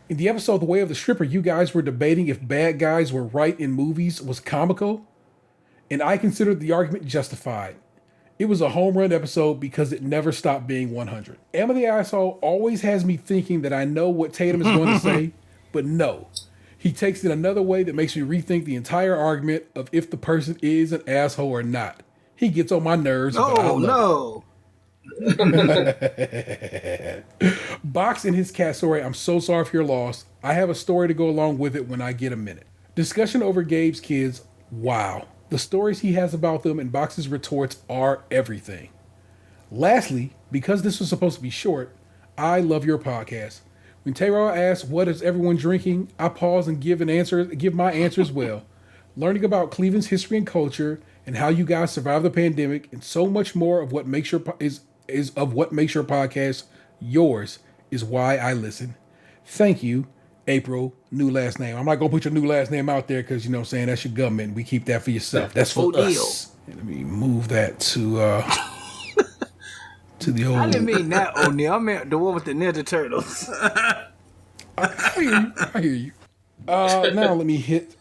In the episode The Way of the Stripper, you guys were debating if bad guys were right in movies was comical, and I considered the argument justified. It was a home run episode because it never stopped being 100. Emma the Asshole always has me thinking that I know what Tatum is going to say, but no. He takes it another way that makes me rethink the entire argument of if the person is an asshole or not. He gets on my nerves. Oh, no. Box in his cat story, I'm so sorry for your loss. I have a story to go along with it when I get a minute. Discussion over Gabe's kids. Wow. The stories he has about them and Box's retorts are everything. Lastly, because this was supposed to be short, I love your podcast. When Tayra asks, what is everyone drinking? I pause and give my answer as well. Learning about Cleveland's history and culture and how you guys survived the pandemic and so much more of what makes your podcast yours is why I listen. Thank you, April, new last name. I'm not going to put your new last name out there because, you know what I'm saying, that's your government. We keep that for yourself. That's for us. Let me move that to the old... I didn't mean that, O'Neal. I meant the one with the Ninja Turtles. I hear you. Now let me hit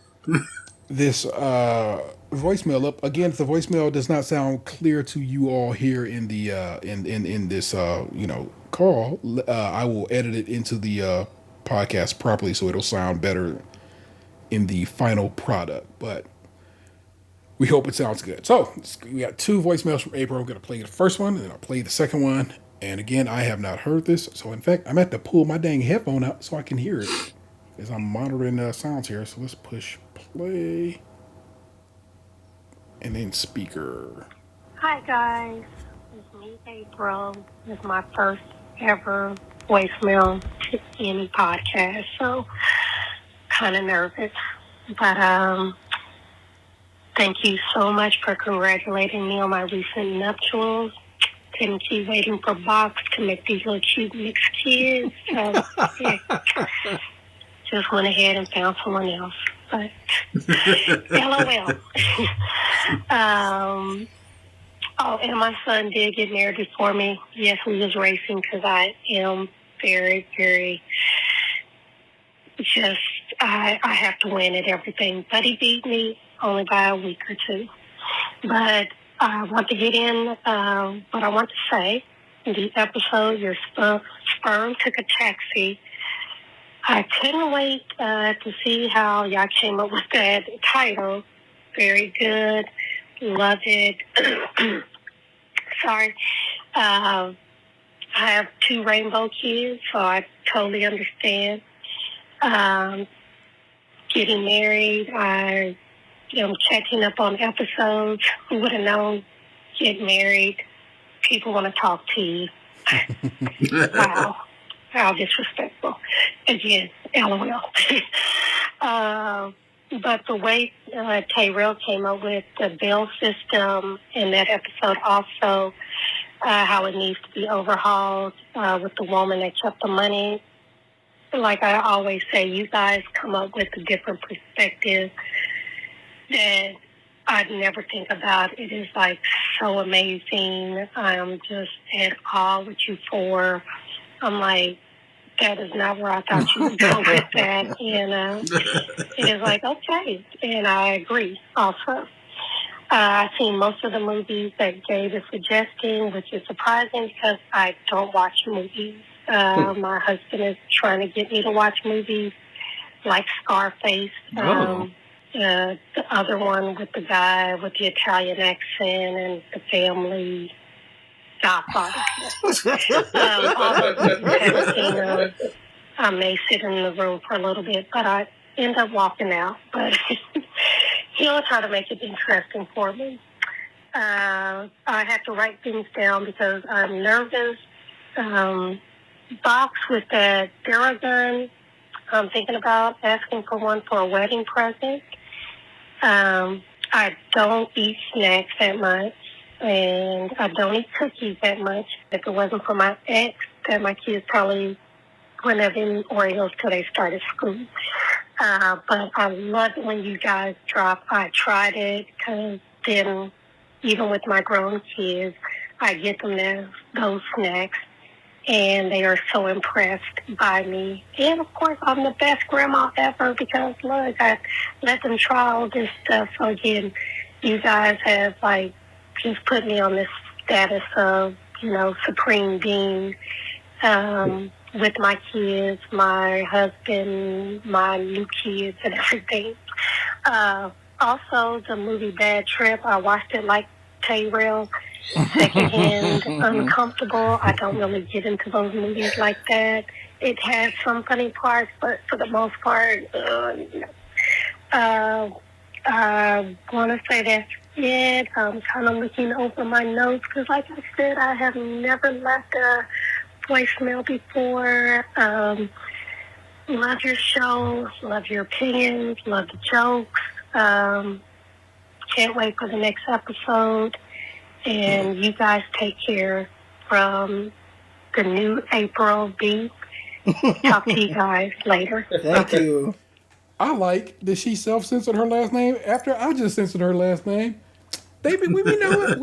this voicemail up. Again, if the voicemail does not sound clear to you all here in the in this call, I will edit it into the podcast properly so it'll sound better in the final product. But we hope it sounds good. So we got 2 voicemails from April. I'm going to play the first one and then I'll play the second one. And again, I have not heard this, so in fact, I'm going to have to pull my dang headphone out so I can hear it as I'm monitoring sounds here. So let's push play and then speaker. Hi guys, it's me, April. It's my first ever voicemail to any podcast, so kind of nervous. But thank you so much for congratulating me on my recent nuptials. Couldn't keep waiting for Box to make these little cute mixed kids. So yeah, just went ahead and found someone else. But LOL. And my son did get married before me. Yes, we was racing because I am very, very just, I have to win at everything. But he beat me only by a week or 2. But I want to get in what I want to say. In the episode, your sperm took a taxi. I couldn't wait to see how y'all came up with that title. Very good. Love it. Sorry. I have 2 rainbow kids, so I totally understand. Getting married, I am catching up on episodes. Who would have known? Get married. People want to talk to you. Wow. How disrespectful. Again, LOL. But the way Tyrell came up with the bail system in that episode also, how it needs to be overhauled with the woman that kept the money. Like I always say, you guys come up with a different perspective that I'd never think about. It is like so amazing. I'm just at awe with you four. I'm like, that is not where I thought you would go with that. And it is like, okay. And I agree also. I've seen most of the movies that Gabe is suggesting, which is surprising because I don't watch movies. My husband is trying to get me to watch movies like Scarface. The other one with the guy with the Italian accent and the family. Godfather. All those movies I haven't seen those. I may sit in the room for a little bit, but I end up walking out. But he'll try to make it interesting for me. I have to write things down because I'm nervous. Box with that Theragun. I'm thinking about asking for one for a wedding present. I don't eat snacks that much. And I don't eat cookies that much. If it wasn't for my ex, that my kids probably wouldn't have eaten Oreos till they started school. But I love it when you guys drop. I tried it because then, even with my grown kids, I get them those snacks, and they are so impressed by me. And of course, I'm the best grandma ever because look, I let them try all this stuff. So again, you guys have like just put me on this status of, supreme being with my kids, my husband, my new kids, and everything. Also, the movie Bad Trip, I watched it like Tyrell, secondhand, uncomfortable. I don't really get into those movies like that. It has some funny parts, but for the most part, I want to say that's it. I'm kind of looking over my notes because, like I said, I have never left a voicemail before. Love your show. Love your opinions. Love the jokes. Can't wait for the next episode. And you guys take care from the new April B. Talk to you guys later. Thank you. I like that she self-censored her last name after I just censored her last name. We know it.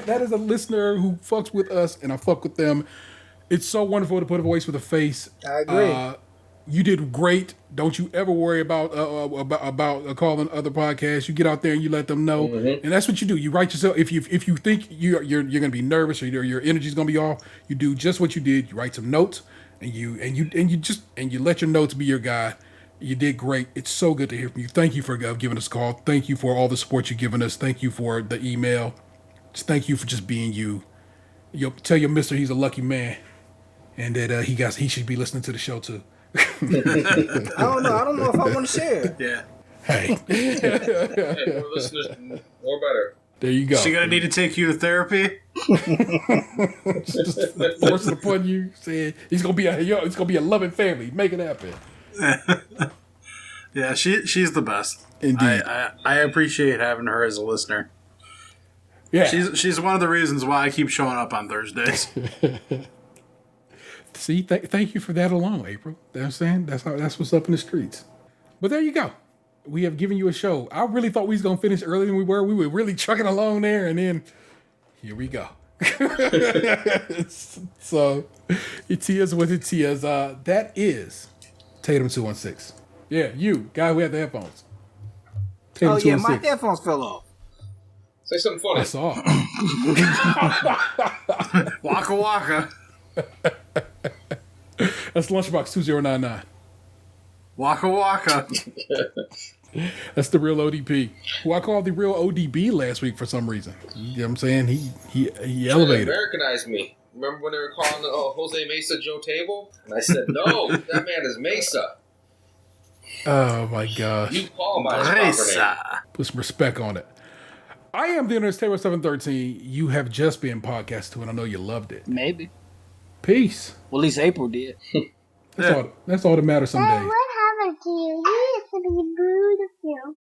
That is a listener who fucks with us, and I fuck with them. It's so wonderful to put a voice with a face. I agree. You did great. Don't you ever worry about calling other podcasts. You get out there and you let them know, and that's what you do. You write yourself. If you think you're going to be nervous or your energy's going to be off, you do just what you did. You write some notes, and you let your notes be your guide. You did great. It's so good to hear from you. Thank you for giving us a call. Thank you for all the support you've given us. Thank you for the email. Just thank you for just being you. Tell your mister he's a lucky man, and that he should be listening to the show too. I don't know if I want to share. Yeah. Hey. Hey, more listeners, more better. There you go. She gonna need to take you to therapy. Just force it upon you, saying it's gonna be a loving family. Make it happen. Yeah, she's the best. Indeed. I appreciate having her as a listener. Yeah. She's one of the reasons why I keep showing up on Thursdays. See, thank you for that alone, April. You know what I'm saying? That's what's up in the streets. But there you go. We have given you a show. I really thought we was gonna finish earlier than we were. We were really trucking along there, and then here we go. So it is what it is. That is Tatum 216. Yeah, you guy who had the headphones. Tatum 216. My headphones fell off. Say something funny. I saw. Waka waka. That's Lunchbox 2099. Waka waka. That's the real ODP, who I called the real ODB last week for some reason. You know what I'm saying? He elevated. They Americanized me. Remember when they were calling Jose Mesa Joe Table? And I said, no, that man is Mesa. Oh my gosh. You call my proper name. Put some respect on it. I am the Internet Table 713. You have just been podcast to, and I know you loved it. Maybe. Peace. Well, at least April did. That's all that matters some days. What beautiful. You used to be beautiful.